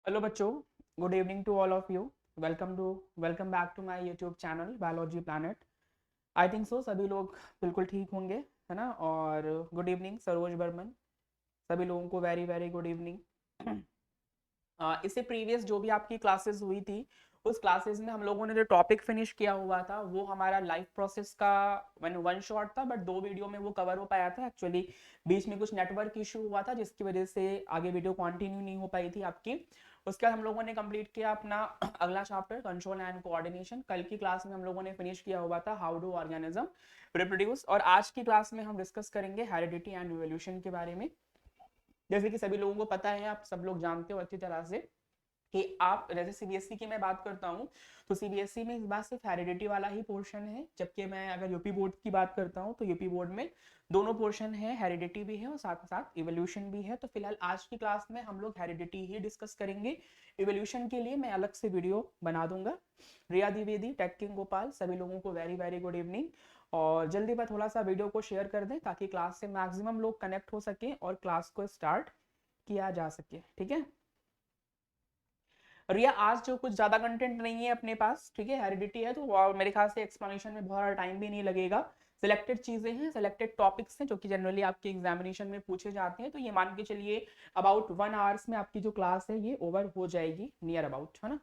Hello बच्चों, good evening to all of you. Welcome back to my YouTube channel biology planet. I think so सभी लोग बिल्कुल ठीक होंगे, है ना। और गुड इवनिंग सरोज बर्मन, सभी लोगों को वेरी वेरी गुड इवनिंग। इससे प्रीवियस जो भी आपकी क्लासेस हुई थी, उस क्लासेस में हम लोगों ने जो टॉपिक फिनिश किया हुआ था वो हमारा लाइफ प्रोसेस का वन शॉट था, बट दो वीडियो में वो कवर हो पाया था। एक्चुअली बीच में कुछ नेटवर्क इशू हुआ था जिसकी वजह से आगे वीडियो कंटिन्यू नहीं हो पाई थी आपकी। उसके बाद हम लोगों ने कंप्लीट किया अपना अगला चैप्टर कंट्रोल एंड कोऑर्डिनेशन। कल की क्लास में हम लोगों ने फिनिश किया हुआ था हाउ डू ऑर्गेनिज्म रिप्रोड्यूस, और आज की क्लास में हम डिस्कस करेंगे हेरिडिटी एंड इवोल्यूशन के बारे में। जैसे कि सभी लोगों को पता है, आप सब लोग जानते हो अच्छी तरह से कि आप जैसे सीबीएसई की मैं बात करता हूँ तो सीबीएसई में इस बार सिर्फ हेरिडिटी वाला ही पोर्शन है, जबकि मैं अगर यूपी बोर्ड की बात करता हूँ तो यूपी बोर्ड में दोनों पोर्शन है, हेरिडिटी भी है और साथ साथ इवोल्यूशन भी है। तो फिलहाल आज की क्लास में हम लोग हेरिडिटी ही डिस्कस करेंगे। इवोल्यूशन के लिए मैं अलग से वीडियो बना दूंगा। रिया द्विवेदी, टेक किंग गोपाल, सभी लोगों को वेरी वेरी गुड इवनिंग। और जल्दी पर थोड़ा सा वीडियो को शेयर कर दें ताकि क्लास से मैक्सिमम लोग कनेक्ट हो सके और क्लास को स्टार्ट किया जा सके, ठीक है। रिया, आज जो कुछ ज्यादा कंटेंट नहीं है अपने पास, ठीक है, हेरिडिटी है तो और मेरे ख्याल से एक्सप्लेनेशन में बहुत टाइम भी नहीं लगेगा। सिलेक्टेड चीजें हैं, सिलेक्टेड टॉपिक्स हैं जो कि जनरली आपके एग्जामिनेशन में पूछे जाते हैं, तो ये मान के चलिए अबाउट 1 आवर्स में आपकी जो क्लास है ये ओवर हो जाएगी, नियर अबाउट, है ना।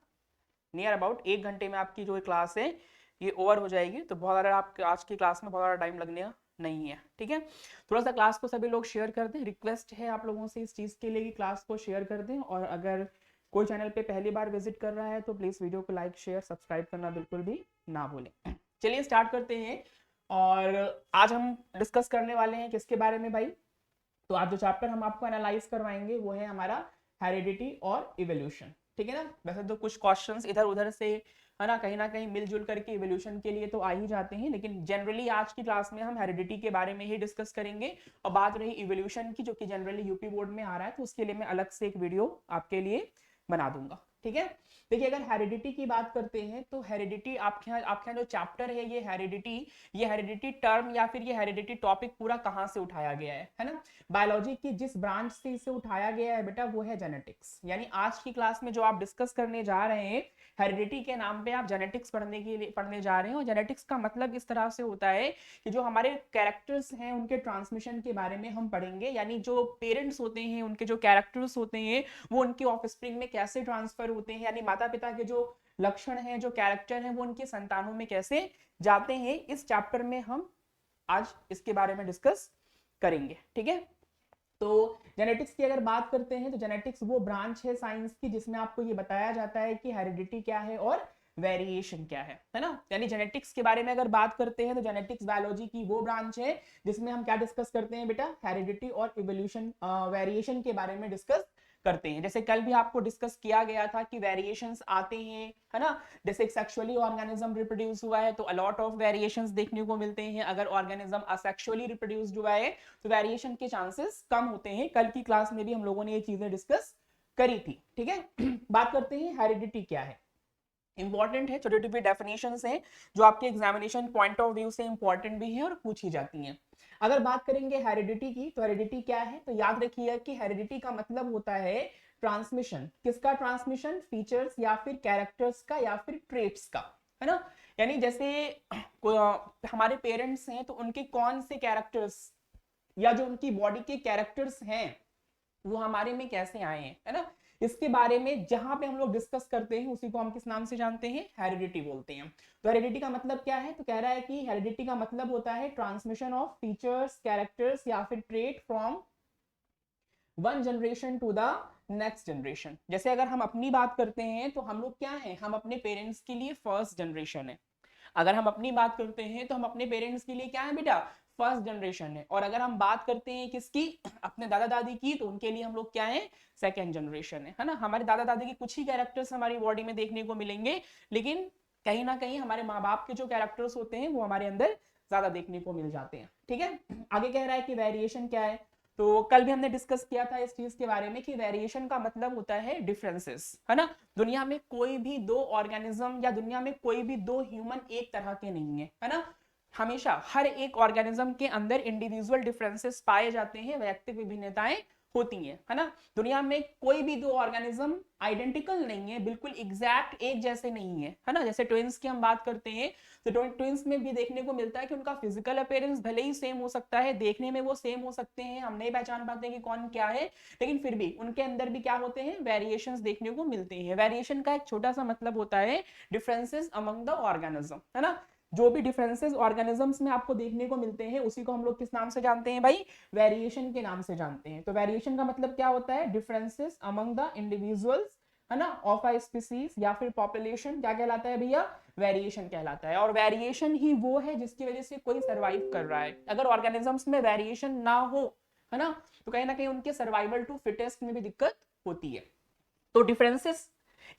नियर अबाउट 1 घंटे में आपकी जो क्लास है ये ओवर हो जाएगी। तो बहुत ज़्यादा आप आज की क्लास में बहुत ज़्यादा टाइम लगने नहीं है, ठीक है। थोड़ा सा क्लास को सभी लोग शेयर कर दें, रिक्वेस्ट है आप लोगों से इस चीज़ के लिए कि क्लास को शेयर कर दें। और अगर कोई चैनल पे पहली बार विजिट कर रहा है तो प्लीज़ वीडियो को लाइक शेयर सब्सक्राइब करना बिल्कुल भी ना भूलें। चलिए स्टार्ट करते हैं। और आज हम डिस्कस करने वाले हैं किसके बारे में भाई। तो आज जो चैप्टर हम आपको एनालाइज करवाएंगे वो है हमारा हेरिडिटी और इवोल्यूशन, ठीक है ना। वैसे तो कुछ क्वेश्चंस इधर उधर से, है ना कहीं मिलजुल करके इवोल्यूशन के लिए तो आ ही जाते हैं, लेकिन जनरली आज की क्लास में हम हेरिडिटी के बारे में ही डिस्कस करेंगे। और बात रही इवोल्यूशन की, जो कि जनरली यूपी बोर्ड में आ रहा है, तो उसके लिए मैं अलग से एक वीडियो आपके लिए बना दूंगा, ठीक है। देखिए, अगर हेरिडिटी की बात करते हैं तो हेरिडिटी आपके यहाँ जो चैप्टर है ये हेरिडिटी टर्म या फिर ये हेरिडिटी टॉपिक पूरा कहाँ से उठाया गया है ना। बायोलॉजी की जिस ब्रांच से इसे उठाया गया है बेटा वो है जेनेटिक्स। यानी आज की क्लास में जो आप डिस्कस करने जा रहे हैं, हेरिडिटी के नाम पे आप जेनेटिक्स पढ़ने जा रहे हैं। और जेनेटिक्स का मतलब इस तरह से होता है कि जो हमारे कैरेक्टर्स हैं उनके ट्रांसमिशन के बारे में हम पढ़ेंगे। यानी जो पेरेंट्स होते हैं उनके जो कैरेक्टर्स होते हैं वो उनके ऑफस्प्रिंग में कैसे ट्रांसफर होते हैं, यानी माता पिता के जो लक्षण हैं, जो कैरेक्टर हैं, वो उनके संतानों में कैसे जाते हैं। इस चैप्टर में हम आज इसके बारे में डिस्कस करेंगे, ठीक है। तो जेनेटिक्स की अगर बात करते हैं तो जेनेटिक्स वो ब्रांच है साइंस की जिसमें आपको ये बताया जाता है कि हेरिडिटी क्या है और वेरिएशन क्या है ना। यानी जेनेटिक्स के बारे में अगर बात करते हैं तो जेनेटिक्स बायोलॉजी की वो ब्रांच है जिसमें हम क्या डिस्कस करते हैं बेटा, हेरिडिटी और इवोल्यूशन वेरिएशन के बारे में डिस्कस करते हैं। जैसे कल भी आपको डिस्कस किया गया था कि वेरिएशंस आते हैं, है ना। जैसे एक सेक्सुअली ऑर्गेनिज्म रिप्रोड्यूस हुआ है तो अलॉट ऑफ वेरिएशंस देखने को मिलते हैं। अगर ऑर्गेनिज्म असेक्सुअली रिप्रोड्यूस्ड हुआ है तो वेरिएशन के चांसेस कम होते हैं। कल की क्लास में भी हम लोगों ने ये चीजें डिस्कस करी थी, ठीक है। बात करते हैं हेरिडिटी क्या है। इंपॉर्टेंट है, छोटी छोटी डेफिनेशंस हैं जो आपके एग्जामिनेशन पॉइंट ऑफ व्यू से इंपॉर्टेंट भी हैं और पूछी जाती हैं। अगर बात करेंगे हेरिडिटी की तो हेरिडिटी क्या है, तो याद रखिए कि हेरिडिटी का मतलब होता है ट्रांसमिशन। किसका ट्रांसमिशन, फीचर्स या फिर कैरेक्टर्स का या फिर ट्रेट्स का, है ना। यानी जैसे हमारे पेरेंट्स हैं तो उनके कौन से कैरेक्टर्स या जो उनकी बॉडी के कैरेक्टर्स हैं वो हमारे में कैसे आए हैं, है ना। इसके बारे में जहां पे हम लोग डिस्कस करते हैं उसी को हम किस नाम से जानते हैं, हेरिडिटी बोलते हैं। तो हेरिडिटी का मतलब क्या है, तो कह रहा है कि हेरिडिटी का मतलब होता है ट्रांसमिशन ऑफ फीचर्स, कैरेक्टर्स या फिर trait from one generation to the next generation. जैसे अगर हम अपनी बात करते हैं तो हम लोग क्या हैं, हम अपने पेरेंट्स के लिए फर्स्ट जनरेशन है। अगर हम अपनी बात करते हैं तो हम अपने पेरेंट्स के लिए क्या है बेटा, फर्स्ट जनरेशन है। और अगर हम बात करते हैं किसकी, अपने दादा दादी की, तो उनके लिए हम लोग क्या है, सेकेंड जनरेशन है ना। हमारे दादा दादी के कुछ ही कैरेक्टर्स हमारी बॉडी में देखने को मिलेंगे, लेकिन कहीं ना कहीं हमारे माँ बाप के जो कैरेक्टर्स होते हैं वो हमारे अंदर ज्यादा देखने को मिल जाते हैं, ठीक है। आगे कह रहा है कि वेरिएशन क्या है। तो कल भी हमने डिस्कस किया था इस चीज के बारे में कि वेरिएशन का मतलब होता है डिफरेंसेस, है ना। दुनिया में कोई भी दो ऑर्गेनिज्म या दुनिया में कोई भी दो ह्यूमन एक तरह के नहीं है ना। हमेशा हर एक ऑर्गेनिज्म के अंदर इंडिविजुअल डिफरेंसेस पाए जाते हैं, वैयक्तिक विभिन्नताएं होती हैं, है ना। दुनिया में कोई भी दो ऑर्गेनिज्म आइडेंटिकल नहीं है, बिल्कुल एग्जैक्ट एक जैसे नहीं है ना। जैसे ट्विंस की हम बात करते हैं तो ट्विंस में भी देखने को मिलता है कि उनका फिजिकल अपीयरेंस भले ही सेम हो सकता है, देखने में वो सेम हो सकते हैं, हम नहीं पहचान पाते कि कौन क्या है, लेकिन फिर भी उनके अंदर भी क्या होते हैं, वेरिएशंस देखने को मिलते हैं। वेरिएशन का एक छोटा सा मतलब होता है डिफरेंसेस अमंग द ऑर्गेनिज्म, है ना। जो भी डिफरेंसेस ऑर्गेनिजम्स में आपको देखने को मिलते हैं उसी को हम लोग किस नाम से जानते हैं भाई, वेरिएशन के नाम से जानते हैं। तो वेरिएशन का मतलब क्या होता है, डिफरेंसेस अमंग द इंडिविजुअल्स, है ना, ऑफ अ स्पीसीज या फिर पॉपुलेशन, क्या कहलाता है भैया, वेरिएशन कहलाता है। और वेरिएशन ही वो है जिसकी वजह से कोई सर्वाइव कर रहा है। अगर ऑर्गेनिजम्स में वेरिएशन ना हो, है ना, तो कहीं ना कहीं उनके सर्वाइवल टू फिटेस्ट में भी दिक्कत होती है। तो डिफरेंसेस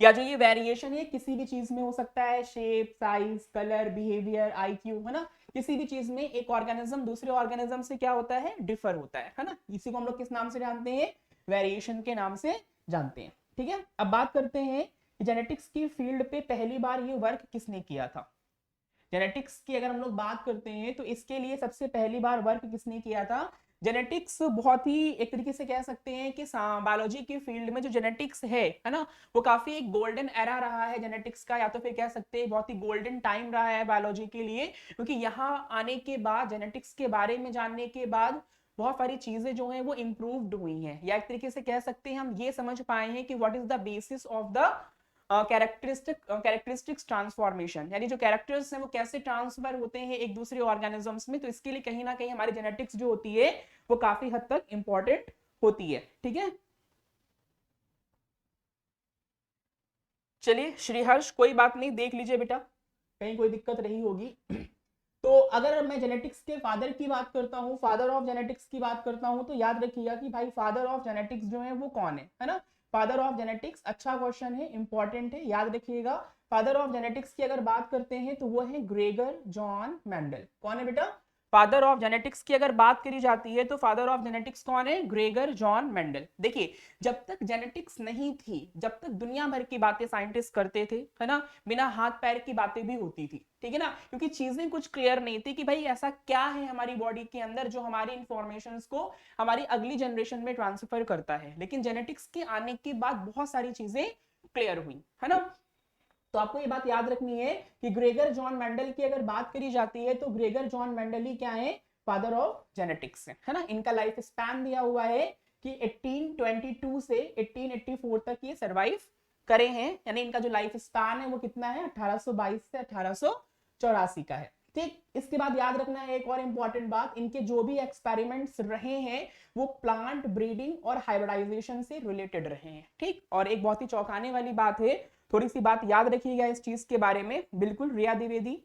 या जो ये वेरिएशन है किसी भी चीज में हो सकता है, shape, size, colour, behaviour, IQ, है ना, किसी भी चीज में एक ऑर्गेनिज्म दूसरे ऑर्गेनिज्म से क्या होता है, डिफर होता है ना। इसी को हम लोग किस नाम से जानते हैं, वेरिएशन के नाम से जानते हैं। ठीक है, अब बात करते हैं जेनेटिक्स की फील्ड पे पहली बार ये वर्क किसने किया था। जेनेटिक्स की अगर हम लोग बात करते हैं तो इसके लिए सबसे पहली बार वर्क किसने किया था, जेनेटिक्स बहुत ही एक तरीके से कह सकते हैं कि बायोलॉजी की फील्ड में जो जेनेटिक्स है ना, वो काफी एक गोल्डन एरा रहा है जेनेटिक्स का, या तो फिर कह सकते हैं बहुत ही गोल्डन टाइम रहा है बायोलॉजी के लिए, क्योंकि यहाँ आने के बाद जेनेटिक्स के बारे में जानने के बाद बहुत सारी चीजें जो हैं वो इम्प्रूव्ड हुई हैं, या एक तरीके से कह सकते हैं हम ये समझ पाए हैं कि what is the basis of the characteristics transformation, यानी जो कैरेक्टर्स हैं वो कैसे ट्रांसफर होते हैं एक दूसरे ऑर्गेनिजम्स में। तो इसके लिए कहीं ना कहीं हमारी जेनेटिक्स जो होती है वो काफी हद तक इंपॉर्टेंट होती है। ठीक है, चलिए श्रीहर्ष, कोई बात नहीं, देख लीजिए बेटा, कहीं कोई दिक्कत रही होगी। तो अगर मैं जेनेटिक्स के फादर की बात करता हूँ, फादर ऑफ जेनेटिक्स की बात करता हूँ, तो याद रखिएगा कि भाई फादर ऑफ जेनेटिक्स जो है वो कौन है ना। फादर ऑफ जेनेटिक्स, अच्छा क्वेश्चन है, इंपॉर्टेंट है, याद रखिएगा। फादर ऑफ जेनेटिक्स की अगर बात करते हैं तो वो है ग्रेगर जॉन मेंडल। कौन है बेटा, फादर ऑफ जेनेटिक्स की अगर बात करी जाती है तो फादर ऑफ जेनेटिक्स कौन है, ग्रेगर जॉन मेंडल। देखिए, जब तक जेनेटिक्स नहीं थी, जब तक दुनिया भर की बातें साइंटिस्ट करते थे, है ना, बिना हाथ पैर की बातें भी होती थी, ठीक है ना, क्योंकि चीजें कुछ क्लियर नहीं थी कि भाई ऐसा क्या है हमारी बॉडी के अंदर जो हमारी इंफॉर्मेशंस को हमारी अगली जनरेशन में ट्रांसफर करता है। लेकिन जेनेटिक्स के आने के बाद बहुत सारी चीजें क्लियर हुई, है ना। तो आपको ये बात याद रखनी है कि ग्रेगर जॉन मेंडल की अगर बात करी जाती है तो ग्रेगर जॉन मेंडल ही क्या है, फादर ऑफ जेनेटिक्स है ना। इनका लाइफ स्पैन दिया हुआ है कि 1822 से 1884 तक ये सरवाइव करे हैं, यानी इनका जो लाइफ स्पैन है वो कितना है, 1822 से 1884 का है। ठीक, इसके बाद याद रखना है एक और इंपॉर्टेंट बात, इनके जो भी एक्सपेरिमेंट्स रहे हैं वो प्लांट ब्रीडिंग और हाइब्रिडाइजेशन से रिलेटेड रहे हैं। ठीक, और एक बहुत ही चौंकाने वाली बात है, थोड़ी सी बात याद रखिएगा इस चीज के बारे में, बिल्कुल Riya Dwivedi,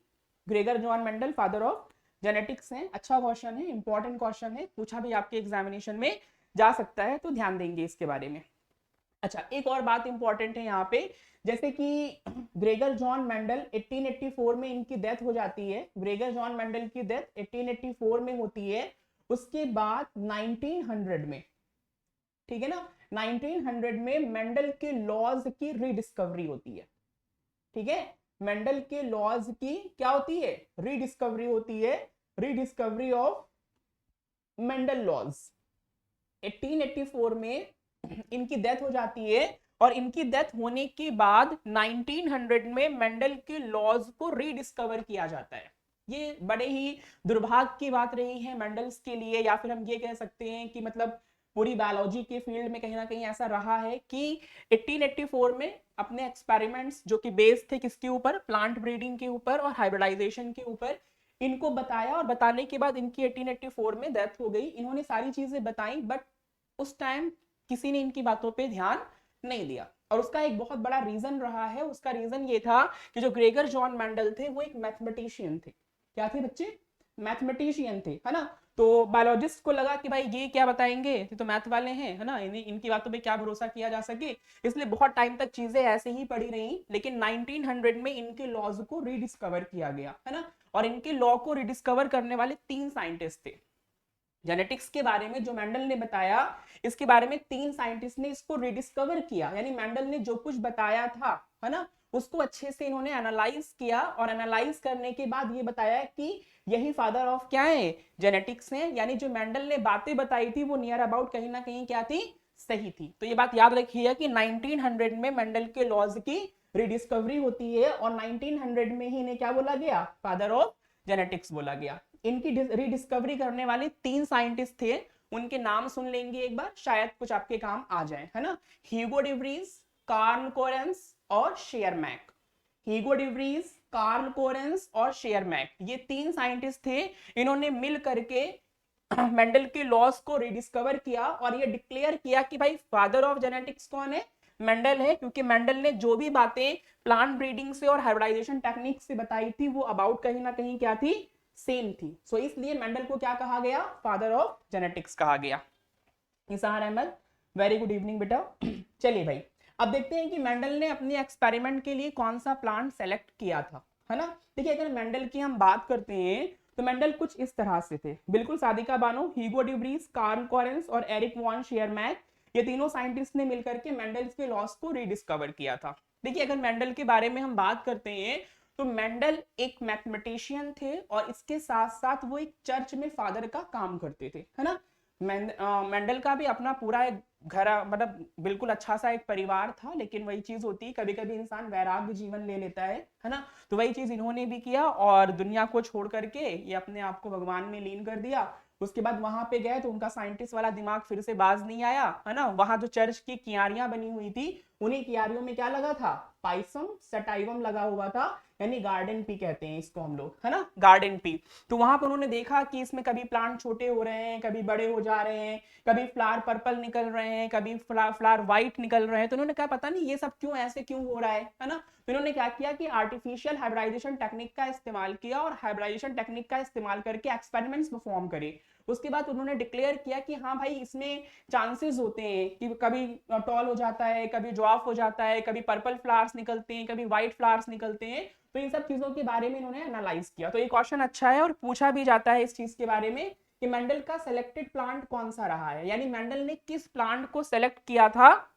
Gregor John Mendel father of genetics हैं। अच्छा क्वेश्चन है, इंपॉर्टेंट क्वेश्चन है, पूछा भी आपके एग्जामिनेशन में जा सकता है, तो ध्यान देंगे इसके बारे में। अच्छा, एक और बात इंपॉर्टेंट है यहाँ पे, जैसे कि ग्रेगर जॉन मेंडल 1884 में इनकी डेथ हो जाती है, ग्रेगर जॉन मेंडल की डेथ 1884 में होती है। उसके बाद 1900 में, ठीक है ना, 1900 में मेंडल के लॉज की रीडिस्कवरी होती है। ठीक है, मेंडल के लॉज की क्या होती है, रीडिस्कवरी होती है, रीडिस्कवरी ऑफ मेंडल लॉज। 1884 में इनकी डेथ हो जाती है, और इनकी डेथ होने के बाद 1900 में मेंडल के लॉज को रीडिस्कवर किया जाता है। ये बड़े ही दुर्भाग्य की बात रही है मेंडल्स के लिए, या फिर हम ये कह सकते हैं कि मतलब पूरी बायोलॉजी के फील्ड में कहीं ना कहीं ऐसा रहा है कि 1884 में अपने एक्सपेरिमेंट्स जो कि बेस्ड थे किसके ऊपर, प्लांट ब्रीडिंग के ऊपर और हाइब्रिडाइजेशन के ऊपर, इनको बताया, और बताने के बाद इनकी 1884 में डेथ हो गई। इन्होंने सारी चीजें बताई, बट उस टाइम किसी ने इनकी बातों पे ध्यान नहीं दिया, और उसका एक बहुत बड़ा रीजन रहा है। उसका रीजन ये था कि जो ग्रेगर जॉन मेंडल थे वो एक मैथमेटिशियन थे। क्या थे बच्चे, मैथमेटिशियन थे, है ना। तो बायोलॉजिस्ट को लगा कि भाई ये क्या बताएंगे, ये तो मैथ वाले हैं, है ना, इनकी बातों पे क्या भरोसा किया जा सके, इसलिए बहुत टाइम तक चीजें ऐसे ही पड़ी रही। लेकिन 1900 में इनके लॉज को रीडिस्कवर किया गया, है ना, और इनके लॉ को रीडिस्कवर करने वाले 3 साइंटिस्ट थे। जेनेटिक्स के बारे में जो मेंडल ने बताया, इसके बारे में 3 साइंटिस्ट ने इसको रिडिस्कवर किया, यानी मेंडल ने जो कुछ बताया था, है ना, उसको अच्छे से इन्होंने एनालाइज किया और एनालाइज करने के बाद ये बताया कि यही फादर ऑफ क्या है, जेनेटिक्स है। यानी जो मेंडल ने बातें बताई थी वो नियर अबाउट कहीं ना कहीं क्या थी, सही थी। तो ये बात याद रखिए कि 1900 में मेंडल के लॉज की रिडिस्कवरी होती है और 1900 में ही इन्हें क्या बोला गया, फादर ऑफ जेनेटिक्स बोला गया। इनकी रिडिस्कवरी करने वाले 3 साइंटिस्ट थे, उनके नाम सुन लेंगे एक बार, शायद कुछ आपके काम आ जाए, है ना। ह्यूगो डिवरीज, कार्ल कोरेंस और शेयरमैक। ह्यूगो डिवरीज, कार्ल कोरेंस और शेयरमैक, ये 3 साइंटिस्ट थे। इन्होंने मिल करके मेंडल के लॉस को रिडिस्कवर किया और ये डिक्लेयर किया कि भाई फादर ऑफ जेनेटिक्स कौन है, मेंडल है। क्योंकि मेंडल ने जो भी बातें प्लांट ब्रीडिंग से और हाइब्रिडाइजेशन टेक्निक से बताई थी वो अबाउट कहीं ना कहीं क्या थी, सेम थी। सो इसलिए मेंडल को क्या कहा गया, फादर ऑफ जेनेटिक्स कहा गया। Nisar Ahmad, very good evening बेटा। चलिए भाई, अब देखते हैं कि मेंडल ने अपने एक्सपेरिमेंट के लिए कौन सा प्लांट सेलेक्ट किया था, है ना। देखिए अगर मेंडल की हम बात करते हैं तो मेंडल कुछ इस तरह से थे, बिल्कुल सादिका बानो, ह्यूगो डिवरीज, कार्ल कोरेंस और एरिक वॉन शेयरमैक, ये तीनों साइंटिस्ट ने मिलकर के मेंडल के लॉस को रिडिस्कवर किया था। देखिए अगर मेंडल के बारे में हम बात करते हैं तो मेंडल एक मैथमेटिशियन थे और इसके साथ साथ वो एक चर्च में फादर का काम करते थे, है ना। मेंडल का भी अपना पूरा एक घर, मतलब बिल्कुल अच्छा सा एक परिवार था, लेकिन वही चीज होती है कभी कभी इंसान वैराग्य जीवन ले लेता है ना। तो वही चीज इन्होंने भी किया और दुनिया को छोड़ करके ये अपने आप को भगवान में लीन कर दिया। उसके बाद वहां पे गए तो उनका साइंटिस्ट वाला दिमाग फिर से बाज नहीं आया, है ना। वहां जो चर्च की कियारियां बनी हुई थी उन्हीं कियारियों में क्या लगा था, पाइसम सटाइवम लगा हुआ था, यानी गार्डन पी कहते हैं इसको हम लोग, है ना, गार्डन पी। तो वहां पर उन्होंने देखा कि इसमें कभी प्लांट छोटे हो रहे हैं, कभी बड़े हो जा रहे हैं, कभी फ्लावर पर्पल निकल रहे हैं, कभी फ्लावर व्हाइट निकल रहे हैं। तो उन्होंने कहा पता नहीं ये सब क्यों ऐसे क्यों हो रहा है ना। तो इन्होंने क्या किया कि आर्टिफिशियल हाइब्रिडाइजेशन टेक्निक का इस्तेमाल किया और हाइब्रिडाइजेशन टेक्निक का इस्तेमाल करके एक्सपेरिमेंट्स परफॉर्म करे। उसके बाद उन्होंने डिक्लेयर किया कि हाँ भाई इसमें चांसेस होते हैं कि कभी टॉल हो जाता है, कभी ड्वार्फ हो जाता है, कभी पर्पल फ्लावर्स निकलते हैं, कभी व्हाइट फ्लावर्स निकलते हैं। तो इन सब चीजों के बारे में इन्होंने एनालाइज किया। तो ये क्वेश्चन अच्छा है और पूछा भी जाता है इस चीज के बारे में कि मेंडल का सिलेक्टेड प्लांट कौन सा रहा है, यानी मेंडल ने किस प्लांट को सेलेक्ट किया था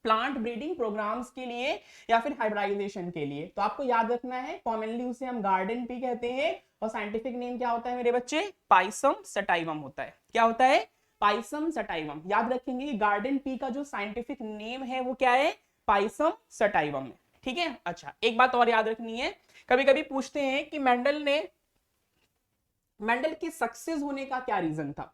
प्लांट ब्रीडिंग प्रोग्राम्स के लिए या फिर हाइब्रिडाइजेशन के लिए। तो आपको याद रखना है कॉमनली उसे हम गार्डन पी कहते हैं और साइंटिफिक नेम क्या होता है मेरे बच्चे, पाइसम सटाइवम होता है। क्या होता है, पाइसम सटाइवम। याद रखेंगे कि गार्डन पी का जो साइंटिफिक नेम है वो क्या है, पाइसम सटाइवम है। ठीक है, अच्छा एक बात और याद रखनी है, कभी कभी पूछते हैं कि मेंडल के सक्सेस होने का क्या रीजन था,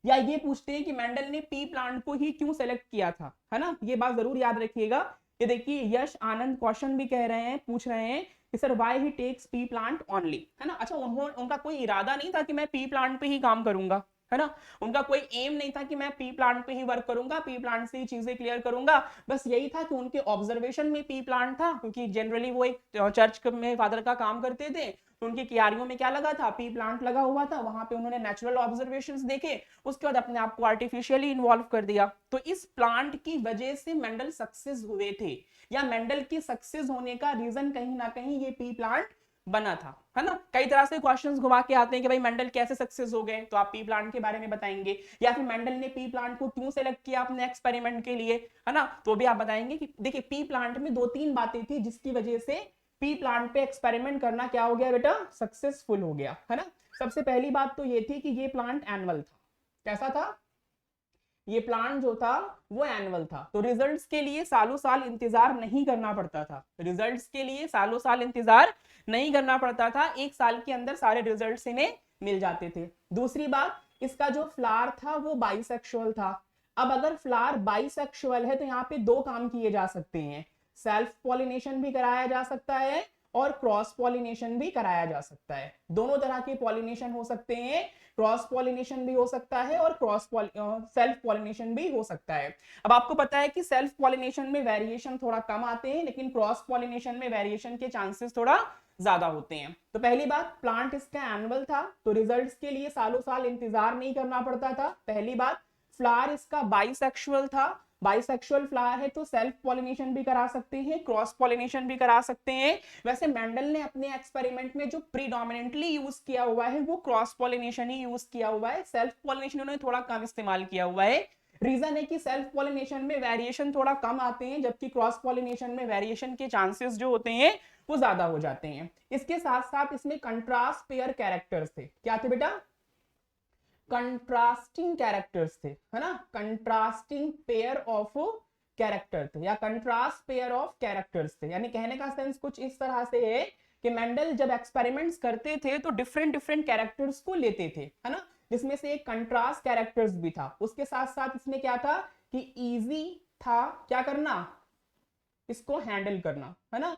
या ये पूछते हैं कि मेंडल ने पी प्लांट को ही क्यों सेलेक्ट किया था, है ना। ये बात जरूर याद रखिएगा। ये देखिए यश आनंद क्वेश्चन भी कह रहे हैं, पूछ रहे हैं कि sir why he takes P plant only, है ना। अच्छा उनका कोई इरादा नहीं था कि मैं पी प्लांट पे ही काम करूंगा, है ना। उनका कोई एम नहीं था कि मैं पी प्लांट पे ही वर्क करूंगा, पी प्लांट से ही चीजें क्लियर करूंगा। बस यही था कि उनके ऑब्जर्वेशन में पी प्लांट था, क्योंकि जनरली वो एक चर्च में फादर का काम करते थे। तो उनकी क्यारियों में क्या लगा था, पी प्लांट लगा हुआ था, वहां पे उन्होंने नेचुरल ऑब्जर्वेशंस देखे, उसके बाद अपने आप को आर्टिफिशियली इन्वॉल्व कर दिया। तो इस प्लांट की वजह से मेंडल सक्सेस हुए थे, या मेंडल की सक्सेस होने का रीजन कहीं ना कहीं ये पी प्लांट बना था, है ना। कई तरह से क्वेश्चंस घुमा के आते हैं कि भाई मेंडल कैसे सक्सेस हो गए, तो आप पी प्लांट के बारे में बताएंगे, या फिर मेंडल ने पी प्लांट को क्यों सेलेक्ट किया अपने एक्सपेरिमेंट के लिए, है ना। तो भी आप बताएंगे कि देखिए पी प्लांट में 2-3 बातें थी जिसकी वजह से पी प्लांट पे एक्सपेरिमेंट करना क्या हो गया बेटा, सक्सेसफुल हो गया, है ना। सबसे पहली बात तो ये थी कि ये प्लांट एनुअल था। कैसा था, ये प्लांट जो था वो एनुअल था, तो रिजल्ट्स के लिए सालों साल इंतजार नहीं करना पड़ता था, रिजल्ट्स के लिए सालों साल इंतजार नहीं करना पड़ता था, 1 साल के अंदर सारे रिजल्ट्स इन्हें मिल जाते थे। दूसरी बात, इसका जो फ्लावर था वो बाइसेक्सुअल था। अब अगर फ्लावर बाइसेक्सुअल है तो यहाँ पे 2 काम किए जा सकते हैं, सेल्फ पॉलिनेशन भी कराया जा सकता है और क्रॉस पॉलिनेशन भी कराया जा सकता है। दोनों तरह के पॉलिनेशन हो सकते हैं, क्रॉस पॉलिनेशन भी हो सकता है और सेल्फ पॉलिनेशन भी हो सकता है। अब आपको पता है कि सेल्फ पॉलिनेशन में वेरिएशन थोड़ा कम आते हैं, लेकिन क्रॉस पॉलिनेशन में वेरिएशन के चांसेस थोड़ा ज्यादा होते हैं। तो पहली बात, प्लांट इसका एनुअल था, तो रिजल्ट्स के लिए सालों साल इंतजार नहीं करना पड़ता था। पहली बात, फ्लावर इसका बाइसेक्सुअल था, बाइसेक्सुअल फ्लावर है तो सेल्फ पॉलिनेशन भी करा सकते हैं, क्रॉस पॉलिनेशन भी करा सकते हैं। वैसे मेंडल ने अपने एक्सपेरिमेंट में जो प्रीडोमिनेंटली यूज किया हुआ है वो क्रॉस पॉलिनेशन ही यूज किया हुआ है, सेल्फ पॉलिनेशन उन्होंने थोड़ा कम इस्तेमाल किया हुआ है। रीजन है कि सेल्फ पॉलिनेशन में वेरिएशन थोड़ा कम आते हैं, जबकि क्रॉस पॉलिनेशन में वेरिएशन के चांसेस जो होते हैं वो ज्यादा हो जाते हैं। इसके साथ साथ इसमें कंट्रास्ट पेयर कैरेक्टर्स थे। क्या थे बेटा? कंट्रास्टिंग कैरेक्टर्स थे, है ना, कंट्रास्टिंग पेयर ऑफ कैरेक्टर थे या कंट्रास्ट पेयर ऑफ कैरेक्टर्स थे। यानी कहने का सेंस कुछ इस तरह से है कि मेंडल जब एक्सपेरिमेंट्स करते थे तो डिफरेंट डिफरेंट कैरेक्टर्स को लेते थे, है ना, जिसमें से एक कंट्रास्ट कैरेक्टर्स भी था। उसके साथ साथ इसमें क्या था कि इजी था क्या करना, इसको हैंडल करना, है ना।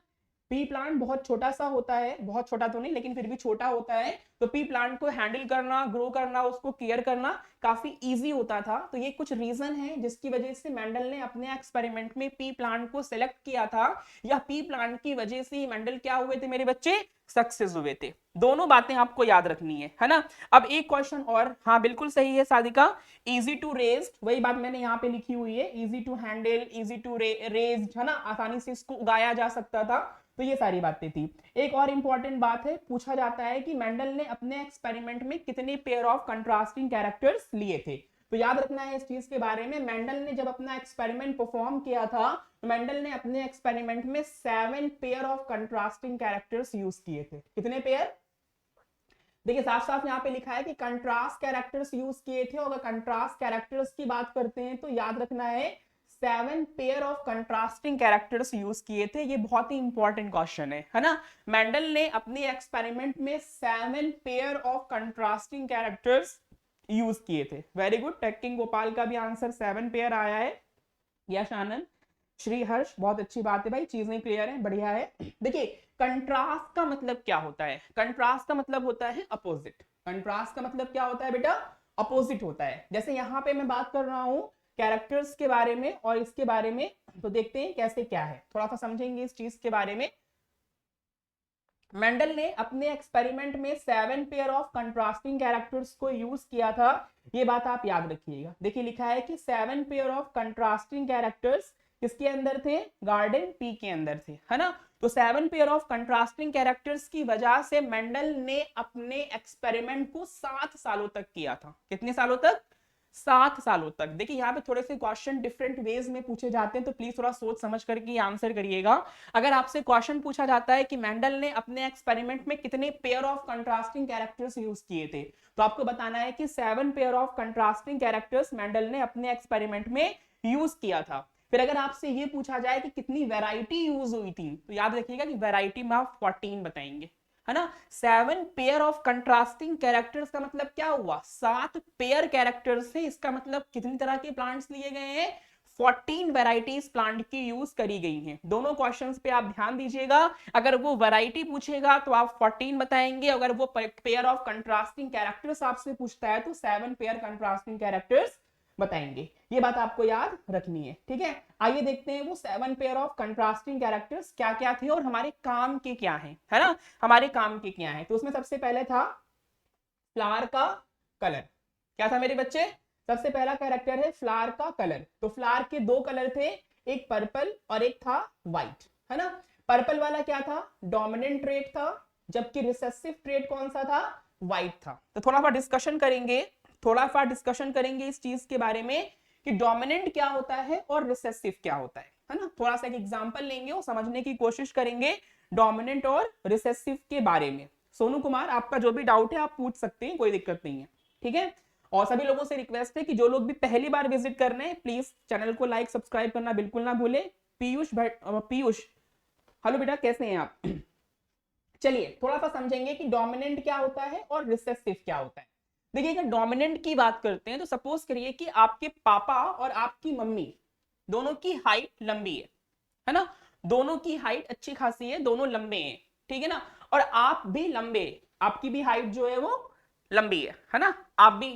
पी प्लांट बहुत छोटा सा होता है, बहुत छोटा तो नहीं लेकिन फिर भी छोटा होता है, तो पी प्लांट को हैंडल करना, ग्रो करना, उसको केयर करना काफी इजी होता था। तो ये कुछ रीजन है जिसकी वजह से मेंडल ने अपने एक्सपेरिमेंट में पी प्लांट को सिलेक्ट किया था, या पी प्लांट की वजह से मेंडल क्या हुए थे मेरे बच्चे, सक्सेस हुए थे। दोनों बातें आपको याद रखनी है ना। अब एक क्वेश्चन और, हाँ बिल्कुल सही है सादिका, इजी टू रेज, वही बात मैंने यहाँ पे लिखी हुई है, easy to handle, easy to raise, है ना, आसानी से इसको उगाया जा सकता था। तो ये सारी बातें थी। एक और इंपॉर्टेंट बात है, पूछा जाता है कि मेंडल ने अपने एक्सपेरिमेंट में कितने पेयर ऑफ कंट्रास्टिंग कैरेक्टर्स लिए थे। तो याद रखना है इस चीज के बारे में, मेंडल ने जब अपना एक्सपेरिमेंट परफॉर्म किया था तो मेंडल ने अपने एक्सपेरिमेंट में 7 pair of contrasting characters use किए थे। कितने पेयर? देखिए साफ साफ यहाँ पे लिखा है कि कंट्रास्ट कैरेक्टर्स यूज किए थे, और अगर कंट्रास्ट कैरेक्टर्स की बात करते हैं तो याद रखना है 7 pair of contrasting characters use किए थे। ये बहुत ही इंपॉर्टेंट क्वेश्चन है ना। मेंडल ने अपने एक्सपेरिमेंट में 7 pair of contrasting characters use किए थे। वेरी गुड, टेक्किंग गोपाल का भी आंसर 7 पेयर आया है। यश आनंद, श्री हर्ष, बहुत अच्छी बात है भाई, चीजें क्लियर है, बढ़िया है। देखिए कंट्रास्ट का मतलब क्या होता है? कंट्रास्ट का मतलब होता है अपोजिट। कंट्रास्ट का मतलब क्या होता है बेटा? अपोजिट होता है। जैसे यहाँ पे मैं बात कर रहा हूँ कैरेक्टर्स के बारे में और इसके बारे में, तो देखते हैं कैसे क्या है, थोड़ा सा समझेंगे इस चीज के बारे में। मेंडल ने अपने एक्सपेरिमेंट में 7 पेयर ऑफ कंट्रास्टिंग कैरेक्टर्स को यूज किया था, ये बात आप याद रखिएगा। देखिए लिखा है कि 7 पेयर ऑफ कंट्रास्टिंग कैरेक्टर्स किसके अंदर थे? गार्डन पी के अंदर थे, है ना। तो 7 पेयर ऑफ कंट्रास्टिंग कैरेक्टर्स की वजह से मेंडल ने अपने एक्सपेरिमेंट को 7 सालों तक किया था। कितने सालों तक? 7 सालों तक। देखिए यहाँ पे थोड़े से क्वेश्चन डिफरेंट वेज में पूछे जाते हैं, तो प्लीज थोड़ा सोच समझ करके आंसर करिएगा। अगर आपसे क्वेश्चन पूछा जाता है कि मेंडल ने अपने एक्सपेरिमेंट में कितने pair of contrasting characters use किए थे, तो आपको बताना है कि 7 pair of contrasting characters Mendel ने अपने एक्सपेरिमेंट में यूज किया था। फिर अगर आपसे ये पूछा जाए कि कितनी वैरायटी यूज हुई थी, तो याद रखिएगा कि वैरायटी में आप 14 बताएंगे, है ना। 7 पेयर ऑफ कंट्रास्टिंग कैरेक्टर्स का मतलब क्या हुआ? 7 पेयर कैरेक्टर्स से, इसका मतलब कितनी तरह के प्लांट्स लिए गए हैं? 14 वैरायटीज प्लांट की यूज करी गई हैं। दोनों क्वेश्चंस पे आप ध्यान दीजिएगा, अगर वो वैरायटी पूछेगा तो आप 14 बताएंगे, अगर वो पेयर ऑफ कंट्रास्टिंग कैरेक्टर्स आपसे पूछता है तो 7 पेयर कंट्रास्टिंग कैरेक्टर्स बताएंगे। ये बात आपको याद रखनी है, ठीक है। आइए देखते हैं वो 7 पेयर ऑफ कंट्रास्टिंग कैरेक्टर्स क्या क्या थे और हमारे काम के क्या हैं, है ना, हमारे काम के क्या हैं। तो उसमें सबसे पहले था फ्लावर का कलर। क्या था मेरे बच्चे? सबसे पहला कैरेक्टर है फ्लावर का कलर। तो फ्लावर के 2 कलर थे, एक पर्पल और एक था व्हाइट, है ना। पर्पल वाला क्या था? डोमिनेंट ट्रेट था, जबकि रिसेसिव ट्रेट कौन सा था? व्हाइट था। तो थोड़ा सा डिस्कशन करेंगे, इस चीज के बारे में कि डोमिनेंट क्या होता है और रिसेसिव क्या होता है ना। थोड़ा सा एक एग्जांपल लेंगे और समझने की कोशिश करेंगे डोमिनेंट और रिसेसिव के बारे में। सोनू कुमार, आपका जो भी डाउट है आप पूछ सकते हैं, कोई दिक्कत नहीं है, ठीक है। और सभी लोगों से रिक्वेस्ट है कि जो लोग भी पहली बार विजिट कर रहे हैं प्लीज चैनल को लाइक सब्सक्राइब करना बिल्कुल ना भूले। पीयूष, हेलो बेटा, कैसे हैं आप? चलिए थोड़ा सा समझेंगे कि डोमिनेंट क्या होता है और रिसेसिव क्या होता है। देखिए अगर डोमिनेंट की बात करते हैं तो सपोज करिए कि आपके पापा और आपकी मम्मी दोनों की हाइट लंबी है ना, दोनों की हाइट अच्छी खासी है, दोनों लंबे हैं, ठीक है ना, और आप भी लंबे, आपकी भी हाइट जो है वो लंबी है ना, आप भी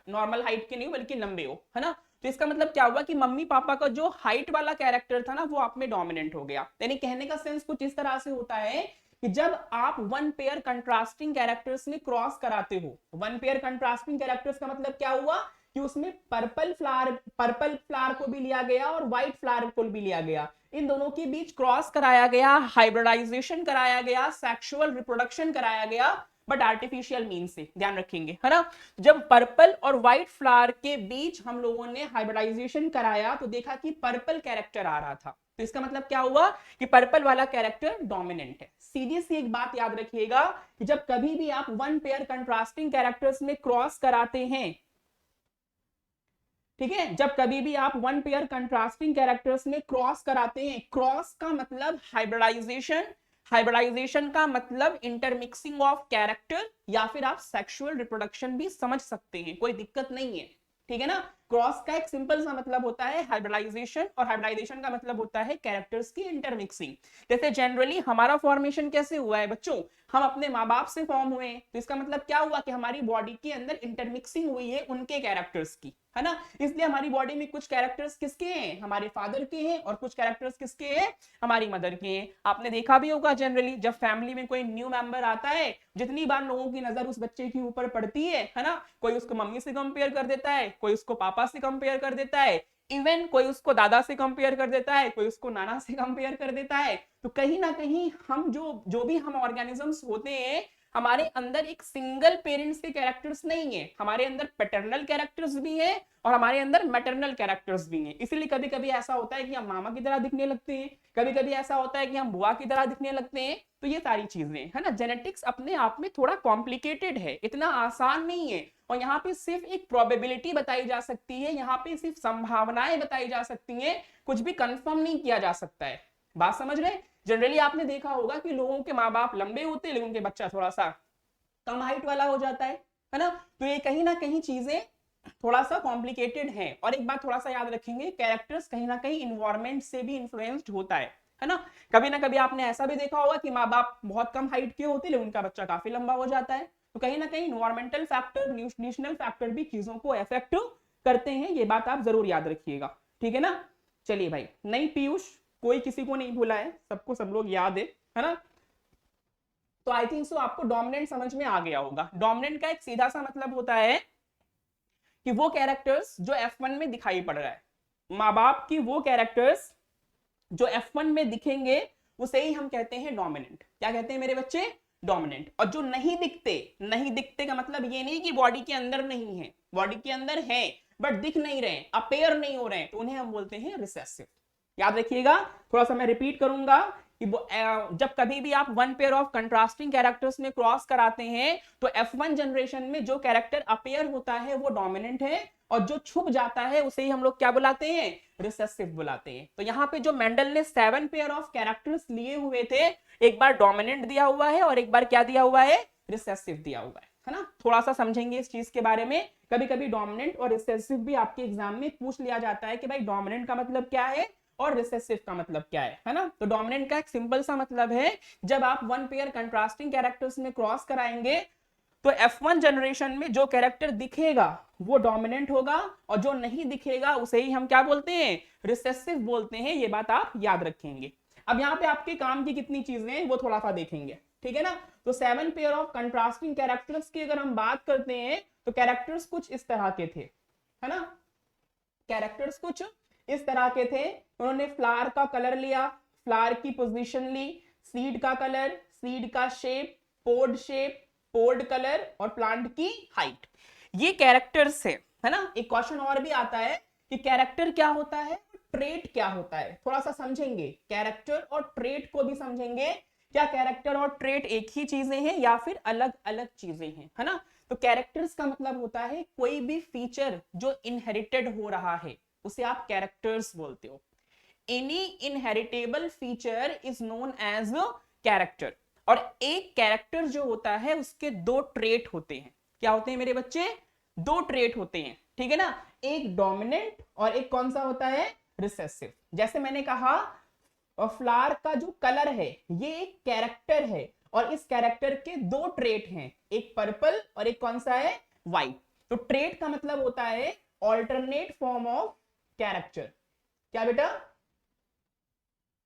नॉर्मल हाइट के नहीं हो बल्कि लंबे हो, है ना। तो इसका मतलब क्या हुआ कि मम्मी पापा का जो हाइट वाला कैरेक्टर था ना वो आप में डोमिनेंट हो गया। यानी कहने का सेंस कुछ इस तरह से होता है कि जब आप 1 पेयर कंट्रास्टिंग कैरेक्टर्स में क्रॉस कराते हो, 1 पेयर कंट्रास्टिंग कैरेक्टर्स का मतलब क्या हुआ कि उसमें पर्पल फ्लावर को भी लिया गया और व्हाइट फ्लावर को भी लिया गया, इन दोनों के बीच क्रॉस कराया गया, हाइब्रिडाइजेशन कराया गया, सेक्सुअल रिप्रोडक्शन कराया गया, बट आर्टिफिशियल मीन से, ध्यान रखेंगे, है ना। जब पर्पल और व्हाइट फ्लावर के बीच हम लोगों ने हाइब्रिडाइजेशन कराया तो देखा कि पर्पल कैरेक्टर आ रहा था, तो इसका मतलब क्या हुआ कि पर्पल वाला कैरेक्टर डोमिनेंट है। सीधी सी एक बात याद रखिएगा कि जब कभी भी आप वन पेयर कंट्रास्टिंग कैरेक्टर्स में क्रॉस कराते हैं, ठीक है, जब कभी भी आप वन पेयर कंट्रास्टिंग कैरेक्टर्स में क्रॉस कराते हैं, क्रॉस का मतलब हाइब्रिडाइजेशन, हाइब्रिडाइजेशन का मतलब इंटरमिक्सिंग ऑफ कैरेक्टर, या फिर आप सेक्सुअल रिप्रोडक्शन भी समझ सकते हैं, कोई दिक्कत नहीं है, ठीक है ना। क्रॉस का एक सिंपल सा मतलब होता है हाइब्रिडाइजेशन, और हाइब्रिडाइजेशन का मतलब होता है कैरेक्टर्स की इंटरमिक्सिंग। जैसे जनरली हमारा फॉर्मेशन कैसे हुआ है बच्चों, हम अपने माँ बाप से फॉर्म हुए, तो इसका मतलब क्या हुआ कि हमारी बॉडी के अंदर इंटरमिक्सिंग हुई है उनके कैरेक्टर्स की, है ना। इसलिए हमारी बॉडी में कुछ कैरेक्टर्स किसके हैं, हमारे फादर के हैं, और कुछ कैरेक्टर्स किसके हैं, हमारी मदर के हैं। आपने देखा भी होगा जनरली जब फैमिली में कोई न्यू मेंबर आता है, जितनी बार लोगों की नजर उस बच्चे के ऊपर पड़ती है ना, कोई उसको मम्मी से कंपेयर कर देता है, कोई उसको पापा से कंपेयर कर देता है, इवन कोई उसको दादा से कंपेयर कर देता है, कोई उसको नाना से कंपेयर कर देता है। तो कहीं ना कहीं हम जो जो भी हम ऑर्गेनिजम्स होते हैं, हमारे अंदर एक सिंगल पेरेंट्स के कैरेक्टर्स नहीं है, हमारे अंदर पैटर्नल कैरेक्टर्स भी है और हमारे अंदर मैटरनल कैरेक्टर्स भी हैं। इसीलिए कभी कभी ऐसा होता है कि हम मामा की तरह दिखने लगते हैं, कभी कभी ऐसा होता है कि हम बुआ की तरह दिखने लगते हैं। तो ये सारी चीजें, है ना, जेनेटिक्स अपने आप में थोड़ा कॉम्प्लिकेटेड है, इतना आसान नहीं है। और यहाँ पे सिर्फ एक प्रोबेबिलिटी बताई जा सकती है, यहाँ पे सिर्फ संभावनाएं बताई जा सकती हैं, कुछ भी कंफर्म नहीं किया जा सकता है। बात समझ रहे हैं। जनरली आपने देखा होगा कि लोगों के माँ बाप लंबे होते हैं लेकिन उनके बच्चा थोड़ा सा कम हाइट वाला हो जाता है ना। तो ये कहीं ना कहीं चीजें थोड़ा सा कॉम्प्लिकेटेड है। और एक बात थोड़ा सा याद रखेंगे, कैरेक्टर्स कहीं ना कहीं इन्वायरमेंट से भी इन्फ्लुएंस्ड होता है ना। कभी ना कभी आपने ऐसा भी देखा होगा कि माँ बाप बहुत कम हाइट के होते लेकिन उनका बच्चा काफी लंबा हो जाता है। तो कहीं ना कहीं इन्वायरमेंटल फैक्टर, न्यूट्रिशनल फैक्टर भी चीजों को अफेक्ट करते हैं, ये बात आप जरूर याद रखिएगा, ठीक है ना। चलिए भाई, नहीं पीयूष, कोई किसी को नहीं भूला है, सबको सब लोग याद है ना। तो आई थिंक सो आपको डोमिनेंट समझ में आ गया होगा। डोमिनेंट का एक सीधा सा मतलब होता है कि वो कैरेक्टर्स जो F1 में दिखाई पड़ रहा है, माँ बाप की वो कैरेक्टर्स जो F1 में दिखेंगे उसे ही हम कहते हैं डोमिनेंट। क्या कहते हैं मेरे बच्चे, डोमिनेंट। और जो नहीं दिखते, नहीं दिखते का मतलब ये नहीं कि बॉडी के अंदर नहीं है, बॉडी के अंदर है बट दिख नहीं रहे, अपेयर नहीं हो रहे, तो उन्हें हम बोलते हैं रिसेसिव। याद रखिएगा, थोड़ा सा मैं रिपीट करूंगा कि जब कभी भी आप one pair of contrasting characters में क्रॉस कराते हैं तो F1 जनरेशन में जो कैरेक्टर अपेयर होता है वो डोमिनेंट है, और जो छुप जाता है उसे ही हम लोग क्या बुलाते हैं, रिसेसिव बुलाते हैं। तो यहाँ पे जो मेंडल ने 7 पेयर ऑफ कैरेक्टर्स लिए हुए थे, एक बार डोमिनेंट दिया हुआ है और एक बार क्या दिया हुआ है, रिसेसिव दिया हुआ है ना। थोड़ा सा समझेंगे इस चीज के बारे में। कभी कभी डोमिनेंट और रिसेसिव भी आपके एग्जाम में पूछ लिया जाता है कि भाई डोमिनेंट का मतलब क्या है और रिसेसिव का मतलब क्या है ना। तो डोमिनेंट का एक सिंपल सा मतलब है, जब आप वन पेयर कंट्रास्टिंग कैरेक्टर्स में क्रॉस कराएंगे तो F1 जनरेशन में जो कैरेक्टर दिखेगा वो डोमिनेंट होगा, और जो नहीं दिखेगा उसे ही हम क्या बोलते हैं, रिसेसिव बोलते हैं। ये बात आप याद रखेंगे। अब यहाँ पे आपके काम की कितनी चीजें हैं वो थोड़ा सा देखेंगे, ठीक है ना। तो 7 पेयर ऑफ कंट्रास्टिंग कैरेक्टर्स की अगर हम बात करते हैं तो कैरेक्टर्स कुछ इस तरह के थे, है ना। कैरेक्टर्स कुछ इस तरह के थे। उन्होंने फ्लावर का कलर लिया, फ्लावर की पोजीशन ली, सीड का कलर, सीड का शेप, शेप, पोड कलर और प्लांट की हाइट। ये कैरेक्टर्स है ना। एक क्वेश्चन और भी आता है कि कैरेक्टर क्या होता है, ट्रेट क्या होता है। थोड़ा सा समझेंगे, कैरेक्टर और ट्रेट को भी समझेंगे। क्या कैरेक्टर और ट्रेट एक ही चीजें हैं या फिर अलग अलग चीजें हैं, है ना। तो कैरेक्टर्स का मतलब होता है कोई भी फीचर जो इनहेरिटेड हो रहा है उसे आप कैरेक्टर्स बोलते हो। Any inheritable feature is known as character. और एक कैरेक्टर जो होता है उसके दो ट्रेट होते हैं। क्या होते हैं मेरे बच्चे, दो ट्रेट होते हैं, ठीक है ना। एक डोमिनेंट और एक कौन सा होता है, रिसेसिव। जैसे मैंने कहा फ्लावर का जो कलर है ये एक कैरेक्टर है, और इस कैरेक्टर के दो ट्रेट हैं, एक पर्पल और एक कौन सा है, व्हाइट। तो ट्रेट का मतलब होता है ऑल्टरनेट फॉर्म ऑफ कैरेक्टर। क्या बेटा,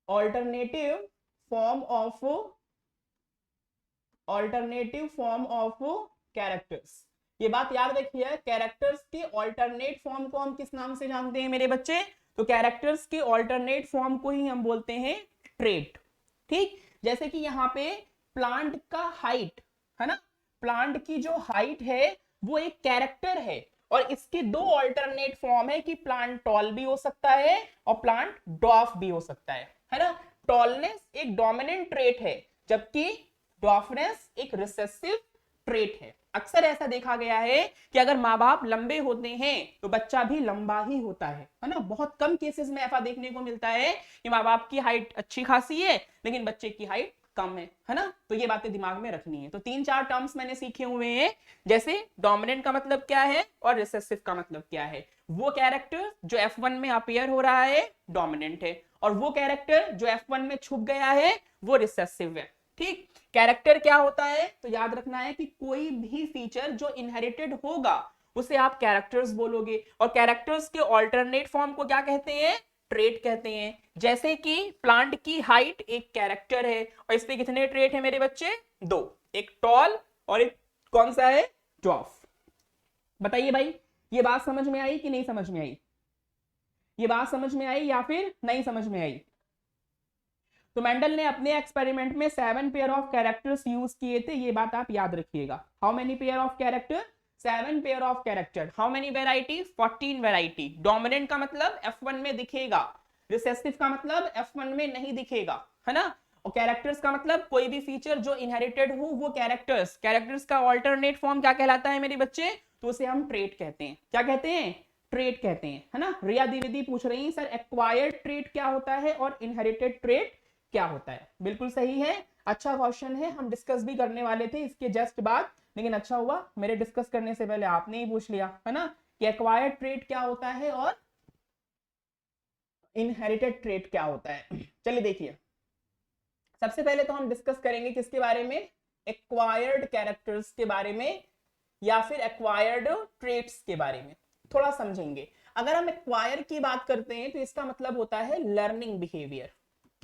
ऑल्टरनेटिव फॉर्म ऑफ कैरेक्टर्स। ये बात याद रखिए, कैरेक्टर्स के ऑल्टरनेट फॉर्म को हम किस नाम से जानते हैं मेरे बच्चे, तो कैरेक्टर्स के ऑल्टरनेट फॉर्म को ही हम बोलते हैं ट्रेट। ठीक, जैसे कि यहाँ पे प्लांट का हाइट, है ना, प्लांट की जो हाइट है वो एक कैरेक्टर है, और इसके दो ऑल्टरनेट फॉर्म है कि प्लांट टॉल भी हो सकता है और प्लांट ड्वार्फ भी हो सकता है ना। टॉलनेस एक डोमिनेंट ट्रेट है, जबकि ड्वार्फनेस एक रिसेसिव ट्रेट है। अक्सर ऐसा देखा गया है कि अगर माँ बाप लंबे होते हैं तो बच्चा भी लंबा ही होता है ना। बहुत कम केसेस में ऐसा देखने को मिलता है कि माँ बाप की हाइट अच्छी खासी है लेकिन बच्चे की हाइट कम है ना। तो ये बातें दिमाग में रखनी है। तो 3-4 टर्म्स मैंने सीखे हुए हैं, जैसे डोमिनेंट का मतलब क्या है और रिसेसिव का मतलब क्या है। वो कैरेक्टर जो F1 में अपीयर हो रहा है डोमिनेंट है, और वो कैरेक्टर जो F1 में छुप गया है वो रिसेसिव है। ठीक, कैरेक्टर क्या होता है तो याद रखना है कि कोई भी फीचर जो इनहेरिटेड होगा उसे आप कैरेक्टर्स बोलोगे, और कैरेक्टर्स के ऑल्टरनेट फॉर्म को क्या कहते हैं, ट्रेट कहते हैं। जैसे कि प्लांट की हाइट एक कैरेक्टर है, और इस पे कितने ट्रेट है मेरे बच्चे, 2, एक टॉल और एक कौन सा है, ड्वार्फ। बताइए भाई, ये बात समझ में आई कि नहीं समझ में आई, ये बात समझ में आई या फिर नहीं समझ में आई। तो मेंडल ने अपने एक्सपेरिमेंट में 7 पेयर ऑफ कैरेक्टर्स यूज किए थे, ये बात आप याद रखिएगा। How many pair of character, 7 pair of character. How many variety, 14 variety. Dominant का मतलब F1 में दिखेगा, रिसेसिव का मतलब F1 में नहीं दिखेगा, है ना। और कैरेक्टर्स का मतलब कोई भी फीचर जो इनहेरिटेड हो वो कैरेक्टर्स। कैरेक्टर्स का ऑल्टरनेट फॉर्म क्या कहलाता है मेरे बच्चे, तो उसे हम ट्रेट कहते हैं। क्या कहते हैं, ट्रेट कहते हैं, है ना। रिया द्विवेदी पूछ रही है सर एक्वायर्ड ट्रेट क्या होता है और इनहेरिटेड ट्रेट क्या होता है। बिल्कुल सही है, अच्छा क्वेश्चन है। हम डिस्कस भी करने वाले थे इसके जस्ट बाद, लेकिन अच्छा हुआ मेरे डिस्कस करने से पहले आपने ही पूछ लिया, है ना, कि एक्वायर्ड ट्रेट क्या होता है और इनहेरिटेड ट्रेट क्या होता है। चलिए देखिए, सबसे पहले तो हम डिस्कस करेंगे किसके बारे में, एक्वायर्ड कैरेक्टर्स के बारे में या फिर एक्वायर्ड ट्रेट्स के बारे में थोड़ा समझेंगे। अगर हम एक्वायर की बात करते हैं तो इसका मतलब होता है लर्निंग बिहेवियर।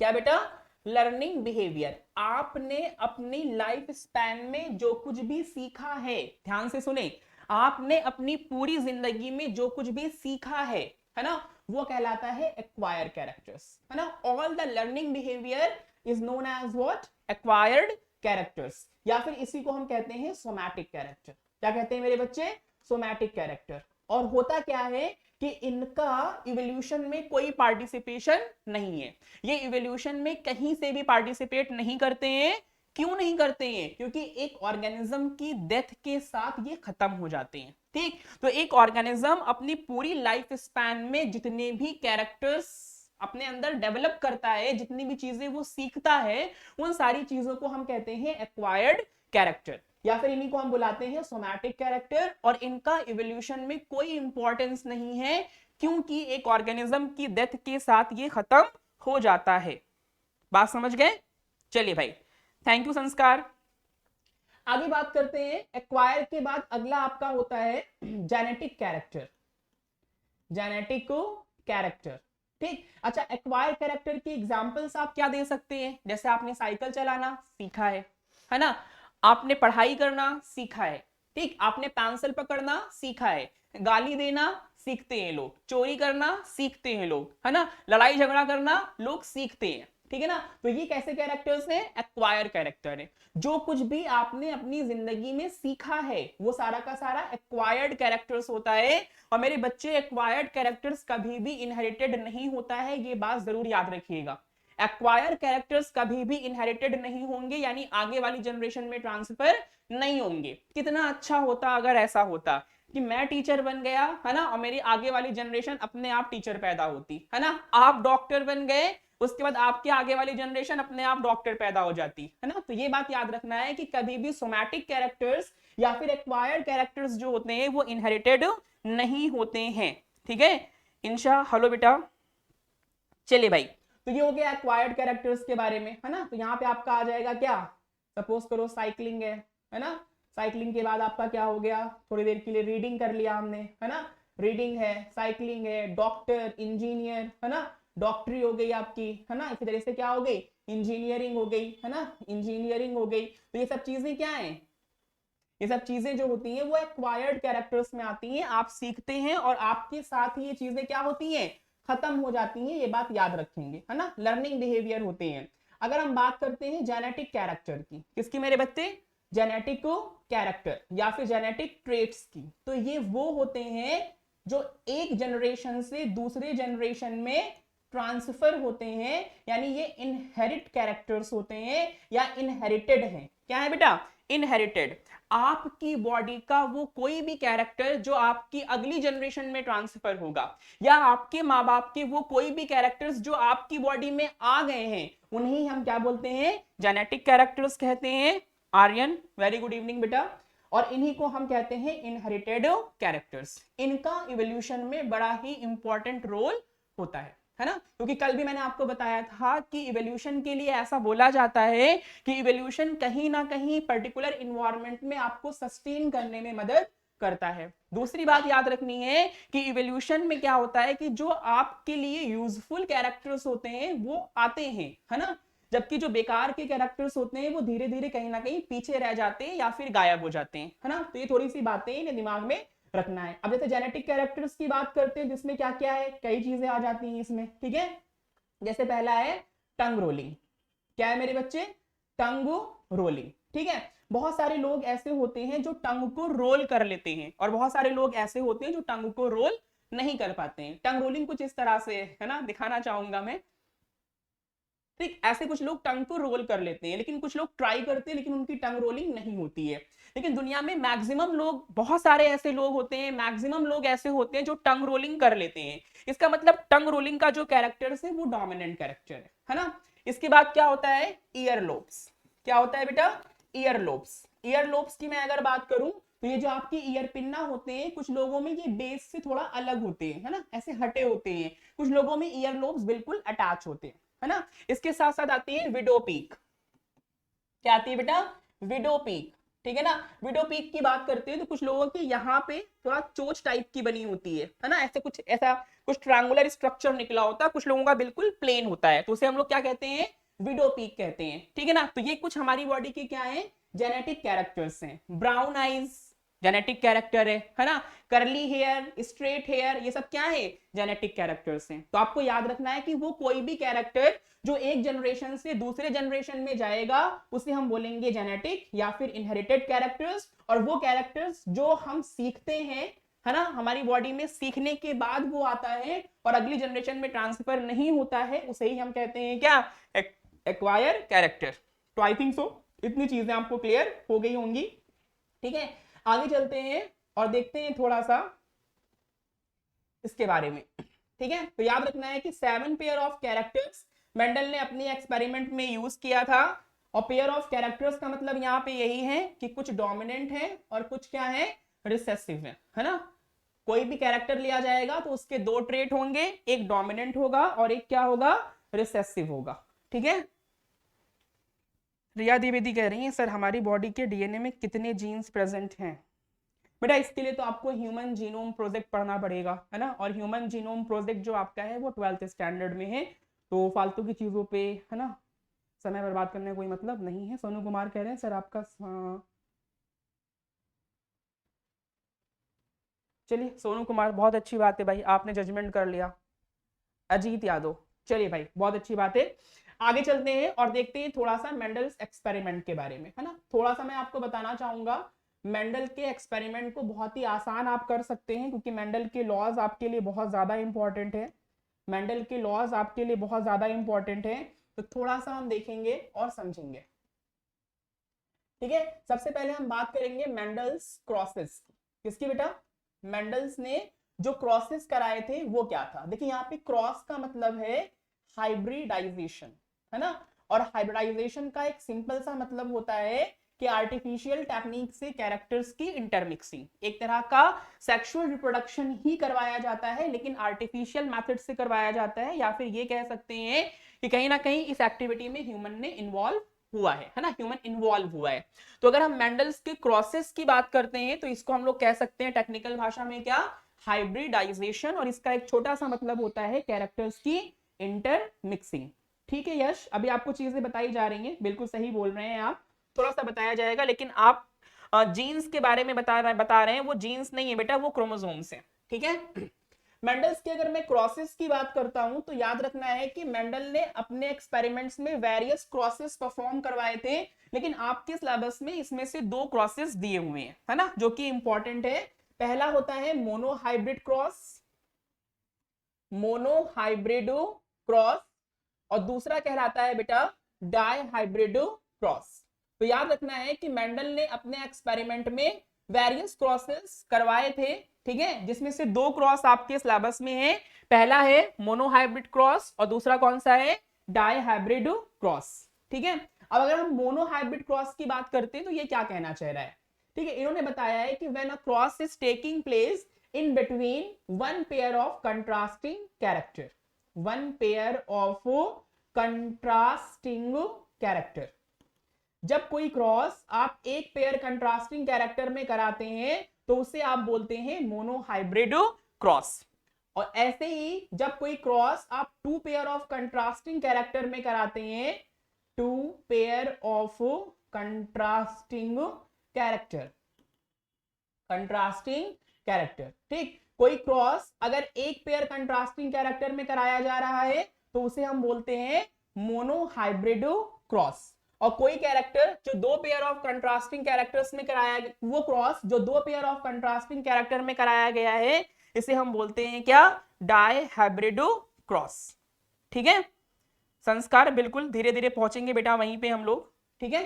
क्या बेटा, लर्निंग बिहेवियर। आपने अपनी लाइफ स्पैन में जो कुछ भी सीखा है, ध्यान से सुने, आपने अपनी पूरी जिंदगी में जो कुछ भी सीखा है ना, वो कहलाता है एक्वायर कैरेक्टर्स, है ना। All the learning behaviour is known as what, acquired characters, या फिर इसी को हम कहते हैं सोमैटिक कैरेक्टर। क्या कहते हैं मेरे बच्चे, सोमैटिक कैरेक्टर। और होता क्या है कि इनका इवोल्यूशन में कोई पार्टिसिपेशन नहीं है, ये इवोल्यूशन में कहीं से भी पार्टिसिपेट नहीं करते हैं। क्यों नहीं करते हैं, क्योंकि एक ऑर्गेनिज्म की डेथ के साथ ये खत्म हो जाते हैं। ठीक, तो एक ऑर्गेनिज्म अपनी पूरी लाइफ स्पैन में जितने भी कैरेक्टर्स अपने अंदर डेवलप करता है, जितनी भी चीजें वो सीखता है, उन सारी चीजों को हम कहते हैं एक्वायर्ड कैरेक्टर, या फिर इन्हीं को हम बुलाते हैं सोमैटिक कैरेक्टर। और इनका इवोल्यूशन में कोई इंपॉर्टेंस नहीं है, क्योंकि एक ऑर्गेनिज्म की डेथ के साथ ये खत्म हो जाता है। बात समझ गए। चलिए भाई, थैंक यू संस्कार। आगे बात करते हैं, एक्वायर के बाद अगला आपका होता है जेनेटिक कैरेक्टर। जेनेटिक कैरेक्टर, ठीक। अच्छा, एक्वायर कैरेक्टर की एग्जांपल्स आप क्या दे सकते हैं, जैसे आपने साइकिल चलाना सीखा है ना, आपने पढ़ाई करना सीखा है, ठीक, आपने पेंसिल पकड़ना सीखा है, गाली देना सीखते हैं लोग, चोरी करना सीखते हैं लोग, है ना, लड़ाई झगड़ा करना लोग सीखते हैं, ठीक है ना। तो ये कैसे कैरेक्टर्स हैं, एक्वायर कैरेक्टर है। जो कुछ भी आपने अपनी जिंदगी में सीखा है वो सारा का सारा एक्वायर्ड कैरेक्टर्स होता है। और मेरे बच्चे, एक्वायर्ड कैरेक्टर्स कभी भी इनहेरिटेड नहीं होता है, ये बात जरूर याद रखिएगा। एक्वायर कैरेक्टर्स कभी भी इनहेरिटेड नहीं होंगे, यानी आगे वाली जनरेशन में ट्रांसफर नहीं होंगे। कितना अच्छा होता अगर ऐसा होता कि मैं टीचर बन गया, है ना, और मेरी आगे वाली जनरेशन अपने आप टीचर पैदा होती, है ना। आप डॉक्टर बन गए, उसके बाद आपके आगे वाली जनरेशन अपने आप डॉक्टर पैदा हो जाती, है ना। तो ये बात याद रखना है कि कभी भी सोमैटिक कैरेक्टर्स या फिर एक्वायर्ड कैरेक्टर्स जो होते हैं वो इनहेरिटेड नहीं होते हैं, ठीक है। इंशा, हेलो बेटा। चलिए भाई, तो ये हो गया एक्वायर्ड कैरेक्टर्स के बारे में, है ना। तो यहाँ पे आपका आ जाएगा क्या, सपोज करो साइकिलिंग है ना। साइकिलिंग के बाद आपका क्या हो गया, थोड़ी देर के लिए रीडिंग कर लिया हमने, है ना, रीडिंग है, साइकिलिंग है, डॉक्टर, इंजीनियर, है ना, डॉक्टरी हो गई आपकी, है ना। इसी तरह से क्या हो गई, इंजीनियरिंग हो गई, है ना, इंजीनियरिंग हो गई। तो ये सब चीजें क्या है, ये सब चीजें जो होती हैं वो एक्वायर्ड कैरेक्टर्स में आती हैं। आप सीखते हैं और आपके साथ ही ये चीजें क्या होती हैं, खत्म हो जाती हैं, ये बात याद रखेंगे, है ना। लर्निंग बिहेवियर होते हैं। अगर हम बात करते हैं जेनेटिक कैरेक्टर की, किसकी मेरे बच्चे, जेनेटिक कैरेक्टर या फिर जेनेटिक ट्रेट्स की। तो ये वो होते हैं जो एक जनरेशन से दूसरे जनरेशन में ट्रांसफर होते हैं, यानी ये इनहेरिट कैरेक्टर्स होते हैं या इनहेरिटेड हैं। क्या है बेटा? इनहेरिटेड। आपकी बॉडी का वो कोई भी कैरेक्टर जो आपकी अगली जनरेशन में ट्रांसफर होगा, या आपके माँ बाप के वो कोई भी कैरेक्टर्स जो आपकी बॉडी में आ गए हैं, उन्हें हम क्या बोलते हैं? जेनेटिक कैरेक्टर्स कहते हैं। आर्यन, वेरी गुड इवनिंग बेटा। और इन्हीं को हम कहते हैं इनहेरिटेड कैरेक्टर्स। इनका इवोल्यूशन में बड़ा ही इंपॉर्टेंट रोल होता है ना? क्योंकि कल भी मैंने आपको बताया था कि इवोल्यूशन के लिए ऐसा बोला जाता है कि इवोल्यूशन कहीं ना कहीं पर्टिकुलर इन्वायरमेंट में आपको सस्टेन करने में मदद करता है। दूसरी बात याद रखनी है कि इवोल्यूशन में क्या होता है कि जो आपके लिए यूजफुल कैरेक्टर्स होते हैं वो आते हैं, है ना, जबकि जो बेकार के कैरेक्टर्स होते हैं वो धीरे धीरे कहीं ना कहीं पीछे रह जाते हैं या फिर गायब हो जाते हैं, है ना। तो ये थोड़ी सी बातें इन्हें दिमाग में रखना है। अब जैसे जेनेटिक कैरेक्टर्स की बात करते हैं जिसमें क्या क्या है, कई चीजें आ जाती हैं इसमें, ठीक है। जैसे पहला है टंग रोलिंग। क्या है मेरे बच्चे? टंग रोलिंग, ठीक है। बहुत सारे लोग ऐसे होते हैं जो टंग को रोल कर लेते हैं और बहुत सारे लोग ऐसे होते हैं जो टंग को रोल नहीं कर पाते हैं। टंग रोलिंग कुछ इस तरह से है ना, दिखाना चाहूंगा मैं। ठीक, ऐसे कुछ लोग टंग को रोल कर लेते हैं, लेकिन कुछ लोग ट्राई करते हैं लेकिन उनकी टंग रोलिंग नहीं होती है। लेकिन दुनिया में मैक्सिमम लोग, बहुत सारे ऐसे लोग होते हैं, मैक्सिमम लोग ऐसे होते हैं जो टंग रोलिंग कर लेते हैं। इसका मतलब टंग रोलिंग का जो कैरेक्टर है वो डोमिनेंट कैरेक्टर है ना। इसके बाद क्या होता है? Year lobes. क्या होता है बेटा? Year lobes. ईयर लोब्स की मैं अगर बात करूं तो ये जो आपकी ईयर पिन्ना होते हैं, कुछ लोगों में ये बेस से थोड़ा अलग होते हैं, है ना, ऐसे हटे होते हैं। कुछ लोगों में ईयर लोब्स बिल्कुल अटैच होते हैं, है ना। इसके साथ साथ आती है विडो पीक। क्या आती है बेटा? विडो पीक, ठीक है ना। विडो पीक की बात करते हैं तो कुछ लोगों की यहाँ पे थोड़ा चोच टाइप की बनी होती है ना, ऐसे कुछ ऐसा कुछ ट्रायंगुलर स्ट्रक्चर निकला होता है, कुछ लोगों का बिल्कुल प्लेन होता है, तो उसे हम लोग क्या कहते हैं? विडो पीक कहते हैं, ठीक है ना। तो ये कुछ हमारी बॉडी के क्या है? जेनेटिक कैरेक्टर्स हैं। ब्राउन आईज जेनेटिक कैरेक्टर है ना। करली हेयर, स्ट्रेट हेयर, ये सब क्या है? जेनेटिक कैरेक्टर्स हैं। तो आपको याद रखना है कि वो कोई भी कैरेक्टर जो एक जनरेशन से दूसरे जनरेशन में जाएगा उसे हम बोलेंगे जेनेटिक या फिर इनहेरिटेड कैरेक्टर्स। और वो कैरेक्टर्स जो हम सीखते हैं, है ना, हमारी बॉडी में सीखने के बाद वो आता है और अगली जनरेशन में ट्रांसफर नहीं होता है, उसे ही हम कहते हैं क्या? Acquire character. तो आई थिंक सो इतनी चीजें आपको क्लियर हो गई होंगी, ठीक है। आगे चलते हैं और देखते हैं थोड़ा सा इसके बारे में, ठीक है। तो याद रखना है कि 7 पेयर ऑफ कैरेक्टर्स मेंडल ने अपनी एक्सपेरिमेंट में यूज किया था। और पेयर ऑफ कैरेक्टर्स का मतलब यहाँ पे यही है कि कुछ डोमिनेंट है और कुछ क्या है? रिसेसिव है ना। कोई भी कैरेक्टर लिया जाएगा तो उसके दो ट्रेट होंगे, एक डोमिनेंट होगा और एक क्या होगा? रिसेसिव होगा, ठीक है। रिया द्विवेदी कह रही है सर हमारी बॉडी के डीएनए में कितने जीन्स प्रेजेंट हैं? बेटा इसके लिए तो आपको ह्यूमन जीनोम प्रोजेक्ट पढ़ना पड़ेगा, है ना। और ह्यूमन जीनोम प्रोजेक्ट जो आपका है वो 12th स्टैंडर्ड में है, तो फालतू की चीज़ों पे, है ना, समय बर्बाद करने का कोई मतलब नहीं है। सोनू कुमार कह रहे हैं सर आपका चलिए सोनू कुमार, बहुत अच्छी बात है भाई, आपने जजमेंट कर लिया। अजीत यादव, चलिए भाई बहुत अच्छी बात है। आगे चलते हैं और देखते हैं थोड़ा सा मेंडल्स एक्सपेरिमेंट के बारे में, है ना। थोड़ा सा मैं आपको बताना चाहूंगा मेंडल के एक्सपेरिमेंट को, बहुत ही आसान आप कर सकते हैं क्योंकि मेंडल के लॉज आपके लिए बहुत ज्यादा इंपॉर्टेंट है। मेंडल के लॉज आपके लिए बहुत ज्यादा इंपॉर्टेंट है, तो थोड़ा सा हम देखेंगे और समझेंगे, ठीक है। सबसे पहले हम बात करेंगे मेंडल्स क्रॉसेस। किसकी बेटा? मेंडल्स ने जो क्रॉसेस कराए थे वो क्या था? देखिए यहाँ पे क्रॉस का मतलब है हाइब्रिडाइजेशन, है ना। और हाइब्रिडाइजेशन का एक सिंपल सा मतलब होता है कि आर्टिफिशियल टेक्निक से कैरेक्टर्स की इंटरमिक्सिंग, एक तरह का सेक्सुअल रिप्रोडक्शन ही करवाया जाता है, लेकिन आर्टिफिशियल मेथड से करवाया जाता है, या फिर ये कह सकते हैं कि कहीं ना कहीं इस एक्टिविटी में ह्यूमन ने इन्वॉल्व हुआ है ना, ह्यूमन इन्वॉल्व हुआ है। तो अगर हम मेंडल्स के क्रॉसेस की बात करते हैं तो इसको हम लोग कह सकते हैं टेक्निकल भाषा में क्या? हाइब्रिडाइजेशन। और इसका एक छोटा सा मतलब होता है कैरेक्टर्स की इंटरमिक्सिंग, ठीक है यश। अभी आपको चीजें बताई जा रही हैं, बिल्कुल सही बोल रहे हैं आप, थोड़ा सा बताया जाएगा, लेकिन आप जीन्स के बारे में बता रहे हैं, वो जीन्स नहीं है बेटा, वो क्रोमोसोम्स है, ठीक है। मेंडल्स की अगर मैं क्रॉसेस की बात करता हूं तो याद रखना है कि मेंडल ने अपने एक्सपेरिमेंट्स में वेरियस क्रॉसेस परफॉर्म करवाए थे, लेकिन आपके सिलेबस में इसमें से 2 क्रॉसेस दिए हुए हैं, है ना, जो कि इंपॉर्टेंट है। पहला होता है मोनोहाइब्रिड क्रॉस, मोनोहाइब्रिडो क्रॉस, और दूसरा कहलाता है बेटा डाई हाइब्रिडो क्रॉस। तो याद रखना है कि मेंडल ने अपने एक्सपेरिमेंट में वेरियस क्रॉसेस करवाए थे, ठीक है, जिसमें से 2 क्रॉस आपके सिलेबस में है। पहला है मोनोहाइब्रिड क्रॉस और दूसरा कौन सा है, डाई हाइब्रिड क्रॉस, ठीक है। अब अगर हम मोनोहाइब्रिड क्रॉस की बात करते हैं तो ये क्या कहना चाह रहा है, ठीक है, इन्होंने बताया है कि when a cross is taking place in between one pair of contrasting character, one pair of contrasting character। जब कोई क्रॉस आप एक पेयर कंट्रास्टिंग कैरेक्टर में कराते हैं तो उसे आप बोलते हैं मोनोहाइब्रिड क्रॉस। और ऐसे ही जब कोई क्रॉस आप 2 पेयर ऑफ कंट्रास्टिंग कैरेक्टर में कराते हैं, 2 pair of contrasting character, contrasting character, ठीक। कोई क्रॉस अगर एक पेयर कंट्रास्टिंग कैरेक्टर में कराया जा रहा है तो उसे हम बोलते हैं मोनोहाइब्रिड क्रॉस। और कोई कैरेक्टर जो 2 पेयर ऑफ कंट्रास्टिंग कैरेक्टर्स में कराया, वो क्रॉस जो 2 पेयर ऑफ कंट्रास्टिंग कैरेक्टर में कराया गया है, इसे हम बोलते हैं क्या, डाई हाइब्रिड क्रॉस, ठीक है। संस्कार बिल्कुल धीरे धीरे पहुंचेंगे बेटा वहीं पे हम लोग, ठीक है।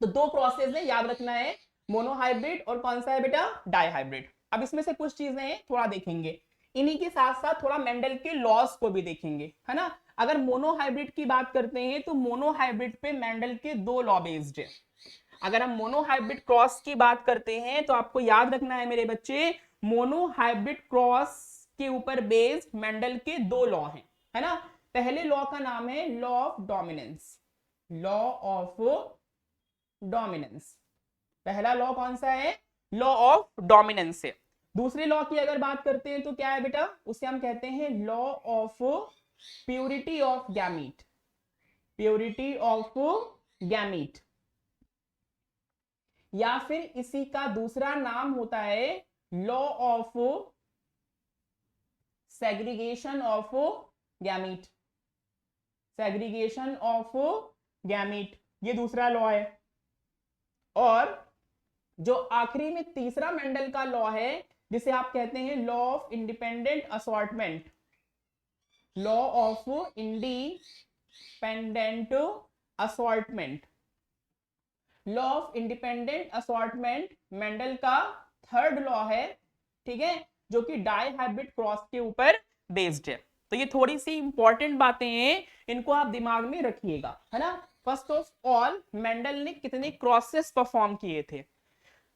तो 2 क्रॉसेस है, याद रखना है, मोनोहाइब्रिड और कौन सा है बेटा, डाईहाइब्रिड। अब इसमें से कुछ चीजें हैं थोड़ा देखेंगे, इन्हीं के साथ साथ थोड़ा मेंडल के लॉस को भी देखेंगे, है ना। अगर मोनोहाइब्रिड की बात करते हैं तो मोनोहाइब्रिड पे मेंडल के 2 लॉ बेस्ड है। अगर हम मोनोहाइब्रिड क्रॉस की बात करते हैं तो आपको याद रखना है मेरे बच्चे, मोनोहाइब्रिड क्रॉस के ऊपर बेस्ड मेंडल के 2 लॉ हैं, है ना। पहले लॉ का नाम है law of dominance, law of dominance. पहला लॉ कौन सा है, लॉ ऑफ डोमिनेंस है। दूसरे लॉ की अगर बात करते हैं तो क्या है बेटा, उसे हम कहते हैं law of purity of gamete, purity of gamete, या फिर इसी का दूसरा नाम होता है law of segregation of gamete, segregation of gamete, ये दूसरा लॉ है। और जो आखिरी में तीसरा मेंडल का लॉ है जिसे आप कहते हैं law of independent assortment, law of independent assortment, law of independent assortment Mendel का थर्ड लॉ है, ठीक है, जो कि डाई हाइब्रिड क्रॉस के ऊपर बेस्ड है। तो ये थोड़ी सी इंपॉर्टेंट बातें हैं, इनको आप दिमाग में रखिएगा, है ना। फर्स्ट ऑफ ऑल मेंडल ने कितने क्रॉसेस परफॉर्म किए थे,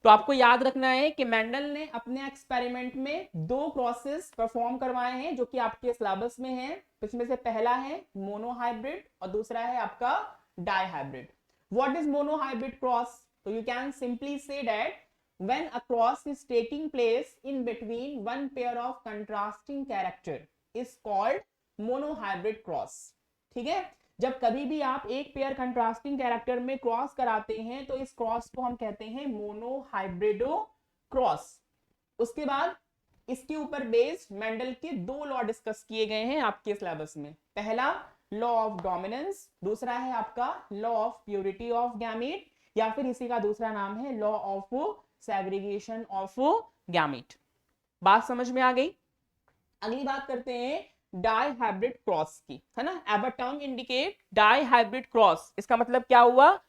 तो आपको याद रखना है कि मेंडल ने अपने एक्सपेरिमेंट में 2 क्रॉसेस परफॉर्म करवाए हैं जो कि आपके सिलेबस में हैं। इसमें से पहला है मोनोहाइब्रिड और दूसरा है आपका dihybrid. What is monohybrid cross, तो you can simply say that when a cross is taking place in between one pair of contrasting character is called monohybrid cross, ठीक है। जब कभी भी आप एक पेयर कंट्रास्टिंग कैरेक्टर में क्रॉस कराते हैं तो इस क्रॉस को हम कहते हैं मोनोहाइब्रिडो क्रॉस। उसके बाद इसके ऊपर बेस्ड मेंडल के 2 लॉ डिस्कस किए गए हैं आपके सिलेबस में। पहला लॉ ऑफ डोमिनेंस, दूसरा है आपका law of purity of gamete, या फिर इसी का दूसरा नाम है law of segregation of gamete. बात समझ में आ गई। अगली बात करते हैं डाई हाइब्रिड क्रॉस की, है ना। Ever term indicate dihybrid cross, इसका मतलब क्या हुआ,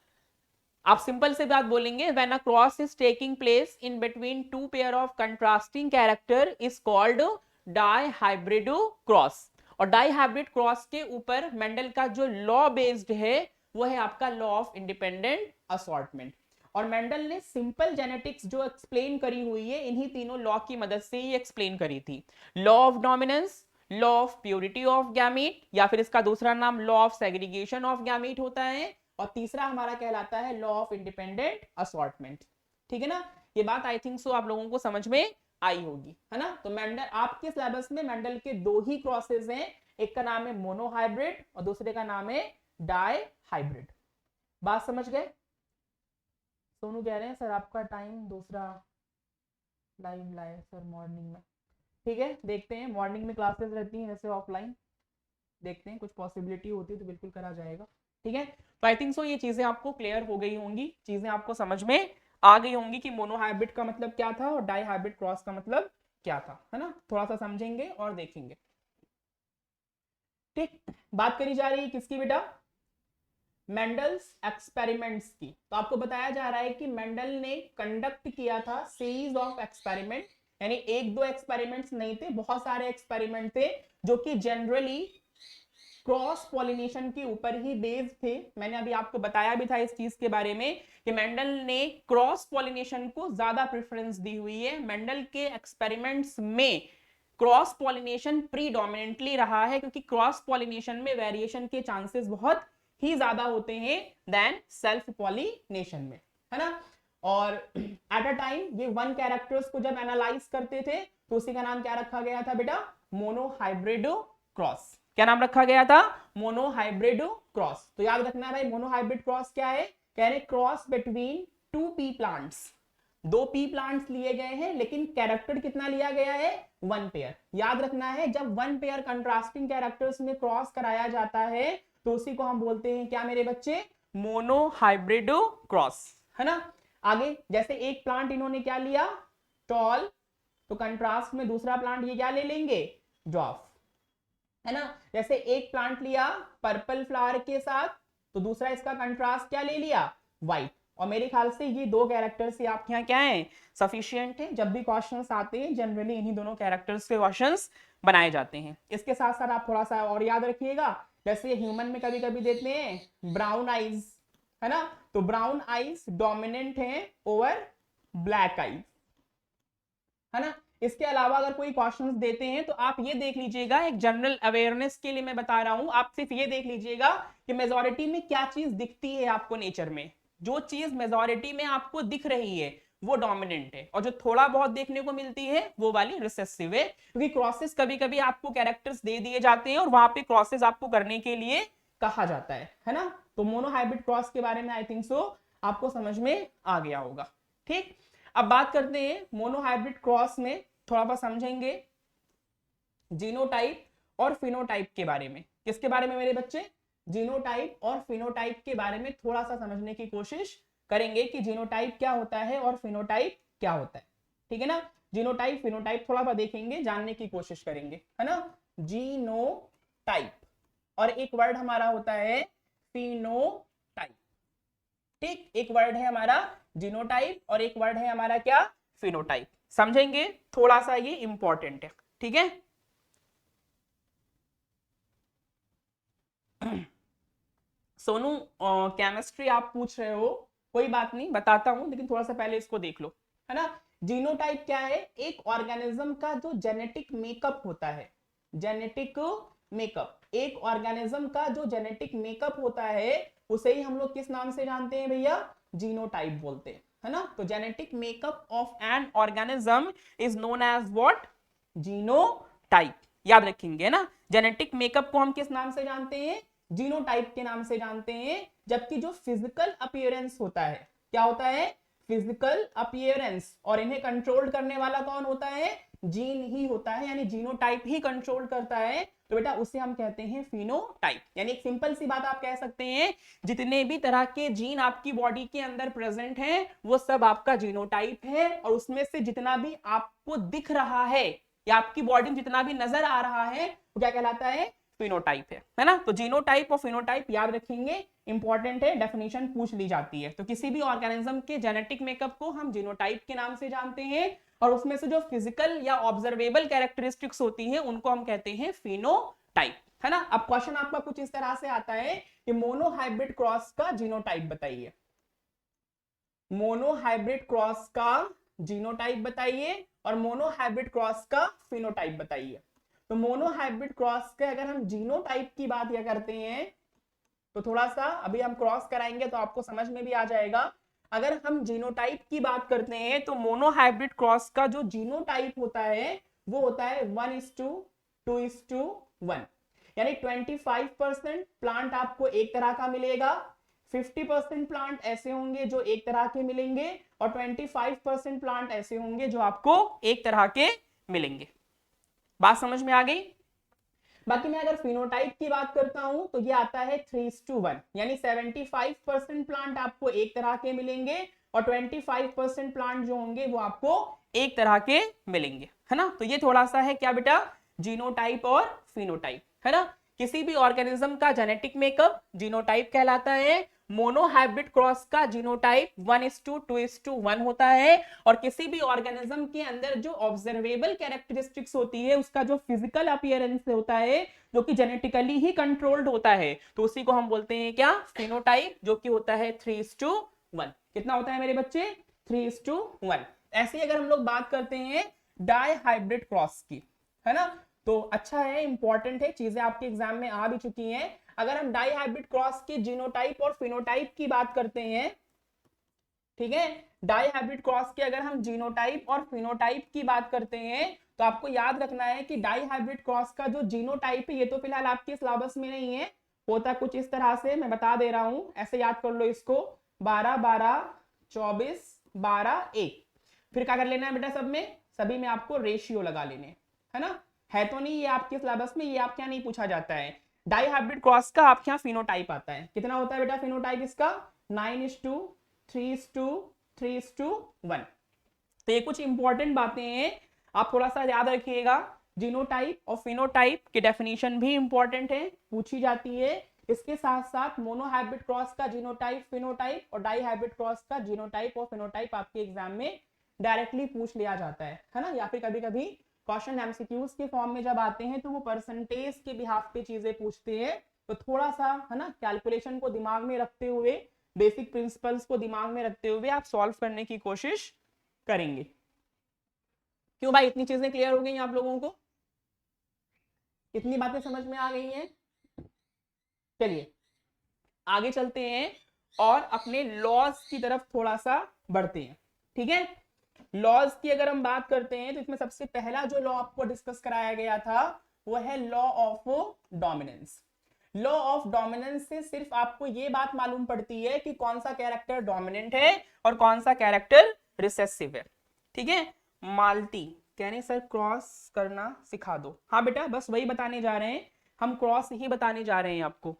आप सिंपल से बात बोलेंगे, when a cross is taking place in between 2 pair of contrasting character is called dihybrid cross. और डाई हाइब्रिड क्रॉस के ऊपर मेंडल का जो लॉ बेस्ड है वो है आपका लॉ ऑफ इंडिपेंडेंट असॉर्टमेंट। और मेंडल ने सिंपल जेनेटिक्स जो एक्सप्लेन करी हुई है इन्हीं तीनों लॉ की मदद से ही एक्सप्लेन करी थी। Law of dominance, law of purity of gamete, या फिर इसका दूसरा नाम law of segregation of gamete होता है, और तीसरा हमारा कहलाता है लॉ ऑफ इंडिपेंडेंट असॉर्टमेंट, ठीक है ना। ये बात आई थिंक सो आप लोगों को समझ में आई होगी, है ना। तो मेंडल आपके सिलेबस में मेंडल के 2 ही क्रॉसेस हैं, एक का नाम है मोनोहाइब्रिड और दूसरे का नाम है डाई हाइब्रिड। बात समझ गए। सोनू कह रहे हैं सर आपका टाइम दूसरा लाइव लाए सर मॉर्निंग में, ठीक है, देखते हैं मॉर्निंग में क्लासेस रहती हैं वैसे ऑफलाइन, देखते हैं कुछ पॉसिबिलिटी होती है तो बिल्कुल करा जाएगा। ठीक है, तो आई थिंक सो ये चीजें आपको क्लियर हो गई होंगी, चीजें आपको समझ में आ गई होंगी कि मोनोहाइब्रिड का मतलब क्या था और डाइहाइब्रिड क्रॉस का मतलब क्या था, है ना। थोड़ा सा समझेंगे और देखेंगे। ठीक, बात करी जा रही है किसकी बेटा, मेंडल्स एक्सपेरिमेंट्स की। तो आपको बताया जा रहा है कि मेंडल ने कंडक्ट किया था सीरीज ऑफ एक्सपेरिमेंट, यानी एक दो एक्सपेरिमेंट्स नहीं थे, बहुत सारे एक्सपेरिमेंट थे जो कि जनरली क्रॉस पॉलिनेशन के ऊपर ही बेस्ड थे। मैंने अभी आपको बताया भी था इस चीज के बारे में कि मेंडल ने क्रॉस पॉलिनेशन को ज्यादा प्रेफरेंस दी हुई है। मेंडल के एक्सपेरिमेंट्स में क्रॉस पॉलिनेशन प्रीडोमिनेंटली रहा है, क्योंकि क्रॉस पॉलिनेशन में वेरिएशन के चांसेस बहुत ही ज्यादा होते हैं देन सेल्फ पॉलिनेशन में, है ना। और एट अ टाइम ये वन कैरेक्टर्स को जब एनालाइज करते थे तो उसी का नाम क्या रखा गया था बेटा, मोनोहाइब्रिड क्रॉस। क्या नाम रखा गया था, मोनोहाइब्रिड क्रॉस। तो याद रखना भाई मोनोहाइब्रिड क्रॉस क्या है, कह रहे cross between two P plants, दो पी प्लांट्स लिए गए हैं लेकिन कैरेक्टर कितना लिया गया है, वन पेयर। याद रखना है जब वन पेयर कंट्रास्टिंग कैरेक्टर्स में क्रॉस कराया जाता है तो उसी को हम बोलते हैं क्या मेरे बच्चे, मोनोहाइब्रिड क्रॉस, है ना। आगे जैसे एक प्लांट इन्होंने क्या लिया, टॉल, तो कंट्रास्ट में दूसरा प्लांट ये क्या ले लेंगे, ड्वार्फ, है ना। जैसे एक प्लांट लिया पर्पल फ्लावर के साथ तो दूसरा इसका कंट्रास्ट क्या ले लिया, व्हाइट। और मेरे ख्याल से ये दो कैरेक्टर्स ही आपके यहाँ क्या है, सफिशिएंट है। जब भी क्वेश्चंस आते हैं जनरली इन्हीं दोनों कैरेक्टर्स के क्वेश्चंस बनाए जाते हैं। इसके साथ साथ आप थोड़ा सा और याद रखिएगा, जैसे ह्यूमन में कभी कभी देते हैं ब्राउन आईज, है ना, तो ब्राउन आईज डोमिनेंट है ओवर ब्लैक आईज, है ना। इसके अलावा अगर कोई क्वेश्चंस देते हैं तो आप ये देख लीजिएगा, एक जनरल अवेयरनेस के लिए मैं बता रहा हूं, आप सिर्फ ये देख लीजिएगा कि मेजॉरिटी में क्या चीज दिखती है आपको नेचर में। जो चीज मेजॉरिटी में आपको दिख रही है वो डोमिनेंट है, और जो थोड़ा बहुत देखने को मिलती है वो वाली रिसेसिव है। क्योंकि क्रॉसेस कभी कभी आपको कैरेक्टर्स दे दिए जाते हैं और वहां पे क्रॉसेस आपको करने के लिए कहा जाता है ना। तो मोनोहाइब्रिड क्रॉस के बारे में आई थिंक सो आपको समझ में आ गया होगा। ठीक, अब बात करते हैं मोनोहाइब्रिड क्रॉस में थोड़ा सा समझेंगे जीनोटाइप और फिनोटाइप के बारे में। किसके बारे में मेरे बच्चे, जीनोटाइप और फिनोटाइप के बारे में थोड़ा सा समझने की कोशिश करेंगे कि जीनोटाइप क्या होता है और फिनोटाइप क्या होता है। ठीक है ना, जीनोटाइप फिनोटाइप थोड़ा सा देखेंगे, जानने की कोशिश करेंगे, है ना। जीनोटाइप और एक वर्ड हमारा होता है फिनोटाइप। ठीक, एक वर्ड है हमारा जीनोटाइप और एक वर्ड है हमारा क्या, फिनोटाइप। समझेंगे, थोड़ा सा ये इंपॉर्टेंट है। ठीक है, सोनू केमिस्ट्री आप पूछ रहे हो, कोई बात नहीं बताता हूं, लेकिन थोड़ा सा पहले इसको देख लो, है ना। जीनोटाइप क्या है, एक ऑर्गेनिज्म का जो जेनेटिक मेकअप होता है, जेनेटिक मेकअप, एक ऑर्गेनिज्म का जो जेनेटिक मेकअप होता है उसे ही हम लोग किस नाम से जानते हैं भैया, जीनोटाइप बोलते हैं, है ना। तो genetic makeup of an organism is known as what, genotype. याद रखेंगे ना, जेनेटिक मेकअप को हम किस नाम से जानते हैं, जीनोटाइप के नाम से जानते हैं। जबकि जो फिजिकल अपीयरेंस होता है, क्या होता है, फिजिकल अपीयरेंस, और इन्हें कंट्रोल करने वाला कौन होता है, जीन ही होता है, यानी जीनोटाइप ही कंट्रोल करता है। तो बेटा उसे हम कहते हैं फिनोटाइप। यानी एक सिंपल सी बात आप कह सकते हैं, जितने भी तरह के जीन आपकी बॉडी के अंदर प्रेजेंट हैं वो सब आपका जीनोटाइप है, और उसमें से जितना भी आपको दिख रहा है या आपकी बॉडी में जितना भी नजर आ रहा है वो क्या कहलाता है, फिनोटाइप है ना। तो जीनोटाइप और फिनोटाइप याद रखेंगे, इंपॉर्टेंट है, डेफिनेशन पूछ ली जाती है। तो किसी भी ऑर्गेनिज्म के जेनेटिक मेकअप को हम जीनोटाइप के नाम से जानते हैं, और उसमें से जो फिजिकल या ऑब्जर्वेबल कैरेक्टरिस्टिक्स होती हैं उनको हम कहते हैं फिनोटाइप, है ना। अब क्वेश्चन आपका कुछ इस तरह से आता है कि मोनोहाइब्रिड क्रॉस का जीनोटाइप बताइए, मोनोहाइब्रिड क्रॉस का जीनोटाइप बताइए और मोनोहाइब्रिड क्रॉस का फिनोटाइप बताइए। तो मोनोहाइब्रिड क्रॉस के अगर हम जीनोटाइप की बात या करते हैं तो थोड़ा सा अभी हम क्रॉस कराएंगे तो आपको समझ में भी आ जाएगा। अगर हम जीनोटाइप की बात करते हैं तो मोनोहाइब्रिड क्रॉस का जो जीनोटाइप होता है वो होता है 1:2:1, यानी 25% प्लांट आपको एक तरह का मिलेगा, 50% प्लांट ऐसे होंगे जो एक तरह के मिलेंगे, और 25% प्लांट ऐसे होंगे जो आपको एक तरह के मिलेंगे। बात समझ में आ गई? बाकी मैं अगर फिनोटाइप की बात करता हूं तो ये आता है 3:1, यानी 75% प्लांट आपको एक तरह के मिलेंगे और 25% प्लांट जो होंगे वो आपको एक तरह के मिलेंगे, है ना। तो ये थोड़ा सा है क्या बेटा, जीनोटाइप और फिनोटाइप, है ना। किसी भी ऑर्गेनिज्म का जेनेटिक मेकअप जीनोटाइप कहलाता है। मोनोहाइब्रिड क्रॉस का जीनोटाइप 1:2:1 होता है और किसी भी ऑर्गेनिज्म के अंदर जो ऑब्जर्वेबल कैरेक्टरिस्टिक्स होती है, उसका जो फिजिकल अपीयरेंस होता है, जो कि जेनेटिकली ही कंट्रोल्ड होता है, तो उसी को हम बोलते हैं क्या, फिनोटाइप, जो कि होता है 3:1। कितना होता है मेरे बच्चे, 3:1। ऐसे अगर हम लोग बात करते हैं डाई हाइब्रिड क्रॉस की, है ना, तो अच्छा है, इंपॉर्टेंट है, चीजें आपके एग्जाम में आ भी चुकी हैं। अगर हम डाई हाइब्रिड क्रॉस के जीनोटाइप और फिनोटाइप की बात करते हैं, ठीक है, डाई हाइब्रिड क्रॉस के अगर हम जीनोटाइप और फिनोटाइप की बात करते हैं, तो आपको याद रखना है कि डाई हाइब्रिड क्रॉस का जो जीनोटाइप है, ये तो फिलहाल आपके सिलेबस में नहीं है, होता कुछ इस तरह से, मैं बता दे रहा हूं, ऐसे याद कर लो इसको, 12-12-24-12-1। फिर क्या कर लेना है बेटा, सब में, सभी में आपको रेशियो लगा लेने, है ना। है तो नहीं ये आपके सिलेबस में, ये आपके यहाँ नहीं पूछा जाता है। डाई हाइब्रिड क्रॉस का आपके यहाँ फिनोटाइप आता है, कितना होता है बेटा फिनोटाइप इसका, 9:3:3:1। तो ये कुछ इंपॉर्टेंट बातें हैं, आप थोड़ा सा याद रखिएगा। जीनोटाइप और फिनोटाइप की डेफिनेशन भी इंपॉर्टेंट है, पूछी जाती है। इसके साथ साथ मोनोहाइब्रिड क्रॉस का जीनोटाइप, फिनोटाइप और डाई हाइब्रिड क्रॉस का जीनोटाइप और फिनोटाइप आपके एग्जाम में डायरेक्टली पूछ लिया जाता है ना। या फिर कभी कभी क्वेश्चन एमसीक्यूज के फॉर्म में जब आते हैं तो वो परसेंटेज के बिहाफ पे चीजें पूछते हैं, तो थोड़ा सा, है ना, कैलकुलेशन को दिमाग में रखते हुए, बेसिक प्रिंसिपल्स को दिमाग में रखते हुए आप सॉल्व करने की कोशिश करेंगे। क्यों भाई, इतनी चीजें क्लियर हो गई आप लोगों को, कितनी बातें समझ में आ गई हैं? चलिए आगे चलते हैं और अपने लॉज की तरफ थोड़ा सा बढ़ते हैं, ठीक है। लॉज की अगर हम बात करते हैं तो इसमें सबसे पहला जो लॉ आपको डिस्कस कराया गया था वो है law of dominance. Law of dominance से सिर्फ आपको ये बात मालूम पड़ती है कि कौन सा कैरेक्टर डोमिनेंट है और कौन सा कैरेक्टर रिसेसिव है, ठीक है। माल्टी कहने सर क्रॉस करना सिखा दो, हाँ बेटा बस वही बताने जा रहे हैं, हम क्रॉस ही बताने जा रहे हैं आपको,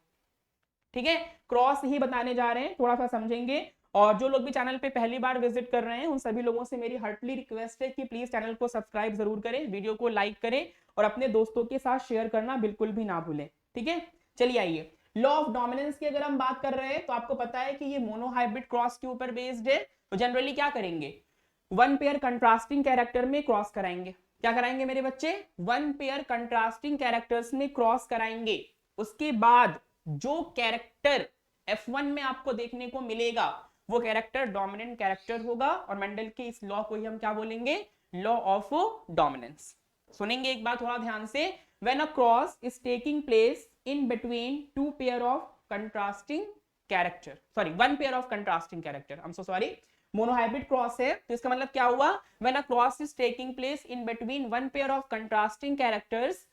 ठीक है, क्रॉस ही बताने जा रहे हैं, थोड़ा सा समझेंगे। और जो लोग भी चैनल पे पहली बार विजिट कर रहे हैं उन सभी लोगों से मेरी हार्टली रिक्वेस्ट है कि प्लीज चैनल को सब्सक्राइब जरूर करें, वीडियो को लाइक करें और अपने दोस्तों के साथ शेयर करना बिल्कुल भी ना भूलें, ठीक है। चलिए आइए, लॉ ऑफ डोमिनेंस की अगर हम बात कर रहे हैं तो आपको पता है कि ये मोनोहाइब्रिड क्रॉस के ऊपर बेस्ड है। तो जनरली क्या करेंगे, वन पेयर कंट्रास्टिंग कैरेक्टर में क्रॉस कराएंगे, क्या कराएंगे मेरे बच्चे, वन पेयर कंट्रास्टिंग कैरेक्टर्स में क्रॉस कराएंगे। उसके बाद जो कैरेक्टर F1 में आपको देखने को मिलेगा वो कैरेक्टर डोमिनेंट कैरेक्टर होगा और मेंडल के इस लॉ को ही हम क्या बोलेंगे, लॉ ऑफ डोमिनेंस। सुनेंगे एक बार थोड़ा ध्यान से, when a cross is taking place in between two pair of contrasting character, sorry one pair of contrasting character, I am so sorry, monohybrid cross है तो इसका मतलब क्या हुआ, when a cross is taking place in between one pair of contrasting characters,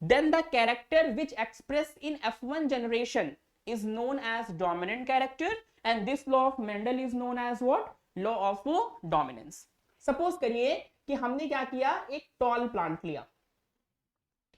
then the character which expressed in F1 generation is known as dominant character and this law of Mendel is known as what, law of dominance। Suppose करिए कि हमने क्या किया, एक tall plant लिया,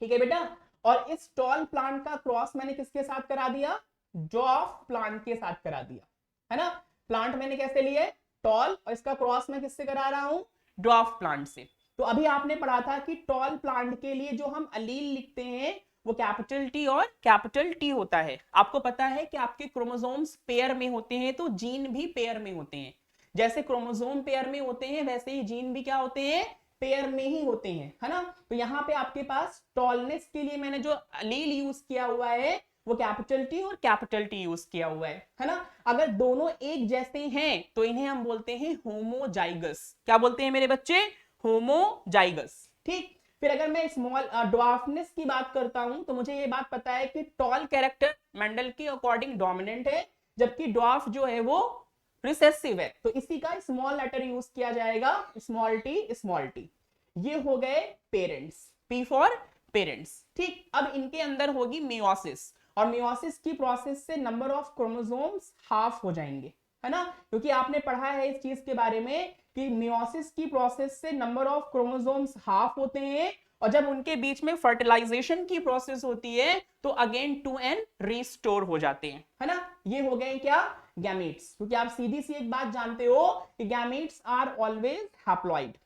ठीक है बेटा, और इस टॉल प्लांट का क्रॉस मैंने किसके साथ करा दिया, ड्वार्फ प्लांट के साथ करा दिया, है ना। प्लांट मैंने कैसे लिए, टॉल, और इसका क्रॉस मैं किससे करा रहा हूं, ड्वार्फ प्लांट से। तो अभी आपने पढ़ा था कि टॉल प्लांट के लिए जो हम अलील लिखते हैं वो कैपिटल टी और कैपिटल टी होता है। आपको पता है कि आपके क्रोमोसोम्स पेयर में होते हैं तो जीन भी पेयर में होते हैं, जैसे क्रोमोसोम पेयर में होते हैं वैसे ही जीन भी क्या होते हैं, पेयर में ही होते हैं, है ना। तो यहाँ पे आपके पास टॉलनेस के लिए मैंने जो अलील यूज किया हुआ है वो कैपिटल टी और कैपिटल टी यूज किया हुआ है ना। अगर दोनों एक जैसे हैं तो इन्हें हम बोलते हैं होमोजाइगस, क्या बोलते हैं मेरे बच्चे, होमोजाइगस, ठीक। फिर अगर मैं स्मॉल ड्वार्फनेस की बात करता हूं तो मुझे ये बात पता है कि टॉल कैरेक्टर मेंडल के अकॉर्डिंग डोमिनेंट है जबकि ड्वार्फ जो है वो रिसेसिव है, तो इसी का स्मॉल लेटर यूज किया जाएगा, स्मॉल टी स्मॉल टी। ये हो गए पेरेंट्स, पी फॉर पेरेंट्स, ठीक। अब इनके अंदर होगी मियोसिस और मियोसिस की प्रोसेस से नंबर ऑफ क्रोमोसोम्स हाफ हो जाएंगे, है ना, क्योंकि आपने पढ़ा है इस चीज के बारे में कि मियोसिस की प्रोसेस से नंबर ऑफ क्रोमोसोम्स हाफ होते हैं और जब उनके बीच में फर्टिलाइजेशन की प्रोसेस होती है तो अगेन टू एन रीस्टोर हो जाते हैं, है ना। ये हो गए क्या, गैमेट्स। क्योंकि आप सीधी सी एक बात जानते हो कि गैमेट्स आर ऑलवेज हैप्लॉइड।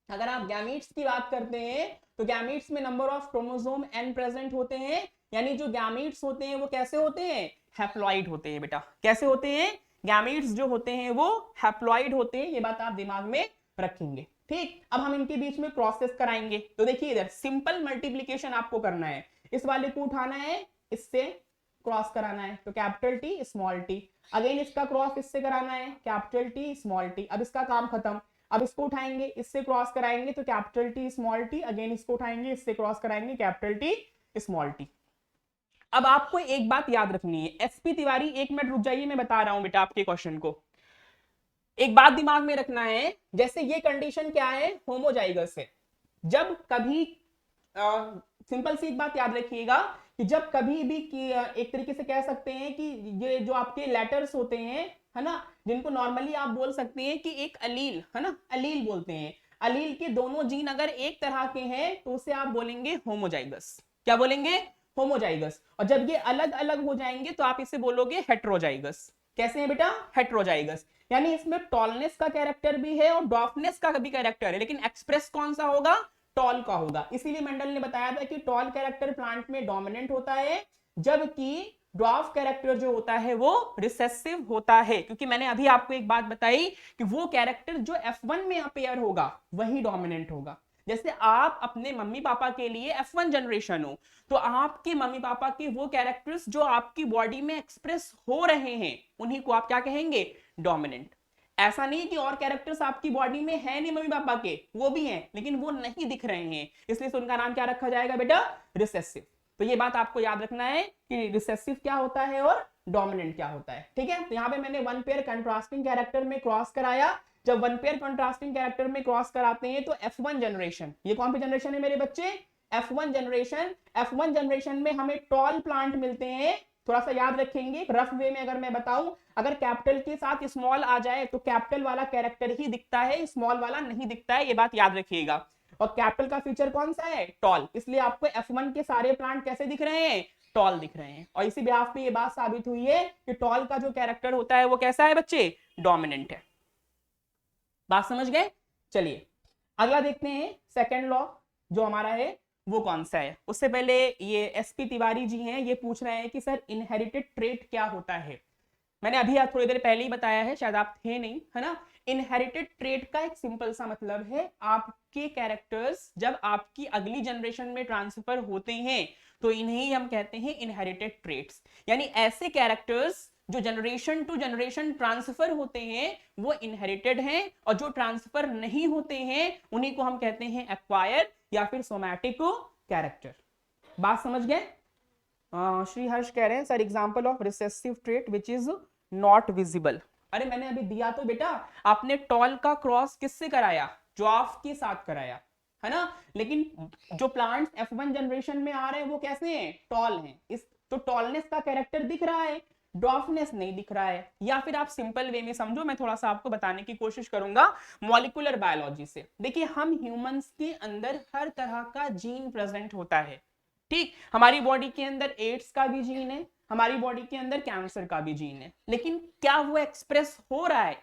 अगर आप गैमेट्स की बात करते हैं तो गैमेट्स में number of chromosome n present होते हैं, यानी जो गैमेट्स होते हैं वो कैसे होते हैं, हैप्लॉइड होते हैं बेटा। कैसे होते हैं, गैमेट्स जो होते हैं वो हैप्लॉइड होते हैं, ये बात आप दिमाग में रखेंगे। ठीक, अब हम इनके बीच में प्रोसेस कराएंगे। तो देखिए इधर सिंपल मल्टीप्लीकेशन आपको करना है, इस वाले को उठाना है, इससे क्रॉस कराना है, तो capital T small T. Again इसका क्रॉस इससे कराना है, कैपिटल टी स्मॉल टी। अब इसका काम खत्म। अब इसको उठाएंगे, इससे क्रॉस कराएंगे तो capital T small T. Again इसको उठाएंगे, इससे क्रॉस कराएंगे, कैपिटल टी स्मॉल टी। अब आपको एक बात याद रखनी है, एसपी तिवारी 1 मिनट रुक जाइए, मैं बता रहा हूं बेटा आपके क्वेश्चन को। एक बात दिमाग में रखना है, जैसे ये कंडीशन क्या है, होमोजाइगस है। जब कभी सिंपल सी एक बात याद रखिएगा कि जब कभी भी एक तरीके से कह सकते हैं कि ये जो आपके लेटर्स होते हैं, है ना, जिनको नॉर्मली आप बोल सकते हैं कि एक अलील, है ना, अलील बोलते हैं, अलील के दोनों जीन अगर एक तरह के हैं तो उसे आप बोलेंगे होमोजाइगस। क्या बोलेंगे, होमोजाइगस। और जब ये अलग अलग हो जाएंगे तो आप इसे बोलोगे हेट्रोजाइगस। कैसे है बेटा, हेट्रोजाइगस। यानी इसमें टॉलनेस का कैरेक्टर भी है और डॉर्फनेस का भी कैरेक्टर है, लेकिन एक्सप्रेस कौन सा होगा, टॉल का होगा। इसीलिए मेंडल ने बताया था कि टॉल कैरेक्टर प्लांट में डोमिनेंट होता है, जबकि ड्वार्फ कैरेक्टर जो होता है वो रिसेसिव होता है। क्योंकि मैंने अभी आपको एक बात बताई कि वो कैरेक्टर जो F1 में अपेयर होगा वही डोमिनेंट होगा। जैसे आप अपने मम्मी पापा के लिए F1 जनरेशन हो, तो आपके मम्मी पापा के वो कैरेक्टर्स जो आपकी बॉडी में एक्सप्रेस हो रहे हैं उन्हीं को आप क्या कहेंगे, डोमिनेंट। ऐसा नहीं कि और कैरेक्टर्स आपकी बॉडी में है नहीं मम्मी पापा के, वो भी हैं लेकिन वो नहीं दिख रहे हैं, इसलिए उनका नाम क्या रखा जाएगा बेटा, रिसेसिव। तो ये बात आपको याद रखना है कि रिसेसिव क्या होता है और डोमिनेंट क्या होता है। ठीक है, तो यहाँ पे मैंने वन पेयर कंट्रास्टिंग कैरेक्टर में क्रॉस कराया। जब वन पेयर कंट्रास्टिंग कैरेक्टर में क्रॉस कराते हैं तो F1 जनरेशन, ये कौन सी जनरेशन है मेरे बच्चे, F1 जनरेशन। F1 जनरेशन में हमें टॉल प्लांट मिलते हैं। थोड़ा सा याद रखेंगे, रफ वे में अगर मैं बताऊं, अगर कैपिटल के साथ स्मॉल आ जाए तो कैपिटल वाला कैरेक्टर ही दिखता है, स्मॉल वाला नहीं दिखता है, ये बात याद रखिएगा। और कैपिटल का फीचर कौन सा है, टॉल, इसलिए आपको F1 के सारे प्लांट कैसे दिख रहे हैं, टॉल दिख रहे हैं। और इसी बिहाफ पे ये बात साबित हुई है कि टॉल का जो कैरेक्टर होता है वो कैसा है बच्चे, डोमिनेंट है। बात समझ गए। चलिए अगला देखते हैं, सेकेंड लॉ जो हमारा है वो कौन सा है। उससे पहले ये एसपी तिवारी जी हैं, ये पूछ रहे हैं कि सर इनहेरिटेड ट्रेट क्या होता है। मैंने अभी थोड़ी देर पहले ही बताया है, शायद आप थे नहीं, है ना। इनहेरिटेड ट्रेट का एक सिंपल सा मतलब है, आपके कैरेक्टर्स जब आपकी अगली जनरेशन में ट्रांसफर होते हैं तो इन्हें हम कहते हैं इनहेरिटेड ट्रेट्स। यानी ऐसे कैरेक्टर्स जो जनरेशन टू जनरेशन ट्रांसफर होते हैं वो इनहेरिटेड हैं, और जो ट्रांसफर नहीं होते हैं उन्हीं को हम कहते हैं एक्वायर या फिर सोमैटिक कैरेक्टर। बात समझ गए। श्री हर्ष कह रहे हैं sir example of recessive trait which is not visible. अरे मैंने अभी दिया तो बेटा, आपने टॉल का क्रॉस किससे कराया, ड्वार्फ के साथ कराया, है ना। लेकिन जो प्लांट्स F1 जनरेशन में आ रहे हैं वो कैसे हैं, टॉल हैं। इस तो टॉलनेस का कैरेक्टर दिख रहा है, ड्वार्फनेस नहीं दिख रहा है। या फिर आप सिंपल वे में समझो, मैं थोड़ा सा आपको बताने की कोशिश करूंगा मॉलिक्यूलर बायोलॉजी से। देखिए हम ह्यूमंस के अंदर हर तरह का जीन प्रेजेंट होता है, ठीक। हमारी बॉडी के अंदर एड्स का भी जीन है, हमारी बॉडी के अंदर कैंसर का भी जीन है, लेकिन क्या वो एक्सप्रेस हो रहा है,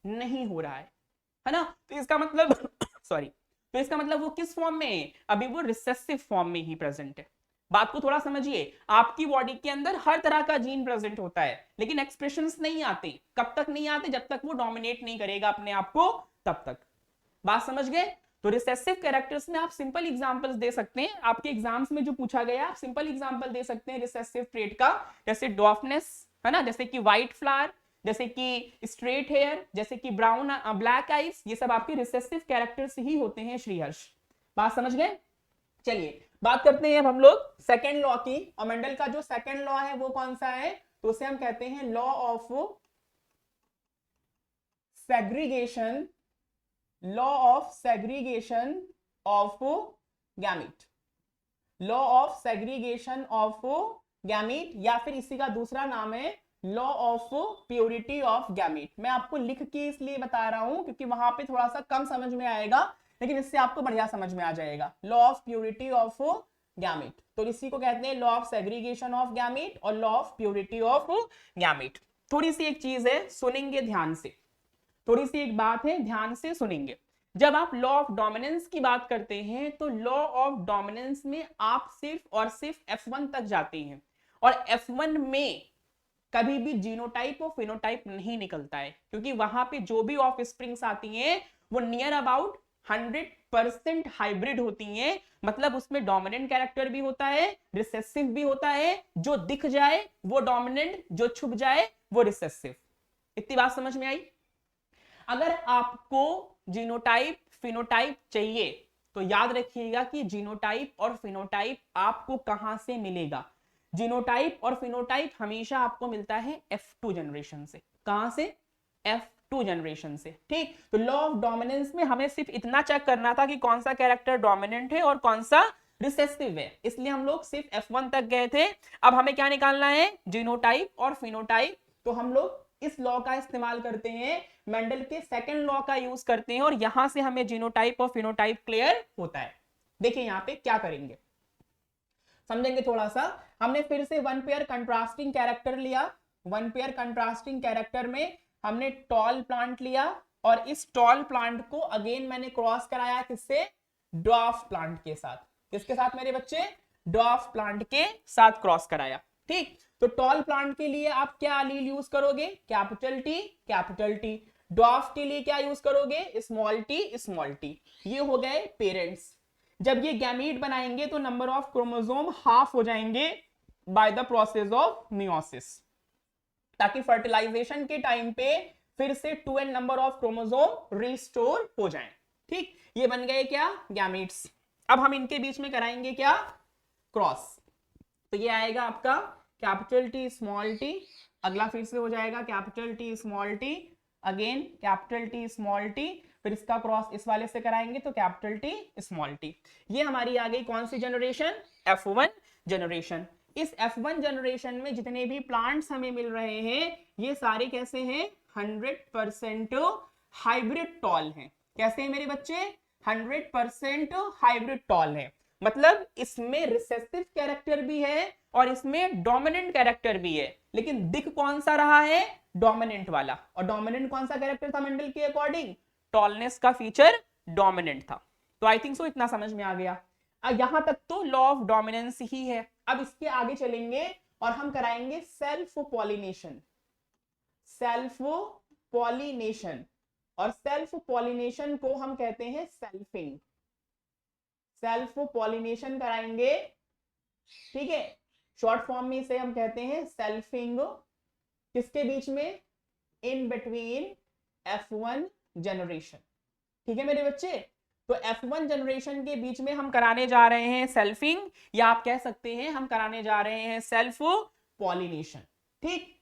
नहीं हो रहा है ना। तो इसका मतलब सॉरी, तो इसका मतलब वो किस फॉर्म में है, अभी वो रिसेसिव फॉर्म में ही प्रेजेंट है। बात को थोड़ा समझिए, आपकी बॉडी के अंदर हर तरह का जीन प्रेजेंट होता है लेकिन एक्सप्रेशंस नहीं आते। कब तक नहीं आते, जब तक वो डोमिनेट नहीं करेगा अपने आप को, तब तक। बात समझ गए। तो रिसेसिव कैरेक्टर्स में आप सिंपल एग्जांपल्स दे सकते हैं, आपके एग्जाम्स में जो पूछा गया आप सिंपल एग्जांपल दे सकते हैं रिसेसिव ट्रेट का, जैसे डॉर्फनेस, है ना, जैसे कि व्हाइट फ्लावर, जैसे कि स्ट्रेट हेयर, जैसे कि ब्राउन ब्लैक आईज, ये सब आपके रिसेसिव कैरेक्टर्स ही होते हैं श्रीहर्ष। बात समझ गए। चलिए बात करते हैं अब हम लोग सेकेंड लॉ की, और मेंडल का जो सेकेंड लॉ है वो कौन सा है, तो उसे हम कहते हैं law of segregation, law of segregation of gamete, law of segregation of gamete, या फिर इसी का दूसरा नाम है law of purity of gamete. मैं आपको लिख के इसलिए बता रहा हूं क्योंकि वहां पे थोड़ा सा कम समझ में आएगा, लेकिन इससे आपको बढ़िया समझ में आ जाएगा। Law of purity of gamete, तो इसी को कहते हैं law of segregation of gamete और law of purity of gamete. थोड़ी सी एक चीज है, सुनेंगे ध्यान से, थोड़ी सी एक बात है, ध्यान से सुनेंगे। जब आप लॉ ऑफ डोमिनेंस की बात करते हैं तो लॉ ऑफ डोमिनेंस में आप सिर्फ और सिर्फ F1 तक जाते हैं, और F1 में कभी भी जीनोटाइप और फिनोटाइप नहीं निकलता है, क्योंकि वहां पे जो भी ऑफ स्प्रिंग्स आती हैं वो नियर अबाउट 100% हाइब्रिड होती हैं। मतलब उसमें डोमिनेंट कैरेक्टर भी होता है, रिसेसिव भी होता है, जो दिख जाए वो डोमिनेंट, जो छुप जाए वो रिसेसिव। इतनी बात समझ में आई? अगर आपको जीनोटाइप फिनोटाइप चाहिए तो याद रखिएगा कि जीनोटाइप और फिनोटाइप आपको कहां से मिलेगा। जीनोटाइप और फिनोटाइप हमेशा आपको मिलता है F2 जनरेशन से। कहां से? F2 जनरेशन से। ठीक, तो लॉ ऑफ डोमिनेंस में हमें सिर्फ इतना चेक करना था कि कौन सा कैरेक्टर डोमिनेंट है और कौन सा रिसेसिव है, इसलिए हम लोग सिर्फ F1 तक गए थे। अब हमें क्या निकालना है? जीनोटाइप और फिनोटाइप। तो हम लोग इस लॉ का इस्तेमाल करते हैं, मेंडल के सेकंड लॉ का यूज करते हैं, और यहां से हमें जीनोटाइप और फिनोटाइप क्लियर होता है। देखिए यहां पे क्या करेंगे, समझेंगे थोड़ा सा। हमने फिर से वन पेयर कंट्रास्टिंग कैरेक्टर लिया। वन पेयर कंट्रास्टिंग कैरेक्टर में हमने टॉल प्लांट लिया, और इस टॉल प्लांट को अगेन मैंने क्रॉस कराया किससे? ड्वार्फ प्लांट के साथ। किसके साथ मेरे बच्चे? ड्वार्फ प्लांट के साथ क्रॉस कराया। ठीक, तो टॉल प्लांट के लिए आप क्या अलील यूज करोगे? Capital T, capital T. Dwarf के लिए क्या यूज करोगे? Small T, small T. ये हो गए पेरेंट्स। जब ये गैमीट बनाएंगे तो नंबर ऑफ क्रोमोसोम हाफ हो जाएंगे by the process of meiosis, ताकि फर्टिलाइजेशन के टाइम पे फिर से 2n number of chromosome restore हो जाएं। ठीक, ये बन गए क्या? गैमीट्स। अब हम इनके बीच में कराएंगे क्या? क्रॉस। तो ये आएगा आपका कैपिटल टी स्मॉल टी, अगला फिर से हो जाएगा capital T small T, again capital T small T, फिर इसका क्रॉस इस वाले से कराएंगे तो कैपिटल टी स्मॉल टी। ये हमारी आ गई कौन सी जनरेशन? F1 generation. इस F1 जनरेशन में जितने भी प्लांट्स हमें मिल रहे हैं ये सारे कैसे हैं? 100% हाइब्रिड टॉल हैं। कैसे हैं मेरे बच्चे? 100% हाइब्रिड टॉल है। मतलब इसमें रिसेसिव कैरेक्टर भी है और इसमें डोमिनेंट कैरेक्टर भी है, लेकिन दिख कौन सा रहा है? डोमिनेंट वाला। और डोमिनेंट कौन सा कैरेक्टर था मेंडल के अकॉर्डिंग? टॉलनेस का फीचर डोमिनेंट था। तो आई थिंक सो इतना समझ में आ गया। यहां तक तो लॉ ऑफ डोमिनेंस ही है। अब इसके आगे चलेंगे और हम कराएंगे सेल्फ पॉलिनेशन। सेल्फ पॉलिनेशन, और सेल्फ पॉलिनेशन को हम कहते हैं सेल्फिंग। सेल्फ पॉलिनेशन कराएंगे, ठीक है, शॉर्ट फॉर्म में इसे हम कहते हैं सेल्फिंग। किसके बीच में? इन बिटवीन F1 जनरेशन। ठीक है मेरे बच्चे, तो F1 जनरेशन के बीच में हम कराने जा रहे हैं सेल्फिंग, या आप कह सकते हैं हम कराने जा रहे हैं सेल्फ पॉलिनेशन। ठीक,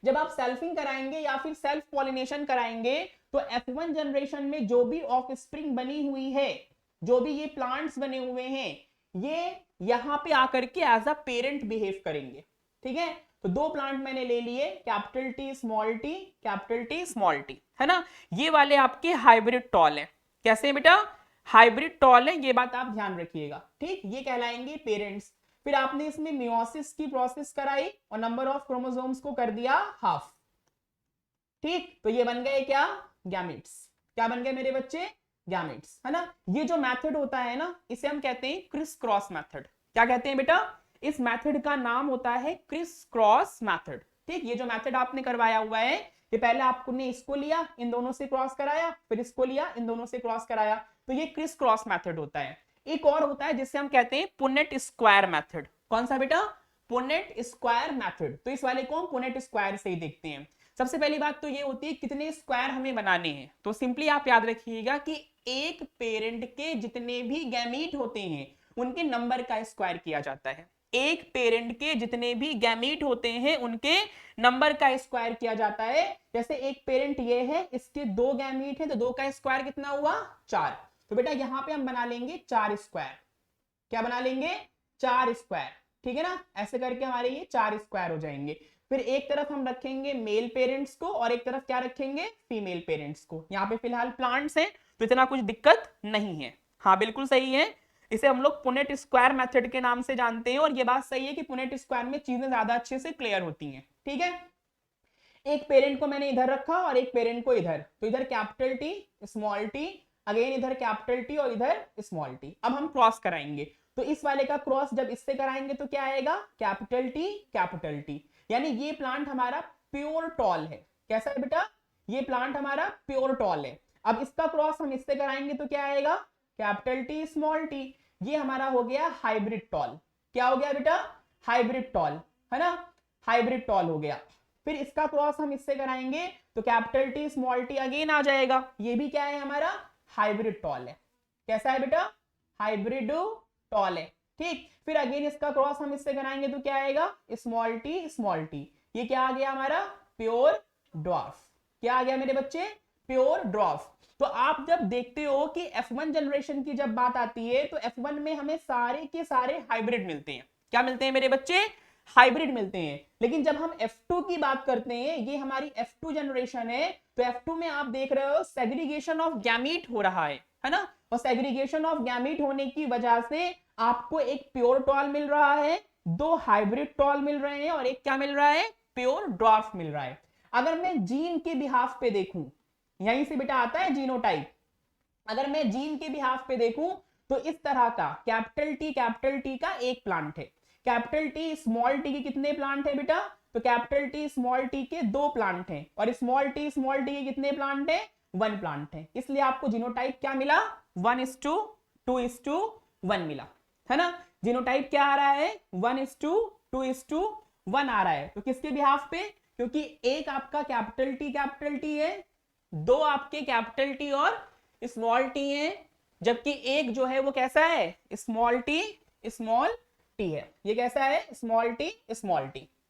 जब आप सेल्फिंग कराएंगे या फिर सेल्फ पॉलिनेशन कराएंगे तो F1 जनरेशन में जो भी ऑफस्प्रिंग बनी हुई है, जो भी ये प्लांट्स बने हुए हैं, ये यहां पे आकर के एज अ पेरेंट बिहेव करेंगे। ठीक है, तो दो प्लांट मैंने ले लिए, capital T small T, capital T small T, है ना। ये वाले आपके हाइब्रिड टॉल है। कैसे है बेटा? हाइब्रिड टॉल है, ये बात आप ध्यान रखिएगा। ठीक, ये कहलाएंगे पेरेंट्स। फिर आपने इसमें मियोसिस की प्रोसेस कराई और नंबर ऑफ क्रोमोसोम्स को कर दिया हाफ। ठीक, तो ये बन गए क्या? गैमेट्स। क्या बन गए मेरे बच्चे? गैमेट्स, है ना। ये जो मेथड होता है ना, इसे हम कहते हैं क्रिस क्रॉस मेथड। क्या कहते हैं बेटा? इस मेथड का नाम होता है क्रिस क्रॉस मेथड। ठीक, ये जो मेथड आपने करवाया हुआ है, ये पहले आपने इसको लिया, इन दोनों से क्रॉस कराया, फिर इसको लिया, इन दोनों से क्रॉस कराया, तो ये क्रिस क्रॉस मेथड होता है। एक और होता है जिसे हम कहते हैं पुनेट स्क्वायर मेथड। कौन सा बेटा? Punnett square method. तो इस वाले को हम पुनेट स्क्वायर से ही देखते हैं। सबसे पहली बात तो ये होती है कितने स्क्वायर हमें बनाने हैं। तो सिंपली आप याद रखिएगा कि एक पेरेंट के जितने भी गैमीट होते हैं उनके नंबर का स्क्वायर किया जाता है। एक पेरेंट के जितने भी गैमीट होते हैं उनके नंबर का स्क्वायर किया जाता है। जैसे एक पेरेंट ये है, इसके दो गैमीट है, तो दो का स्क्वायर कितना हुआ? 4। तो बेटा यहां पे हम बना लेंगे 4 स्क्वायर। क्या बना लेंगे? 4 स्क्वायर। ठीक है ना, ऐसे करके हमारे ये 4 स्क्वायर हो जाएंगे। फिर एक तरफ हम रखेंगे मेल पेरेंट्स को और एक तरफ क्या रखेंगे? फीमेल पेरेंट्स को। यहाँ पे फिलहाल प्लांट्स हैं तो इतना कुछ दिक्कत नहीं है। हाँ बिल्कुल सही है, इसे हम लोग पुनेट स्क्वायर मेथड के नाम से जानते हैं, और ये बात सही है कि पुनेट स्क्वायर में चीजें ज्यादा अच्छे से क्लियर होती हैं। ठीक है, एक पेरेंट को मैंने इधर रखा और एक पेरेंट को इधर, तो इधर capital T small T, again इधर कैपिटल टी और इधर स्मॉल टी। अब हम क्रॉस कराएंगे, तो इस वाले का क्रॉस जब इससे कराएंगे तो क्या आएगा, कैपिटल टी, यानी ये प्लांट हमारा प्योर टॉल है। कैसा है बेटा, ये प्लांट हमारा प्योर टॉल है। अब इसका क्रॉस हम इससे कराएंगे तो क्या आएगा, कैपिटल टी स्मॉल टी, ये हमारा हो गया हाइब्रिड टॉल। क्या हो गया बेटा, हाइब्रिड टॉल, है ना, हाइब्रिड टॉल हो गया। फिर इसका क्रॉस हम इससे कराएंगे तो capital T small T again आ जाएगा, ये भी क्या है हमारा हाइब्रिड टॉल है। कैसा है बेटा, हाइब्रिड टॉल है। ठीक, फिर अगेन इसका क्रॉस हम इससे कराएंगे तो क्या आएगा, स्मॉल टी, ये क्या आ गया हमारा प्योर ड्वार्फ। क्या आ गया मेरे बच्चे, प्योर ड्वार्फ। तो आप जब देखते हो कि F1 जनरेशन की जब बात आती है तो F1 में हमें सारे के सारे हाइब्रिड मिलते हैं। क्या मिलते हैं मेरे बच्चे, हाइब्रिड मिलते हैं। लेकिन जब हम F2 की बात करते हैं, ये हमारी F2 जनरेशन है, तो F2 में आप देख रहे हो सेग्रीगेशन ऑफ गैमीट हो रहा है ना, और सेग्रीगेशन ऑफ गैमीट होने की वजह से आपको एक प्योर टॉल मिल रहा है, दो हाइब्रिड टॉल मिल रहे हैं, और एक क्या मिल रहा है, प्योर ड्वार्फ मिल रहा है। अगर मैं जीन के बिहाफ पे देखूं, यहीं से बेटा आता है जीनोटाइप, अगर मैं जीन के बिहाफ पे देखूं तो इस तरह का कैपिटल टी का एक प्लांट है, कैपिटल टी स्मॉल टी के कितने प्लांट है बेटा, तो कैपिटल टी स्मॉल टी के दो प्लांट हैं, और स्मॉल टी के कितने प्लांट है, वन प्लांट है। इसलिए आपको जीनोटाइप क्या मिला, 1:2:1 मिला, है ना। जीनोटाइप क्या आ रहा है, 1:2:1 आ रहा है। तो किसके बिहाफ पे, क्योंकि एक आपका कैपिटल टी है, दो आपके कैपिटल टी और स्मॉल टी है, जबकि एक जो है वो कैसा है, स्मॉल टी है। ये कैसा है, स्मॉल टी,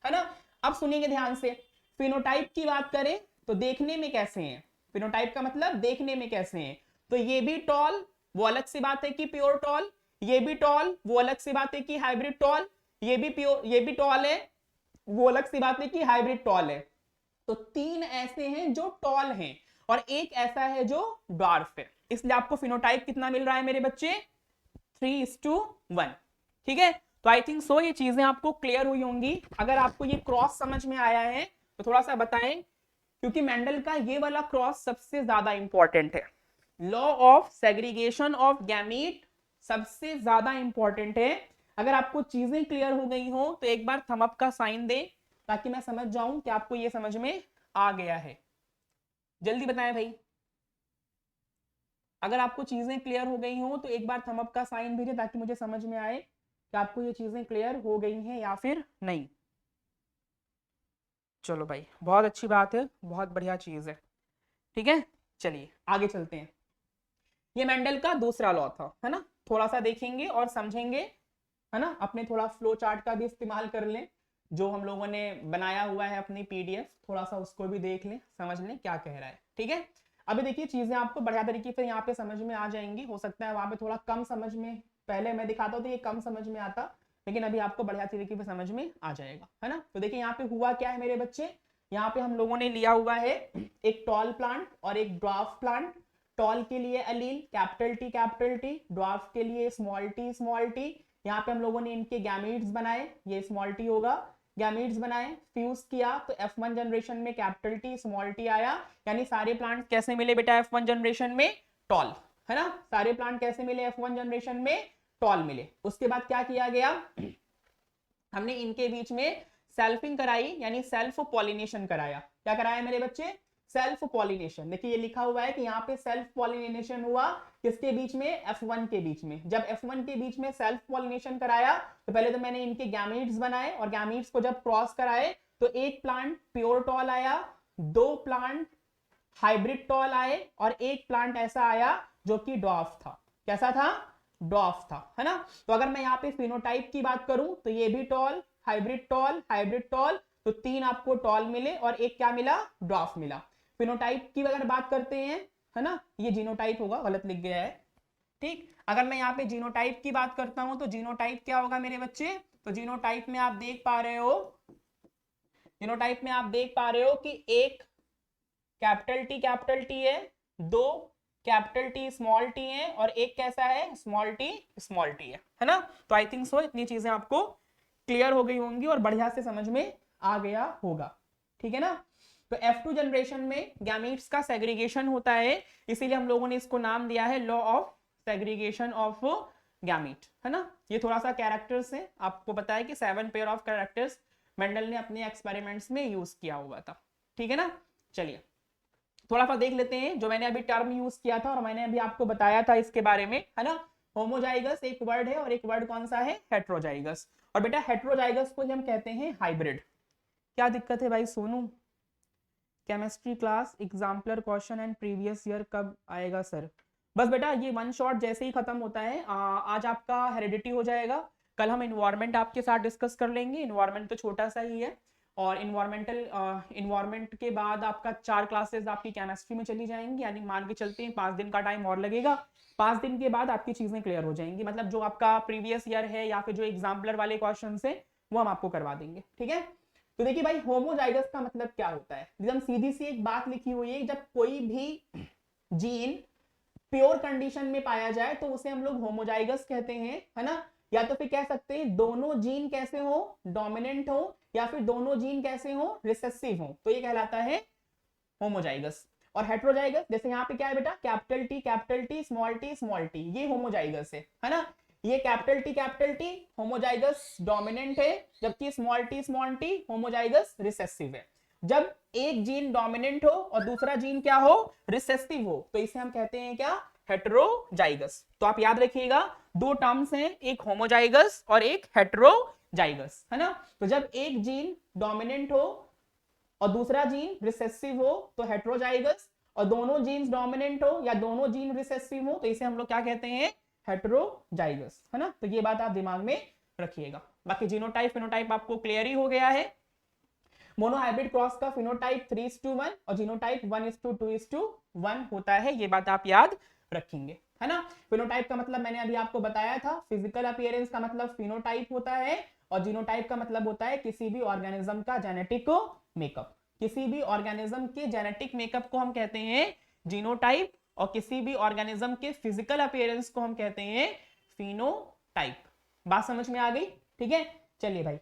है ना। अब सुनिए ध्यान से, फिनोटाइप की बात करें तो देखने में कैसे हैं, फिनोटाइप का मतलब देखने में कैसे हैं, तो ये भी टॉल, वो अलग सी बात है कि प्योर टॉल, ये भी टॉल, वो अलग सी बात है कि हाइब्रिड टॉल, ये भी प्योर, ये भी टॉल है, वो अलग सी बात है कि हाइब्रिड टॉल है। तो तीन ऐसे हैं जो टॉल हैं और एक ऐसा है जो ड्वार्फ है, इसलिए आपको फिनोटाइप कितना मिल रहा है मेरे बच्चे, 3:1। ठीक है, तो आई थिंक सो ये चीजें आपको क्लियर हुई होंगी। अगर आपको ये क्रॉस समझ में आया है तो थोड़ा सा बताएं, क्योंकि मेंडल का ये वाला क्रॉस सबसे ज्यादा इंपॉर्टेंट है, law of segregation of gamete सबसे ज्यादा इंपॉर्टेंट है। अगर आपको चीजें क्लियर हो गई हो तो एक बार थंब अप का साइन दे, ताकि मैं समझ जाऊं कि आपको ये समझ में आ गया है। जल्दी बताएं भाई, अगर आपको चीजें क्लियर हो गई हो तो एक बार थंब अप का साइन भेजें, ताकि मुझे समझ में आए कि आपको ये चीजें क्लियर हो गई हैं या फिर नहीं। चलो भाई, बहुत अच्छी बात है, बहुत बढ़िया चीज है। ठीक है, चलिए आगे चलते हैं। ये मेंडल का दूसरा लॉ था, है ना, थोड़ा सा देखेंगे और समझेंगे, है ना। अपने थोड़ा फ्लो चार्ट का भी इस्तेमाल कर लें, जो हम लोगों ने बनाया हुआ है अपनी PDF, थोड़ा सा उसको भी देख लें, समझ लें क्या कह रहा है। ठीक है, अभी देखिए चीजें आपको बढ़िया तरीके से यहाँ पे समझ में आ जाएंगी। हो सकता है वहां पे थोड़ा कम समझ में, पहले मैं दिखाता हूँ तो ये कम समझ में आता, लेकिन अभी आपको बढ़िया तरीके से समझ में आ जाएगा, है ना। तो देखिए यहाँ पे हुआ क्या है मेरे बच्चे, यहाँ पे हम लोगों ने लिया हुआ है एक टॉल प्लांट और एक ड्वार्फ प्लांट। टॉल के लिए अलील कैपिटल टी, ड्वार्फ के लिए स्मॉल टी। यहाँ पे हम लोगों ने इनके गैमीट्स बनाए, ये स्मॉल टी होगा, गैमीट्स बनाए, फ्यूज किया, तो F1 जनरेशन में कैपिटल टी स्मॉल टी आया। यानी सारे प्लांट कैसे मिले बेटा F1 जनरेशन में, टॉल, है ना। सारे प्लांट कैसे मिले F1 जनरेशन में, टॉल मिले। उसके बाद क्या किया गया, हमने इनके बीच में सेल्फिंग कराई, यानी सेल्फ पॉलिनेशन कराया। क्या कराया मेरे बच्चे, सेल्फ पॉलिनेशन। देखिए ये लिखा हुआ है कि यहाँ पे सेल्फ पॉलिनेशन हुआ किसके बीच में, F1 के बीच में। जब F1 के बीच में सेल्फ पॉलिनेशन कराया तो पहले तो मैंने इनके गैमीट्स बनाए, और गैमीट्स को जब क्रॉस कराए तो एक प्लांट प्योर टॉल आया, दो प्लांट हाइब्रिड टॉल आए, और एक प्लांट ऐसा आया जो कि ड्वार्फ था। कैसा था, ड्वार्फ था, है ना। तो अगर मैं यहाँ पे फिनोटाइप की बात करूं तो ये भी टॉल, हाइब्रिड टॉल, तो तीन आपको टॉल मिले और एक क्या मिला, ड्वार्फ मिला। फिनोटाइप की अगर बात करते हैं, है ना, ये जीनोटाइप होगा, गलत लिख गया है। ठीक, अगर मैं यहाँ पे जीनोटाइप की बात करता हूं तो जीनोटाइप क्या होगा मेरे बच्चे, तो जीनोटाइप में आप देख पा रहे हो, जीनोटाइप में आप देख पा रहे हो कि एक कैपिटल टी है, दो कैपिटल टी स्मॉल टी है और एक कैसा है स्मॉल टी है ना। तो आई थिंक सो इतनी चीजें आपको क्लियर हो गई होंगी और बढ़िया से समझ में आ गया होगा, ठीक है ना। तो F2 जनरेशन में गैमीट्स का सेग्रीगेशन होता है, इसीलिए हम लोगों ने इसको नाम दिया है law of segregation of gamete, है ना। ये थोड़ा सा कैरेक्टर्स है, आपको पता है कि 7 पेयर ऑफ कैरेक्टर्स मेंडल ने अपने एक्सपेरिमेंट्स में यूज किया हुआ था, ठीक है ना। चलिए थोड़ा सा देख लेते हैं जो मैंने अभी टर्म यूज किया था और मैंने अभी आपको बताया था इसके बारे में, है ना। होमोजाइगस एक वर्ड है और एक वर्ड कौन सा है हेट्रोजाइगस। और बेटा हेट्रोजाइगस को हम कहते हैं हाइब्रिड। क्या दिक्कत है भाई Sonu, chemistry class exemplar question and previous year कब आएगा सर। बस बेटा ये वन शॉट जैसे ही खत्म होता है आज आपका हेरिडिटी हो जाएगा, कल हम इन्वायरमेंट आपके साथ डिस्कस कर लेंगे। इन्वायरमेंट तो छोटा सा ही है और इन्वायरमेंट के बाद आपका 4 क्लासेस आपकी केमिस्ट्री में चली जाएंगी, यानी मान के चलते हैं 5 दिन का टाइम और लगेगा। 5 दिन के बाद आपकी चीजें क्लियर हो जाएंगी, मतलब जो आपका प्रीवियस ईयर है या फिर जो एग्जाम्पलर वाले क्वेश्चन है वो हम आपको करवा देंगे, ठीक है। तो देखिए भाई होमोजाइगस का मतलब क्या होता है, एकदम सीधी सी एक बात लिखी हुई है, जब कोई भी जीन प्योर कंडीशन में पाया जाए तो उसे हम लोग होमोजाइगस कहते हैं, है ना। या तो फिर कह सकते हैं दोनों जीन कैसे हो, डोमिनेंट हो, या फिर दोनों जीन कैसे हो, रिसेसिव हो, तो ये कहलाता है होमोजाइगस। और हेट्रोजाइगस जैसे यहाँ पे क्या है बेटा कैपिटल टी स्मॉल टी ये होमोजाइगस है ना। ये कैपिटल टी होमोजाइगस डोमिनेंट है, जबकि स्मॉल टी होमोजाइगस रिसेसिव है। जब एक जीन डोमिनेंट हो और दूसरा जीन क्या हो, रिसेसिव हो, तो इसे हम कहते हैं क्या, हेट्रोजाइगस। तो आप याद रखिएगा दो टर्म्स हैं, एक होमोजाइगस और एक हेट्रोजाइगस, है ना। तो जब एक जीन डोमिनेंट हो और दूसरा जीन रिसेसिव हो तो हेट्रोजाइगस, और दोनों जीन्स डोमिनेंट हो या दोनों जीन रिसेसिव हो तो इसे हम लोग क्या कहते हैं, हेट्रोजाइगस, है ना। तो ये बात आप दिमाग में रखिएगा। बाकी जीनोटाइप फिनोटाइप आपको क्लियर ही हो गया है। मोनोहाइब्रिड क्रॉस का फिनोटाइप 3:1 और जीनोटाइप 1:2:1 होता है, ये बात आप याद रखेंगे, है ना। फिनोटाइप का मतलब मैंने अभी आपको बताया था, फिजिकल अपीयरेंस का मतलब फिनोटाइप होता है, और जीनोटाइप का मतलब होता है किसी भी ऑर्गेनिज्म का जेनेटिक मेकअप। किसी भी ऑर्गेनिज्म के जेनेटिक मेकअप को हम कहते हैं जीनोटाइप, और किसी भी ऑर्गेनिज्म के फिजिकल अपीयरेंस को हम कहते हैं फिनोटाइप। बात समझ में आ गई, ठीक है। चलिए भाई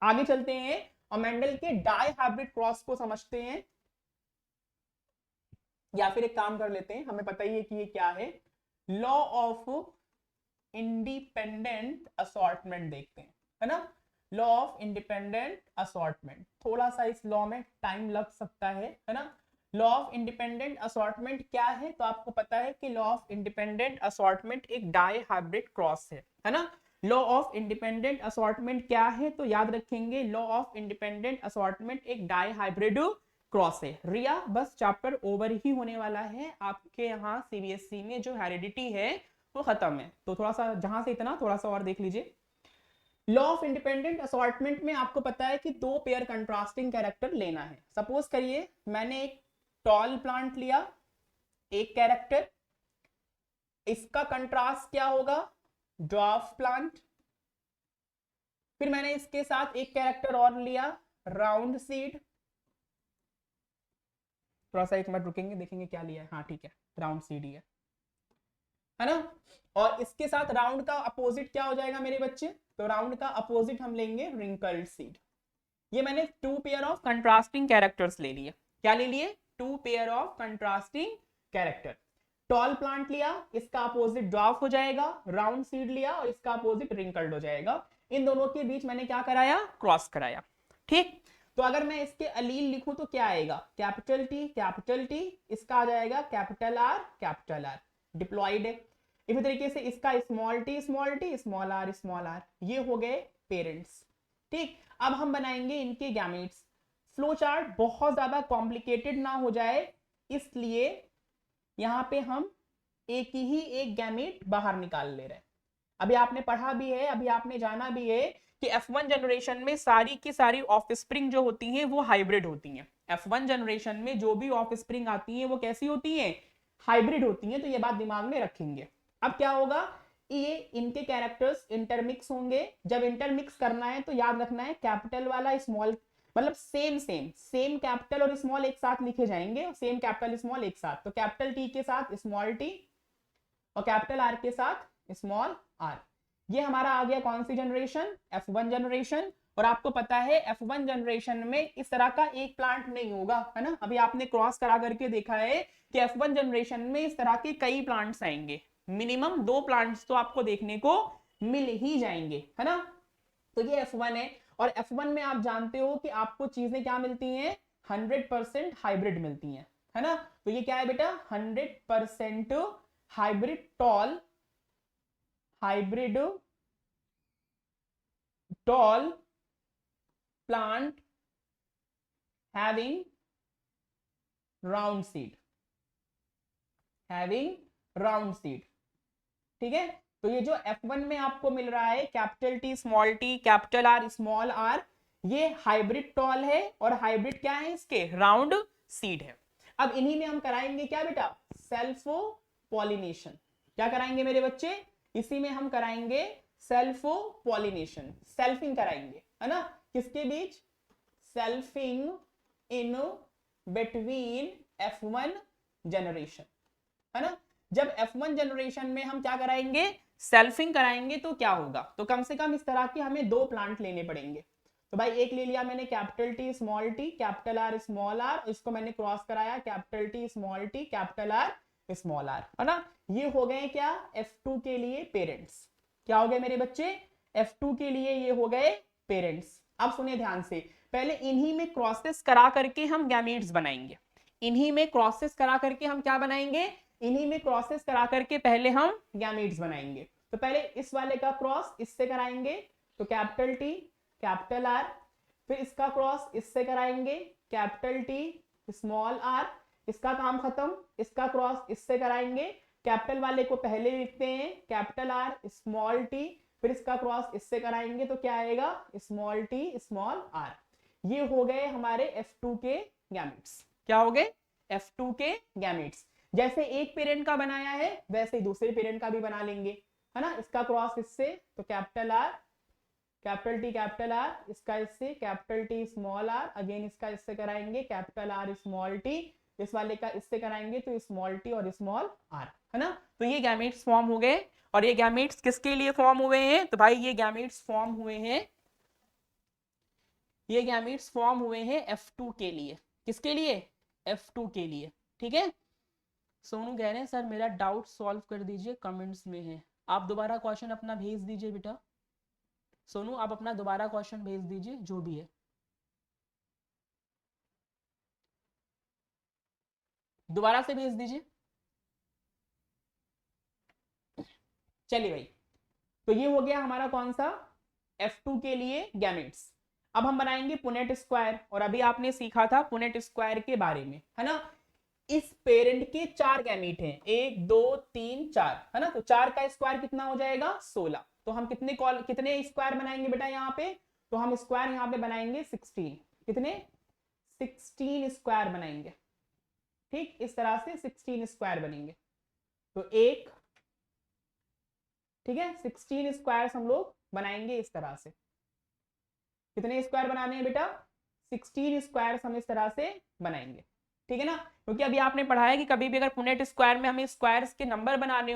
आगे चलते हैं और मेंडल के डाई हाइब्रिड क्रॉस को समझते हैं, या फिर एक काम कर लेते हैं, हमें पता ही है कि ये क्या है, लॉ ऑफ इंडिपेंडेंट असॉर्टमेंट देखते हैं, है ना। लॉ ऑफ इंडिपेंडेंट असॉर्टमेंट, थोड़ा सा इस लॉ में टाइम लग सकता है ना। लॉ ऑफ इंडिपेंडेंट असॉर्टमेंट क्या है, तो आपको पता है कि लॉ ऑफ इंडिपेंडेंट असॉर्टमेंट एक डाई हाइब्रिड क्रॉस है ना। लॉ ऑफ इंडिपेंडेंट असॉर्टमेंट क्या है, तो याद रखेंगे लॉ ऑफ इंडिपेंडेंट असॉर्टमेंट एक डाई हाइब्रिड क्रॉस है। रिया बस चैप्टर ओवर ही होने वाला है आपके यहाँ सीबीएसई में, जो हेरिडिटी है वो खत्म है, तो थोड़ा सा जहां से इतना थोड़ा सा और देख लीजिए। लॉ ऑफ इंडिपेंडेंट असॉर्टमेंट में आपको पता है कि 2 पेयर कंट्रास्टिंग कैरेक्टर लेना है। सपोज करिए मैंने एक टॉल प्लांट लिया, एक कैरेक्टर, इसका कंट्रास्ट क्या होगा, ड्वार्फ प्लांट। फिर मैंने इसके साथ एक कैरेक्टर और लिया, राउंड सीड। थोड़ा सा एक मिनट रुकेंगे, देखेंगे क्या लिया है, हाँ ठीक है राउंड सीड ही है ना। और इसके साथ राउंड का अपोजिट क्या हो जाएगा मेरे बच्चे, तो राउंड का अपोजिट हम लेंगे रिंकल्ड सीड। ये मैंने 2 पेयर ऑफ कंट्रास्टिंग कैरेक्टर्स ले लिए। क्या ले लिए, 2 pair of contrasting character. Tall plant लिया, इसका अपोजिट ड्वार्फ हो जाएगा, राउंड सीड लिया और इसका अपोजिट रिंकल्ड हो जाएगा। इन दोनों के बीच मैंने क्या कराया, क्रॉस कराया, ठीक। तो अगर मैं इसके अलील लिखूं तो क्या आएगा, कैपिटल टी, इसका आ जाएगा कैपिटल आर, डिप्लॉइड है। इसी तरीके से इसका स्मॉल टी, स्मॉल आर, ये हो गए पेरेंट्स, ठीक। अब हम बनाएंगे इनके गैमेट्स। फ्लो चार्ट बहुत ज्यादा कॉम्प्लिकेटेड ना हो जाए, इसलिए यहां पे हम एक गैमेट बाहर निकाल ले रहे हैं। अभी आपने पढ़ा भी है, अभी आपने जाना भी है कि F1 जनरेशन में सारी की सारी ऑफस्प्रिंग जो होती हैं वो हाइब्रिड होती हैं। F1 जनरेशन में जो भी ऑफस्प्रिंग आती हैं वो कैसी होती हैं, हाइब्रिड होती हैं, तो ये बात दिमाग में रखेंगे। अब क्या होगा, ये इनके कैरेक्टर्स इंटरमिक्स होंगे। जब इंटरमिक्स करना है तो याद रखना है कैपिटल वाला स्मॉल, मतलब सेम सेम सेम कैपिटल और स्मॉल एक साथ लिखे जाएंगे, सेम कैपिटल स्मॉल एक साथ, तो कैपिटल टी के साथ स्मॉल टी और कैपिटल आर के साथ स्मॉल आर। ये हमारा आ गया कौन सी जनरेशन, F1 जनरेशन। और आपको पता है F1 जनरेशन में इस तरह का एक प्लांट नहीं होगा, है ना, अभी आपने क्रॉस करा करके देखा है कि F1 जनरेशन में इस तरह के कई प्लांट्स आएंगे, मिनिमम 2 प्लांट्स तो आपको देखने को मिल ही जाएंगे, है ना। तो ये F1 है, और F1 में आप जानते हो कि आपको चीजें क्या मिलती हैं, 100% हाइब्रिड मिलती हैं, है ना। तो ये क्या है बेटा, 100% hybrid tall plant having round seed, ठीक है। तो ये जो F1 में आपको मिल रहा है capital T small T capital R small R, ये हाइब्रिड टॉल है, और हाइब्रिड क्या है, इसके राउंड सीड है। अब इन्हीं में हम कराएंगे क्या बेटा, सेल्फ पॉलिनेशन। क्या कराएंगे मेरे बच्चे, इसी में हम कराएंगे सेल्फ पॉलिनेशन, सेल्फिंग कराएंगे, है ना, किसके बीच, selfing in between F1 generation, है ना। जब F1 जनरेशन में हम क्या कराएंगे, सेल्फिंग कराएंगे, तो क्या होगा, तो कम से कम इस तरह के हमें 2 प्लांट लेने पड़ेंगे। तो भाई एक ले लिया मैंने capital T small T capital R small R, इसको मैंने क्रॉस कराया capital T small T capital R small R, है ना। ये हो गए क्या, F2 के लिए पेरेंट्स। क्या हो गए मेरे बच्चे, F2 के लिए ये हो गए पेरेंट्स। अब सुनिए ध्यान से, पहले इन्हीं में क्रॉसेस करा करके हम गैमीट्स बनाएंगे, इन्हीं में क्रॉसेस करा करके हम क्या बनाएंगे, इन्हीं में क्रॉसेस करा करके पहले हम गैमीट्स बनाएंगे। तो पहले इस वाले का क्रॉस इससे कराएंगे, तो कैपिटल टी कैपिटल आर, फिर इसका क्रॉस इससे कराएंगे कैपिटल टी स्मॉल आर, इसका काम खत्म, इसका क्रॉस इससे कराएंगे, कैपिटल वाले को पहले लिखते हैं कैपिटल आर स्मॉल टी, फिर इसका क्रॉस इससे कराएंगे, तो क्या आएगा, स्मॉल टी स्मॉल आर। ये हो गए हमारे F2 के गैमेट्स। क्या हो गए, F2 के गैमेट्स। जैसे एक पेरेंट का बनाया है वैसे ही दूसरे पेरेंट का भी बना लेंगे, है ना। इसका क्रॉस इससे, तो capital R capital T capital R, इसका इससे capital T small R, again इसका इससे कराएंगे कैपिटल आर स्मॉल टी, इस वाले का इससे कराएंगे तो स्मॉल टी और स्मॉल आर, है ना। तो ये गैमेट्स फॉर्म हो गए, और ये गैमेट्स किसके लिए फॉर्म हुए हैं, तो भाई ये गैमेट्स फॉर्म हुए हैं, ये गैमेट्स फॉर्म हुए हैं F2 के लिए। किसके लिए, F2 के लिए, ठीक है। सोनू कह रहे हैं सर मेरा डाउट सॉल्व कर दीजिए, कमेंट्स में है। आप दोबारा क्वेश्चन अपना भेज दीजिए बेटा, सोनू आप अपना दोबारा क्वेश्चन भेज दीजिए जो भी है, दोबारा से भेज दीजिए। चलिए भाई, तो ये हो गया हमारा कौन सा, F2 के लिए गैमेट्स। अब हम बनाएंगे पुनेट स्क्वायर, और अभी आपने सीखा था पुनेट स्क्वायर के बारे में, है ना। इस पेरेंट के 4 गैमीट हैं, 1 2 3 4, है ना। तो 4 का स्क्वायर कितना हो जाएगा, 16। तो हम कितने स्क्वायर बनाएंगे बेटा यहाँ पे, तो हम स्क्वायर यहाँ पे बनाएंगे 16। कितने, 16 स्क्वायर बनाएंगे, ठीक, इस तरह से 16 स्क्वायर बनेंगे। तो एक, ठीक है, 16 स्क्वायर हम लोग बनाएंगे इस तरह से। कितने स्क्वायर बनाने हैं बेटा, 16 स्क्वायर हम इस तरह से बनाएंगे, ठीक है ना। क्योंकि अभी आपने पढ़ा है कि कभी भी अगर पुनेट स्क्वायर में हमें स्क्वायर्स के नंबर बनाने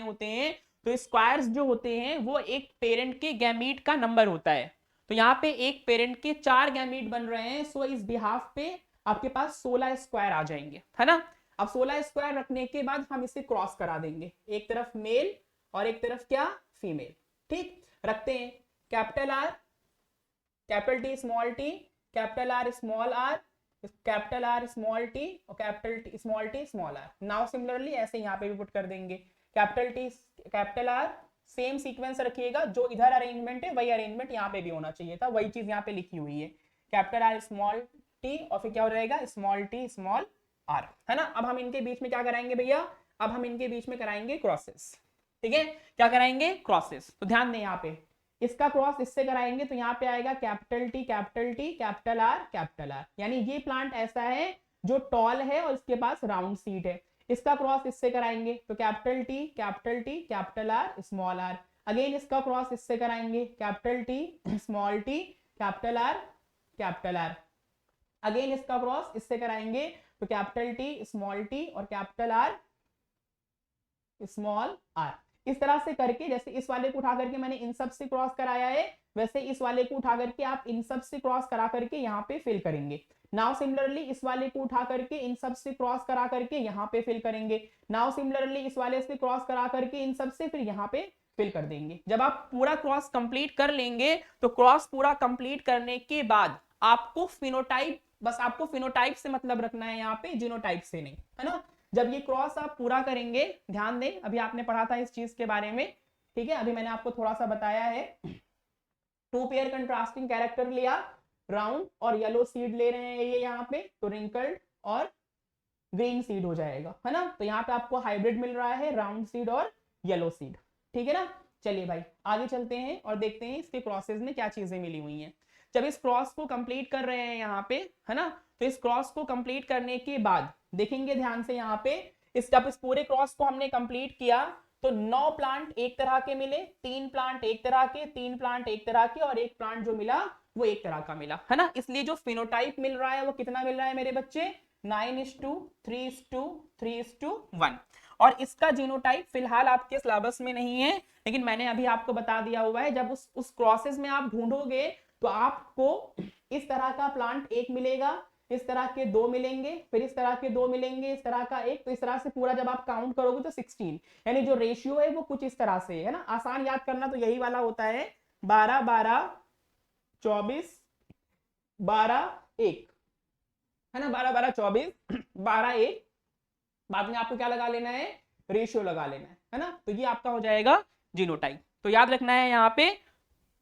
होते हैं, तो स्क्वायर्स जो होते हैं वो एक पेरेंट के गैमीट का नंबर होता है। तो यहाँ पे एक पेरेंट के 4 गैमीट बन रहे हैं, सो इस बिहाफ पे आपके पास 16 स्क्वायर आ जाएंगे, है ना। अब 16 स्क्वायर रखने के बाद हम इसे क्रॉस करा देंगे, एक तरफ मेल और एक तरफ क्या, फीमेल, ठीक। रखते हैं capital R capital T small T capital R small R capital R small T और capital T small R. Now similarly ऐसे यहाँ पे भी पुट कर देंगे, capital T capital R, same sequence रखिएगा, जो इधर अरेंजमेंट है वही अरेंजमेंट यहाँ पे भी होना चाहिए था, वही चीज यहाँ पे लिखी हुई है, कैपिटल आर स्मॉल टी और फिर क्या हो रहेगा, स्मॉल टी स्मॉल आर, है ना। अब हम इनके बीच में क्या कराएंगे भैया, अब हम इनके बीच में कराएंगे क्रॉसेस, ठीक है। क्या कराएंगे, क्रॉसेस। तो ध्यान दें यहाँ पे, इसका क्रॉस इससे कराएंगे तो यहाँ पे आएगा कैपिटल टी कैपिटल आर, यानी ये प्लांट ऐसा है जो टॉल है और इसके पास राउंड सीड है। इसका क्रॉस इससे कराएंगे तो capital T capital R small R, again इसका क्रॉस इससे कराएंगे capital T small T capital R capital R. Again इसका क्रॉस इससे कराएंगे तो कैपिटल टी स्मॉल टी और कैपिटल आर स्मॉल आर। इस तरह से करके, जैसे इस वाले को उठा करके मैंने इन सब से क्रॉस कराया है, वैसे इस वाले को उठा करके आप इन सब से क्रॉस करा करके यहाँ पे फिल करेंगे। नाउ सिमिलरली इस वाले को उठा करके इन सब से क्रॉस करा करके यहाँ पे फिल करेंगे। नाउ सिमिलरली इस वाले से क्रॉस करा करके इन सब से फिर यहाँ पे फिल कर देंगे। जब आप पूरा क्रॉस कंप्लीट कर लेंगे तो क्रॉस पूरा कंप्लीट करने के बाद आपको फिनोटाइप, बस आपको फिनोटाइप से मतलब रखना है यहाँ पे, जीनोटाइप से नहीं, है ना। जब ये क्रॉस आप पूरा करेंगे, ध्यान दें अभी आपने पढ़ा था इस चीज के बारे में, ठीक है, अभी मैंने आपको थोड़ा सा बताया है। टू पेयर कंट्रास्टिंग कैरेक्टर लिया, राउंड और येलो सीड ले रहे हैं ये यहाँ पे, तो रिंकल्ड और ग्रीन सीड हो जाएगा, है ना। तो यहाँ पे आपको हाइब्रिड मिल रहा है, राउंड सीड और येलो सीड, ठीक है ना। चलिए भाई आगे चलते हैं और देखते हैं इसके क्रॉसेस में क्या चीजें मिली हुई हैं। जब इस क्रॉस को कंप्लीट कर रहे हैं यहाँ पे, है ना, तो इस क्रॉस को कंप्लीट करने के बाद देखेंगे ध्यान से यहाँ पे, जब इस पूरे क्रॉस को हमने कंप्लीट किया तो 9 प्लांट एक तरह के मिले, 3 प्लांट एक तरह के, 3 प्लांट एक तरह के और एक प्लांट जो मिला वो एक तरह का मिला, है ना। इसलिए जो फिनोटाइप मिल रहा है वो कितना मिल रहा है मेरे बच्चे, 9:3:3:1। और इसका जीनोटाइप फिलहाल आपके सिलेबस में नहीं है, लेकिन मैंने अभी आपको बता दिया हुआ है। जब उस क्रॉसेस में आप ढूंढोगे तो आपको इस तरह का प्लांट एक मिलेगा, इस तरह के 2 मिलेंगे, फिर इस तरह के 2 मिलेंगे, इस तरह का एक, तो इस तरह से पूरा जब आप काउंट करोगे तो 16, यानी जो रेशियो है वो कुछ इस तरह से है ना। आसान याद करना तो यही वाला होता है, 12-12-24-12-1, है ना, 12-12-24-12-1। बाद में आपको क्या लगा लेना है, रेशियो लगा लेना है ना। तो ये आपका हो जाएगा जीनोटाइप। तो याद रखना है यहाँ पे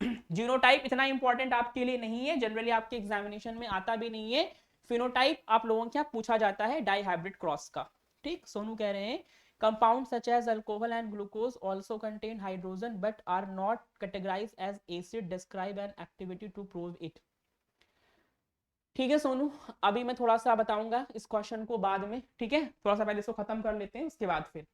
जीनोटाइप इतना इंपॉर्टेंट आपके लिए नहीं है, जनरली आपके एग्जामिनेशन में आता भी नहीं है। फिनोटाइप आप लोगों के यहाँ पूछा जाता है डाइहाइब्रिड क्रॉस का। ठीक, सोनू कह रहे हैं compounds such as alcohol and glucose also contain hydrogen but are not categorized as acid. Describe an activity to prove it. ठीक है सोनू, अभी मैं थोड़ा सा बताऊंगा इस क्वेश्चन को बाद में, ठीक है, थोड़ा सा पहले इसको खत्म कर लेते हैं उसके बाद फिर,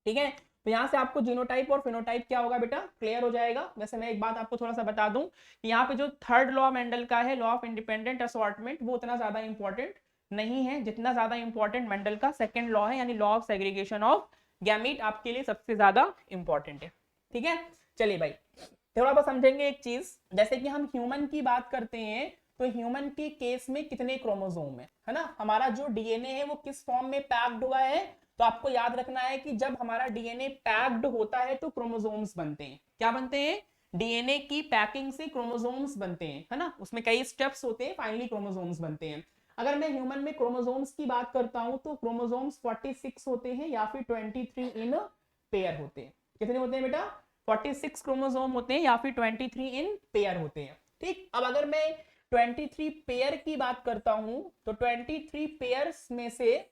ठीक है। तो यहाँ से आपको जीनोटाइप और फिनोटाइप क्या होगा बेटा क्लियर हो जाएगा। वैसे मैं एक बात आपको थोड़ा सा बता दूं कि यहाँ पे जो थर्ड लॉ मेंडल का है, लॉ ऑफ इंडिपेंडेंट असॉर्टमेंट, वो उतना ज्यादा इंपॉर्टेंट नहीं है जितना ज्यादा इंपॉर्टेंट मेंडल का सेकंड लॉ है, यानी law of segregation of gamete आपके लिए सबसे ज्यादा इंपॉर्टेंट है, ठीक है। चलिए भाई थोड़ा बहुत समझेंगे एक चीज, जैसे कि हम ह्यूमन की बात करते हैं तो ह्यूमन के केस में कितने क्रोमोसोम है ना, हमारा जो डीएनए है वो किस फॉर्म में पैक्ड हुआ है। तो आपको याद रखना है कि जब हमारा डीएनए पैक्ड होता है तो क्रोमोसोम्स बनते हैं। क्या बनते हैं, डीएनए की पैकिंग से क्रोमोसोम्स बनते हैं, है ना, उसमें कई स्टेप्स होते हैं, फाइनली क्रोमोसोम्स बनते हैं। अगर मैं ह्यूमन में क्रोमोसोम्स की बात करता हूं तो क्रोमोसोम्स 46 होते हैं या फिर 23 इन पेयर होते हैं। कितने होते हैं बेटा, 46 क्रोमोसोम होते हैं या फिर 23 इन पेयर होते हैं। ठीक, अब अगर मैं 23 पेयर की बात करता हूं तो 23 पेयर्स में से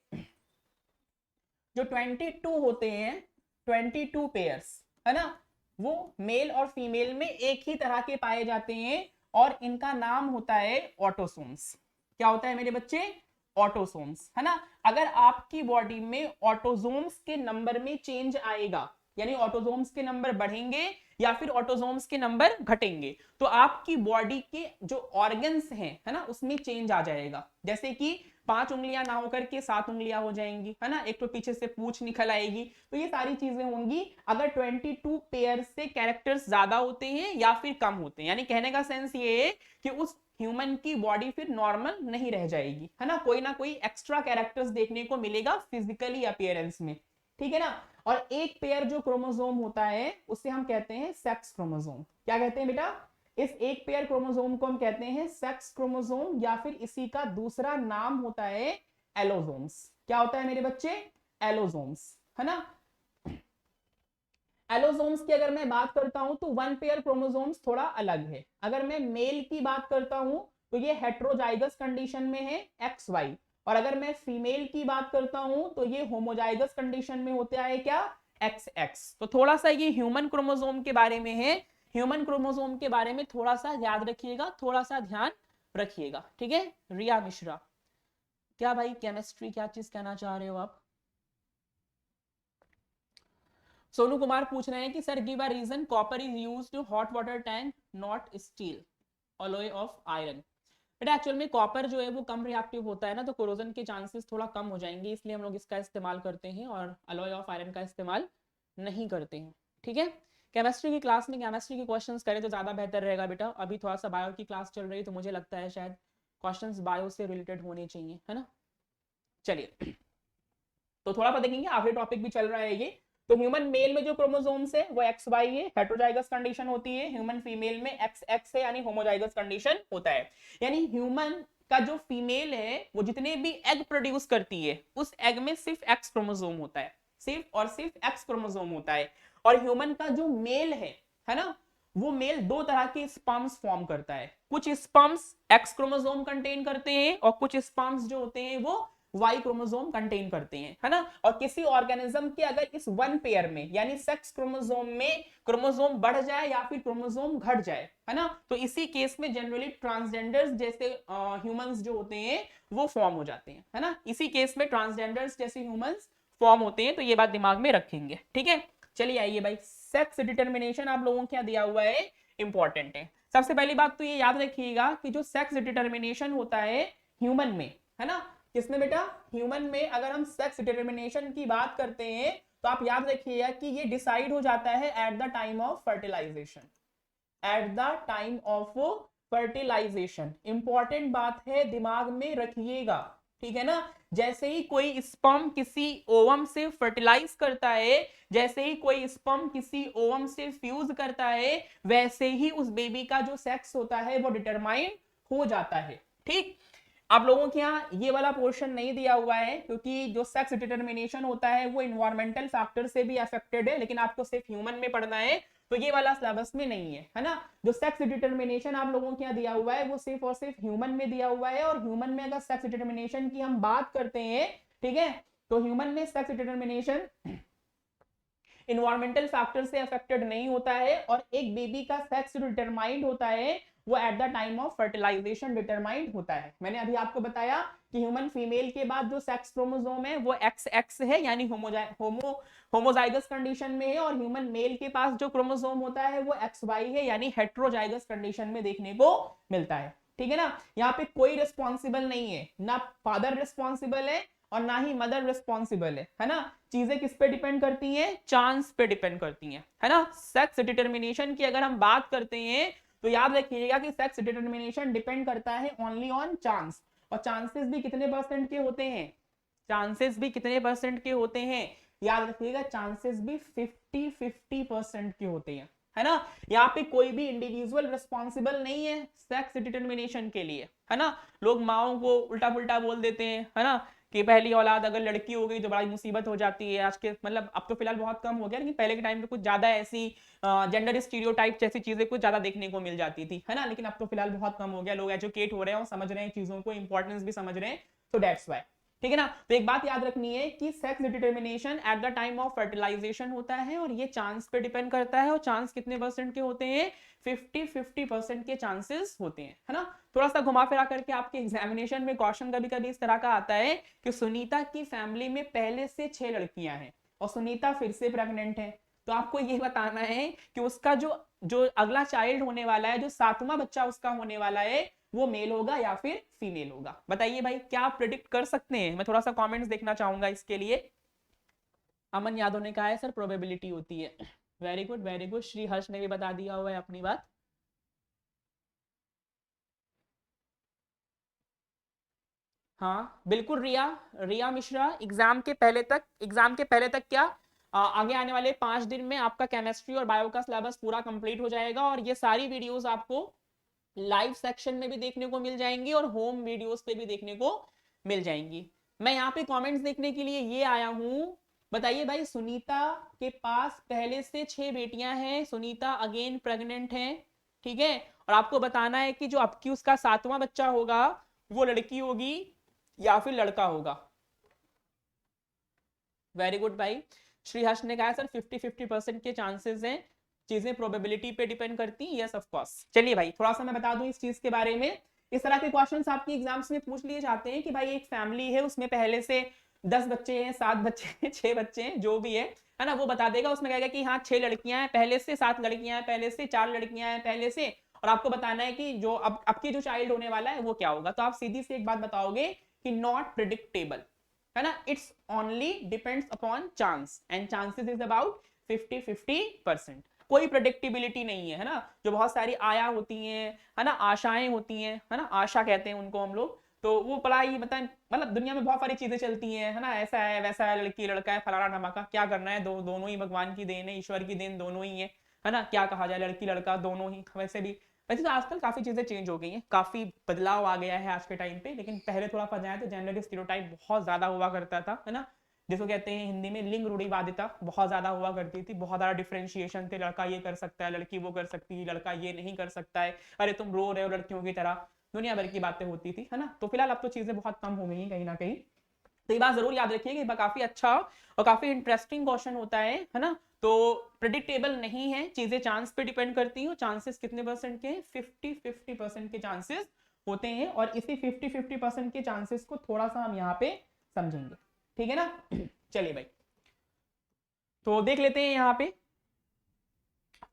जो 22 होते हैं, 22 पेयर्स, है ना, वो मेल और फीमेल में एक ही तरह के पाए जाते हैं और इनका नाम होता है ऑटोसोम्स। क्या होता है मेरे बच्चे, ऑटोसोम्स, है ना। अगर आपकी बॉडी में ऑटोसोम्स के नंबर में चेंज आएगा, यानी ऑटोसोम्स के नंबर बढ़ेंगे या फिर ऑटोसोम्स के नंबर घटेंगे, तो आपकी बॉडी के जो ऑर्गन्स हैं, है ना, उसमें चेंज आ जाएगा। जैसे कि 5 उंगलियां ना होकर के 7 उंगलियां हो जाएंगी, है ना, एक तो पीछे से पूंछ निकल आएगी, तो ये सारी चीजें होंगी अगर 22 पेयर से कैरेक्टर्स ज्यादा होते हैं या फिर कम होते हैं। यानी कहने का सेंस ये है कि उस ह्यूमन की बॉडी फिर नॉर्मल नहीं रह जाएगी, है ना कोई एक्स्ट्रा कैरेक्टर्स देखने को मिलेगा फिजिकली अपीयरेंस में, ठीक है ना। और एक पेयर जो क्रोमोसोम होता है उसे हम कहते हैं सेक्स क्रोमोसोम। क्या कहते हैं बेटा, इस एक पेयर क्रोमोसोम को हम कहते हैं सेक्स क्रोमोसोम या फिर इसी का दूसरा नाम होता है एलोसोम्स। क्या होता है मेरे बच्चे, एलोसोम्स, है ना। एलोसोम्स की अगर मैं बात करता हूं तो वन पेयर क्रोमोसोम्स थोड़ा अलग है। अगर मैं मेल की बात करता हूं तो ये हेट्रोजाइगस कंडीशन में है XY, और अगर मैं फीमेल की बात करता हूं तो ये होमोजाइगस कंडीशन में होता है क्या, XX। तो थोड़ा सा ये ह्यूमन क्रोमोसोम के बारे में है, ह्यूमन क्रोमोसोम के बारे में थोड़ा सा याद रखिएगा, थोड़ा सा ध्यान रखिएगा, ठीक है। रिया मिश्रा, क्या भाई केमिस्ट्री क्या चीज कहना चाह रहे हो आप। सोनू कुमार पूछ रहे हैं कि sir give a reason copper is used to hot water tank not steel alloy of iron. बेटा एक्चुअल में कॉपर जो है वो कम रिएक्टिव होता है ना, तो कोरोजन के चांसेस थोड़ा कम हो जाएंगे, इसलिए हम लोग इसका इस्तेमाल करते हैं और अलॉय ऑफ आयरन का इस्तेमाल नहीं करते हैं। ठीक है, केमिस्ट्री की क्लास में केमिस्ट्री के क्वेश्चंस करें तो ज़्यादा बेहतर रहेगा बेटा। अभी थोड़ा सा बायो की क्लास चल रही है तो मुझे लगता है शायद क्वेश्चंस बायो से रिलेटेड होने चाहिए, है ना। चलिए तो थोड़ा सा देखेंगे, आखिरी टॉपिक भी चल रहा है ये। तो ह्यूमन मेल में जो क्रोमोसोम्स है वो एक्स वाई है, हेट्रोजाइगस कंडीशन होती है। ह्यूमन फीमेल में एक्स एक्स है यानी होमोजाइगस कंडीशन होता है। यानी ह्यूमन का जो फीमेल है वो जितने भी एग प्रोड्यूस करती है उस एग में सिर्फ एक्स क्रोमोसोम होता है, सिर्फ और सिर्फ एक्स क्रोमोसोम होता है। और ह्यूमन का जो मेल है ना, वो मेल दो तरह के स्पर्म्स फॉर्म करता है। कुछ स्पर्म्स एक्स क्रोमोसोम कंटेन करते हैं और कुछ स्पर्म्स जो होते हैं वो वाई क्रोमोसोम कंटेन करते हैं, है ना। और किसी ऑर्गेनिज्म के अगर इस वन पेयर में यानी सेक्स क्रोमोसोम में क्रोमोसोम बढ़ जाए या फिर क्रोमोसोम घट जाए, है ना, तो इसी केस में जनरली ट्रांसजेंडर्स जैसे ह्यूमंस जो होते हैं वो फॉर्म हो जाते हैं, है ना। इसी केस में ट्रांसजेंडर्स जैसे ह्यूमंस फॉर्म होते हैं, तो ये बात दिमाग में रखेंगे। ठीक है, चलिए आइए भाई, सेक्स डिटर्मिनेशन आप लोगों को क्या दिया हुआ है, इंपॉर्टेंट है। सबसे पहली बात तो ये याद रखिएगा कि जो सेक्स डिटर्मिनेशन होता है ह्यूमन में, है ना, किसमें बेटा, ह्यूमन में अगर हम सेक्स डिटर्मिनेशन की बात करते हैं तो आप याद रखिएगा कि ये डिसाइड हो जाता है at the time of fertilisation, at the time of fertilisation. Important बात है, दिमाग में रखिएगा, ठीक है ना। जैसे ही कोई स्पर्म किसी ओवम से फर्टिलाइज करता है, जैसे ही कोई स्पर्म किसी ओवम से फ्यूज करता है, वैसे ही उस बेबी का जो सेक्स होता है वो डिटरमाइन हो जाता है। ठीक, आप लोगों के यहाँ ये वाला पोर्शन नहीं दिया हुआ है क्योंकि जो सेक्स डिटर्मिनेशन होता है वो इन्वायरमेंटल फैक्टर से भी अफेक्टेड है, लेकिन आपको सिर्फ ह्यूमन में पढ़ना है तो ये वाला सिलेबस में नहीं है ना। जो सेक्स डिटर्मिनेशन आप लोगों के यहाँ दिया हुआ है वो सिर्फ और सिर्फ ह्यूमन में दिया हुआ है, और ह्यूमन में अगर सेक्स डिटर्मिनेशन की हम बात करते हैं, ठीक है, तो ह्यूमन में सेक्स डिटर्मिनेशन इन्वायरमेंटल फैक्टर से अफेक्टेड नहीं होता है, और एक बेबी का सेक्स डिटरमाइंड होता है वो at the time of fertilisation determined होता है। मैंने अभी आपको बताया कि ह्यूमन फीमेल के बाद जो सेक्स क्रोमोसोम है वो एक्स एक्स है यानी होमोजाइगस कंडीशन में है, और ह्यूमन मेल के पास जो क्रोमोसोम होता है वो एक्स वाई है यानी हेट्रोजाइगस कंडीशन में देखने को मिलता है। ठीक है ना, यहाँ पे कोई रिस्पॉन्सिबल नहीं है, ना फादर रिस्पॉन्सिबल है और ना ही मदर रिस्पॉन्सिबल है ना। चीजें किस पे डिपेंड करती हैं, चांस पे डिपेंड करती हैं, है ना। सेक्स डिटर्मिनेशन की अगर हम बात करते हैं तो याद रखिएगा कि सेक्स डिटर्मिनेशन डिपेंड करता है ओनली ऑन चांस, और चांसेस भी कितने परसेंट के होते हैं, चांसेस भी कितने परसेंट के होते हैं, याद रखिएगा चांसेस भी 50-50% के होते हैं, है ना। यहाँ पे कोई भी इंडिविजुअल रिस्पॉन्सिबल नहीं है सेक्स डिटर्मिनेशन के लिए, है ना। लोग माओ को उल्टा पुल्टा बोल देते हैं, है ना, कि पहली औलाद अगर लड़की हो गई तो बड़ी मुसीबत हो जाती है। आज के मतलब अब तो फिलहाल बहुत कम हो गया, लेकिन पहले के टाइम पे कुछ ज्यादा ऐसी जेंडर स्टीरियोटाइप जैसी चीजें कुछ ज्यादा देखने को मिल जाती थी, है ना। लेकिन अब तो फिलहाल बहुत कम हो गया, लोग एजुकेट हो रहे हैं और समझ रहे हैं चीजों को, इंपॉर्टेंस भी समझ रहे हैं, तो दैट्स वाई। ठीक है ना। तो एक बात याद रखनी है कि sex determination at the time of fertilisation होता है, और ये चांस पे डिपेंड करता है, और चांस कितने परसेंट के होते हैं, 50-50% के चांसेस होते हैं, है ना। थोड़ा सा घुमा फिरा करके आपके एग्जामिनेशन में क्वेश्चन कभी कभी इस तरह का आता है कि सुनीता की फैमिली में पहले से 6 लड़कियां हैं और सुनीता फिर से प्रेग्नेंट है, तो आपको ये बताना है कि उसका जो जो अगला चाइल्ड होने वाला है, जो 7वां बच्चा उसका होने वाला है, वो मेल होगा या फिर फीमेल होगा। बताइए भाई, क्या आप प्रिडिक्ट कर सकते हैं? मैं थोड़ा सा कमेंट्स देखना चाहूंगा इसके लिए। अमन यादव ने कहा है सर प्रोबेबिलिटी होती है। Very good very good, Shri Harsh ने भी बता दिया हुआ है अपनी बात। हाँ बिल्कुल रिया, रिया मिश्रा, एग्जाम के पहले तक क्या आगे आने वाले 5 दिन में आपका केमिस्ट्री और बायो का सिलेबस पूरा कंप्लीट हो जाएगा, और ये सारी वीडियोस आपको लाइव सेक्शन में भी देखने को मिल जाएंगी और होम वीडियोस पे भी देखने को मिल जाएंगी। मैं यहाँ पे कमेंट्स देखने के लिए ये आया हूँ। बताइए भाई, सुनीता के पास पहले से 6 बेटियां हैं, सुनीता अगेन प्रेग्नेंट है, ठीक है, और आपको बताना है कि जो अब की उसका 7वां बच्चा होगा वो लड़की होगी या फिर लड़का होगा। वेरी गुड भाई, श्री हर्ष ने कहा सर 50-50% के चांसेस हैं, चीजें प्रोबेबिलिटी पे डिपेंड करती हैं, यस ऑफ कोर्स। चलिए भाई, थोड़ा सा मैं बता दूं इस चीज के बारे में। इस तरह के क्वेश्चंस आपके एग्जाम्स में पूछ लिए जाते हैं कि भाई एक फैमिली है, उसमें पहले से 10 बच्चे हैं, 7 बच्चे हैं, 6 बच्चे हैं, जो भी है ना, वो बता देगा। उसमें कहेगा कि हाँ 6 लड़कियां हैं पहले से, 7 लड़कियां हैं पहले से, 4 लड़कियां हैं पहले से, और आपको बताना है कि जो अब आपकी जो चाइल्ड होने वाला है वो क्या होगा। तो आप सीधी सी एक बात बताओगे कि नॉट प्रिडिक्टेबल, है ना, it's only depends upon chance and chances is about 50-50%। कोई प्रेडिक्टेबिलिटी नहीं है ना। जो बहुत सारी आया होती हैं, है ना, आशाएं होती हैं, है ना, आशा कहते हैं उनको हम लोग, तो वो बड़ा ही मतलब दुनिया में बहुत सारी चीजें चलती हैं, है ना, ऐसा है वैसा है, लड़की लड़का है, फलाना धमाका, क्या करना है, दोनों ही भगवान की देन है, ईश्वर की देन दोनों ही है ना, क्या कहा जाए, लड़की लड़का दोनों ही। वैसे तो आजकल काफी चीजें चेंज हो गई हैं, काफी बदलाव आ गया है आज के टाइम पे, लेकिन पहले थोड़ा सा जाए तो जेंडर स्टीरियोटाइप बहुत ज्यादा हुआ करता था, है ना, जिसको कहते हैं हिंदी में लिंग रूढ़िवादिता बहुत ज्यादा हुआ करती थी, बहुत ज्यादा डिफरेंशिएशन थे, लड़का ये कर सकता है, लड़की वो कर सकती है, लड़का ये नहीं कर सकता है, अरे तुम रो रहे हो लड़कियों की तरह, दुनिया भर की बातें होती थी, है ना। तो फिलहाल अब तो चीजें बहुत कम हो गई हैं कहीं ना कहीं। तो ये बात जरूर याद रखिए कि काफी अच्छा और काफी इंटरेस्टिंग क्वेश्चन होता है ना। तो प्रेडिक्टेबल नहीं है, चीजें चांस पे डिपेंड करती हैं। चांसेस कितने परसेंट के? 50-50% के चांसेस होते हैं, और इसी 50-50% के चांसेस को थोड़ा सा हम यहाँ पे समझेंगे, ठीक है ना। चलिए भाई, तो देख लेते हैं यहाँ पे।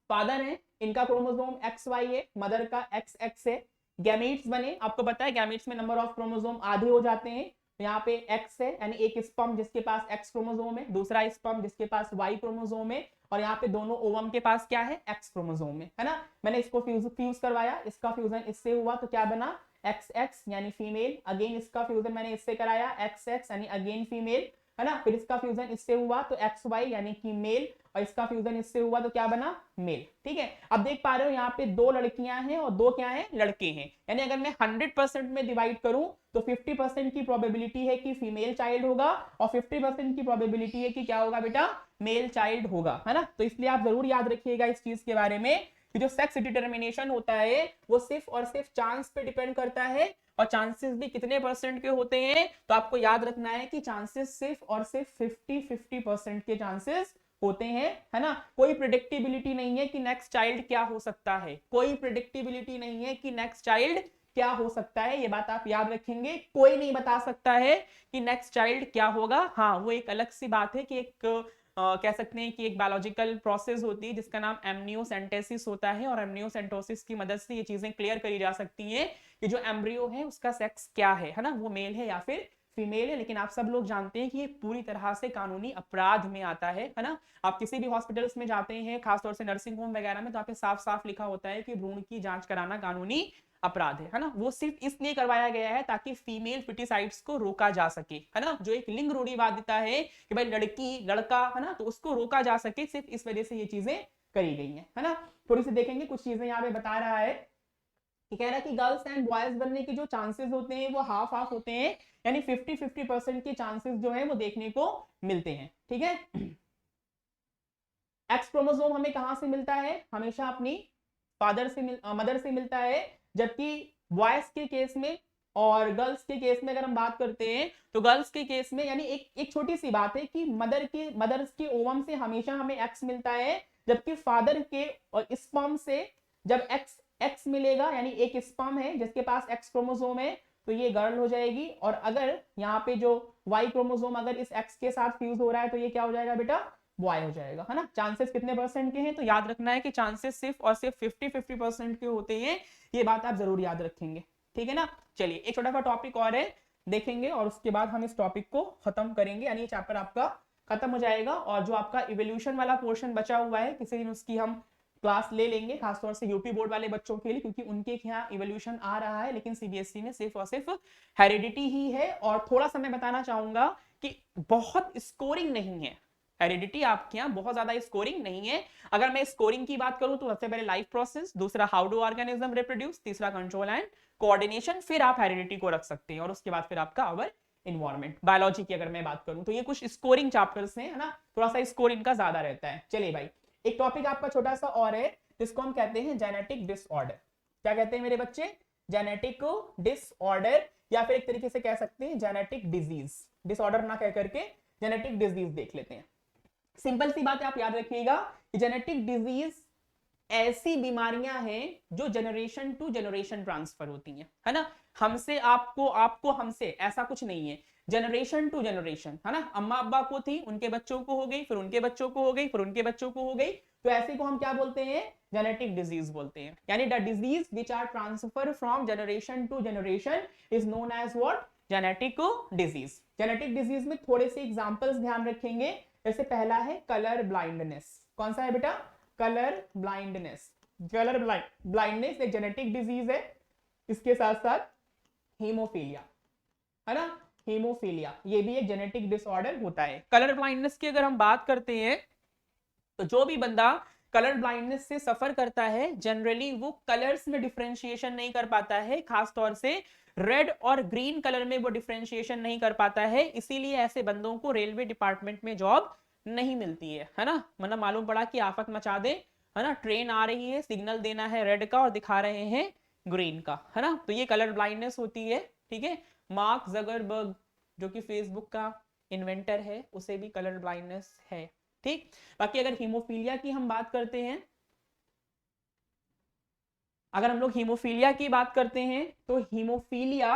फादर है, इनका क्रोमोसोम XY है, मदर का XX है। गैमेट्स बने, आपको पता है गैमेट्स में नंबर ऑफ क्रोमोसोम आधे हो जाते हैं, तो यहाँ पे X है, यानी एक स्पर्म जिसके पास X क्रोमोसोम है, दूसरा स्पर्म जिसके पास Y क्रोमोसोम है, और यहाँ पे दोनों ओवम के पास क्या है? X क्रोमोसोम है ना। मैंने इसको फ्यूज करवाया, इसका फ्यूजन इससे हुआ तो क्या बना? XX यानी फीमेल। अगेन इसका फ्यूजन मैंने इससे कराया, XX यानी अगेन फीमेल, है ना। फिर इसका फ्यूजन इससे हुआ तो XY यानी कि मेल, और इसका फ्यूजन इससे हुआ तो क्या बना? मेल, ठीक है। अब देख पा रहे हो यहाँ पे दो लड़कियां हैं और दो क्या हैं? लड़के हैं। यानी अगर मैं 100% में डिवाइड करूं तो 50% की प्रोबेबिलिटी है कि फीमेल चाइल्ड होगा, और 50% की प्रोबेबिलिटी है कि क्या होगा बेटा? मेल चाइल्ड होगा, है ना। तो इसलिए आप जरूर याद रखिएगा इस चीज के बारे में कि जो सेक्स डिटरमिनेशन होता है वो सिर्फ और सिर्फ चांस पे डिपेंड करता है, और चांसेस भी कितने परसेंट के होते हैं? तो आपको याद रखना है कि चांसेस सिर्फ और सिर्फ 50-50% के चांसेस होते हैं, है ना। कोई प्रिडिक्टेबिलिटी नहीं है कि नेक्स्ट चाइल्ड क्या हो सकता है, कोई प्रिडिक्टेबिलिटी नहीं है कि नेक्स्ट चाइल्ड क्या हो सकता है, ये बात आप याद रखेंगे। कोई नहीं बता सकता है कि नेक्स्ट चाइल्ड क्या होगा। हाँ, वो एक अलग सी बात है कि एक कह सकते हैं कि एक बायोलॉजिकल प्रोसेस होती है जिसका नाम एमनियोसेंटेसिस होता है, और एमनियोसेंटोसिस की मदद से ये चीजें क्लियर करी जा सकती हैं कि जो एम्ब्रियो है उसका सेक्स क्या है ना, वो मेल है या फिर फीमेल है। लेकिन आप सब लोग जानते हैं कि ये पूरी तरह से कानूनी अपराध में आता है ना। आप किसी भी हॉस्पिटल्स में जाते हैं, खासतौर से नर्सिंग होम वगैरह में, तो आप साफ साफ लिखा होता है कि भ्रूण की जांच कराना कानूनी अपराध है ना। वो सिर्फ इसलिए करवाया गया है ताकि फीमेल फिटिसाइड्स को रोका जा सके, है ना। जो एक लिंग रूढ़िवादिता है कि भाई लड़की लड़का, है ना, तो उसको रोका जा सके, सिर्फ इस वजह से ये चीजें करी गई हैं, है ना। थोड़ी सी देखेंगे कुछ चीजें यहाँ पे बता रहा है कि कह रहा है कि गर्ल्स एंड बॉयज बनने के जो चांसेस होते हैं वो हाफ हाफ होते हैं, यानी 50-50% के चांसेस जो है वो देखने को मिलते हैं, ठीक है। एक्स क्रोमोसोम हमें कहां से मिलता है? हमेशा अपनी मदर से मिलता है, जबकि बॉयज के केस में और गर्ल्स के केस में अगर हम बात करते हैं तो गर्ल्स के केस में, यानी एक छोटी सी बात है कि मदर्स के ओवम से हमेशा हमें एक्स मिलता है, जबकि फादर के और स्पर्म से जब एक्स मिलेगा, यानी एक स्पर्म है जिसके पास एक्स क्रोमोसोम है, तो ये गर्ल हो जाएगी। और अगर यहाँ पे जो वाई क्रोमोसोम अगर इस एक्स के साथ फ्यूज हो रहा है तो ये क्या हो जाएगा बेटा? बॉय हो जाएगा, है ना। चांसेस कितने परसेंट के हैं? तो याद रखना है कि चांसेस सिर्फ और सिर्फ 50-50% के होते हैं, ये बात आप जरूर याद रखेंगे, ठीक है ना। चलिए एक छोटा सा टॉपिक और है, देखेंगे, और उसके बाद हम इस टॉपिक को खत्म करेंगे, यानी चैप्टर आपका खत्म हो जाएगा। और जो आपका इवोल्यूशन वाला पोर्शन बचा हुआ है, किसी दिन उसकी हम क्लास ले लेंगे, खासतौर से यूपी बोर्ड वाले बच्चों के लिए, क्योंकि उनके यहाँ इवोल्यूशन आ रहा है, लेकिन सीबीएसई में सिर्फ और सिर्फ हेरिडिटी ही है। और थोड़ा सा मैं बताना चाहूंगा कि बहुत स्कोरिंग नहीं है, हेरिडिटी आपके यहाँ बहुत ज्यादा स्कोरिंग नहीं है। अगर मैं स्कोरिंग की बात करूं तो सबसे पहले लाइफ प्रोसेस, दूसरा हाउ डू ऑर्गेनिज्म रिप्रोड्यूस, तीसरा कंट्रोल एंड कोऑर्डिनेशन, फिर आप हेरिडिटी को रख सकते हैं, और उसके बाद फिर आपका अवर इन्वायरमेंट। बायोलॉजी की अगर मैं बात करूं तो ये कुछ स्कोरिंग चैप्टर्स हैं, है ना, थोड़ा सा स्कोर इनका ज्यादा रहता है। चलिए भाई, एक टॉपिक आपका छोटा सा और है, जिसको हम कहते हैं जेनेटिक डिसऑर्डर। क्या कहते हैं मेरे बच्चे? जेनेटिक डिसऑर्डर, या फिर एक तरीके से कह सकते हैं जेनेटिक डिजीज। डिसऑर्डर ना कह करके जेनेटिक डिजीज देख लेते हैं। सिंपल सी बात है, आप याद रखिएगा कि जेनेटिक डिजीज ऐसी बीमारियां हैं जो जनरेशन टू जनरेशन ट्रांसफर होती हैं, है ना। हमसे आपको, आपको हमसे, ऐसा कुछ नहीं है, जनरेशन टू जनरेशन, है ना। अम्मा अब्बा को थी, उनके बच्चों को हो गई, फिर उनके बच्चों को हो गई, फिर उनके बच्चों को हो गई, तो ऐसे को हम क्या बोलते हैं, जेनेटिक डिजीज बोलते हैं। यानी the disease which are transfer from generation to generation is known as what, genetic disease. Genetic disease में थोड़े से एग्जांपल्स ध्यान रखेंगे। जैसे पहला है कलर ब्लाइंडनेस। कौन सा है बेटा, कलर ब्लाइंडनेस। कलर ब्लाइंडनेस एक जेनेटिक डिजीज है। इसके साथ साथ हीमोफीलिया, है ना, हीमोफीलिया ये भी एक जेनेटिक डिसऑर्डर होता है। कलर ब्लाइंडनेस की अगर हम बात करते हैं तो जो भी बंदा कलर ब्लाइंडनेस से सफर करता है जनरली वो कलर्स में डिफरेंशिएशन नहीं कर पाता है, खासतौर से रेड और ग्रीन कलर में वो डिफरेंशिएशन नहीं कर पाता है। इसीलिए ऐसे बंदों को रेलवे डिपार्टमेंट में जॉब नहीं मिलती है ना। मतलब मालूम पड़ा कि आफत मचा दे, है ना, ट्रेन आ रही है, सिग्नल देना है रेड का और दिखा रहे हैं ग्रीन का, है ना, तो ये कलर ब्लाइंडनेस होती है। ठीक है, मार्क जगरबर्ग जो कि फेसबुक का इन्वेंटर है, उसे भी कलर ब्लाइंडनेस है। ठीक, बाकी अगर हीमोफीलिया की हम बात करते हैं, अगर हम लोग हीमोफीलिया की बात करते हैं तो हीमोफीलिया,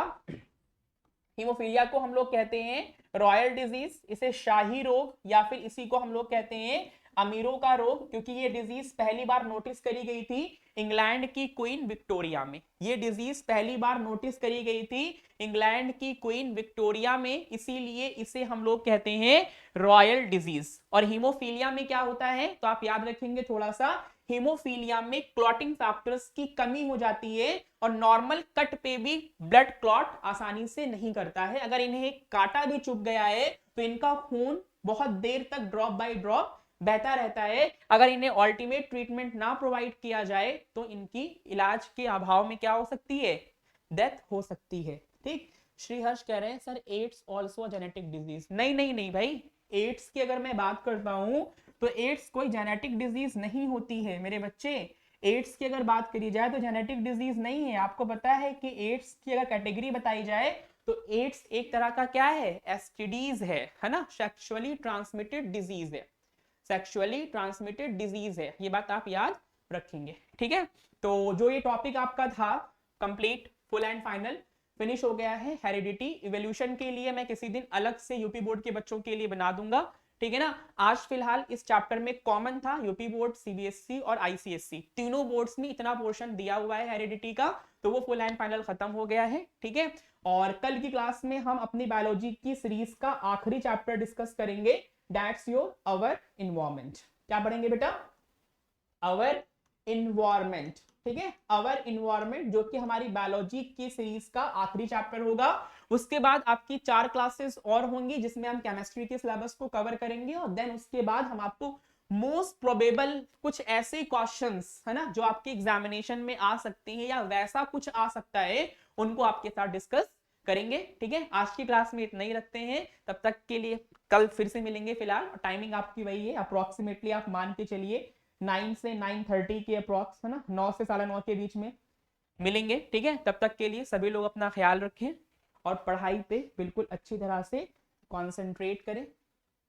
हीमोफीलिया को हम लोग कहते हैं रॉयल डिजीज, इसे शाही रोग, या फिर इसी को हम लोग कहते हैं अमीरों का रोग, क्योंकि ये डिजीज पहली बार नोटिस करी गई थी इंग्लैंड की क्वीन विक्टोरिया में। ये डिजीज पहली बार नोटिस करी गई थी इंग्लैंड की क्वीन विक्टोरिया में, इसीलिए इसे हम लोग कहते हैं रॉयल डिजीज। और हीमोफीलिया में क्या होता है तो आप याद रखेंगे थोड़ा सा, हीमोफीलिया में क्लॉटिंग फैक्टर्स की कमी हो जाती है और नॉर्मल कट पे भी ब्लड क्लॉट आसानी से नहीं करता है। अगर इन्हें कांटा भी चुभ गया है तो इनका खून बहुत देर तक ड्रॉप बाय ड्रॉप बहता रहता है। अगर इन्हें अल्टीमेट ट्रीटमेंट ना प्रोवाइड किया जाए तो इनकी इलाज के अभाव में क्या हो सकती है, डेथ हो सकती है। ठीक, श्रीहर्ष कह रहे हैं sir AIDS also genetic disease. नहीं नहीं नहीं भाई, एड्स की अगर मैं बात करता हूं तो एड्स कोई जेनेटिक डिजीज नहीं होती है मेरे बच्चे। एड्स की अगर बात करी जाए तो जेनेटिक डिजीज नहीं है। आपको पता है कि एड्स की अगर कैटेगरी बताई जाए तो एड्स एक तरह का क्या है, एसटीडीज है ना, सेक्सुअली ट्रांसमिटेड डिजीज है, सेक्सुअली ट्रांसमिटेड डिजीज है, ये बात आप याद रखेंगे। ठीक है, तो जो ये टॉपिक आपका था complete, full and final finish हो गया है। हेरिडिटी इवोल्यूशन के लिए मैं किसी दिन अलग से यूपी बोर्ड के बच्चों के लिए बना दूंगा, ठीक है ना। आज फिलहाल इस चैप्टर में कॉमन था यूपी बोर्ड, सीबीएसई और आईसीएसई, तीनों बोर्ड्स में इतना पोर्शन दिया हुआ है हेरिडिटी का, तो वो फुल एंड फाइनल खत्म हो गया है। ठीक है, और कल की क्लास में हम अपनी बायोलॉजी की सीरीज का आखिरी चैप्टर डिस्कस करेंगे, दैट्स योर अवर इन्वायरमेंट। क्या पढ़ेंगे बेटा, अवर इन्वायरमेंट। ठीक है, अवर इन्वायरमेंट जो कि हमारी बायोलॉजी की सीरीज का आखिरी चैप्टर होगा। उसके बाद आपकी 4 क्लासेस और होंगी जिसमें हम केमिस्ट्री के सिलेबस को कवर करेंगे, और देन उसके बाद हम आपको मोस्ट प्रोबेबल कुछ ऐसे क्वेश्चंस, है ना, जो आपके एग्जामिनेशन में आ सकते हैं या वैसा कुछ आ सकता है, उनको आपके साथ डिस्कस करेंगे। ठीक है, आज की क्लास में इतना ही रखते हैं, तब तक के लिए कल फिर से मिलेंगे। फिलहाल टाइमिंग आपकी वही है, अप्रोक्सीमेटली आप मान के चलिए 9 से 9:30 के अप्रोक्स, है ना, 9 से 9:30 के बीच में मिलेंगे। ठीक है, तब तक के लिए सभी लोग अपना ख्याल रखें और पढ़ाई पे बिल्कुल अच्छी तरह से कॉन्सेंट्रेट करें।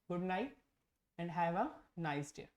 Good night and have a nice day.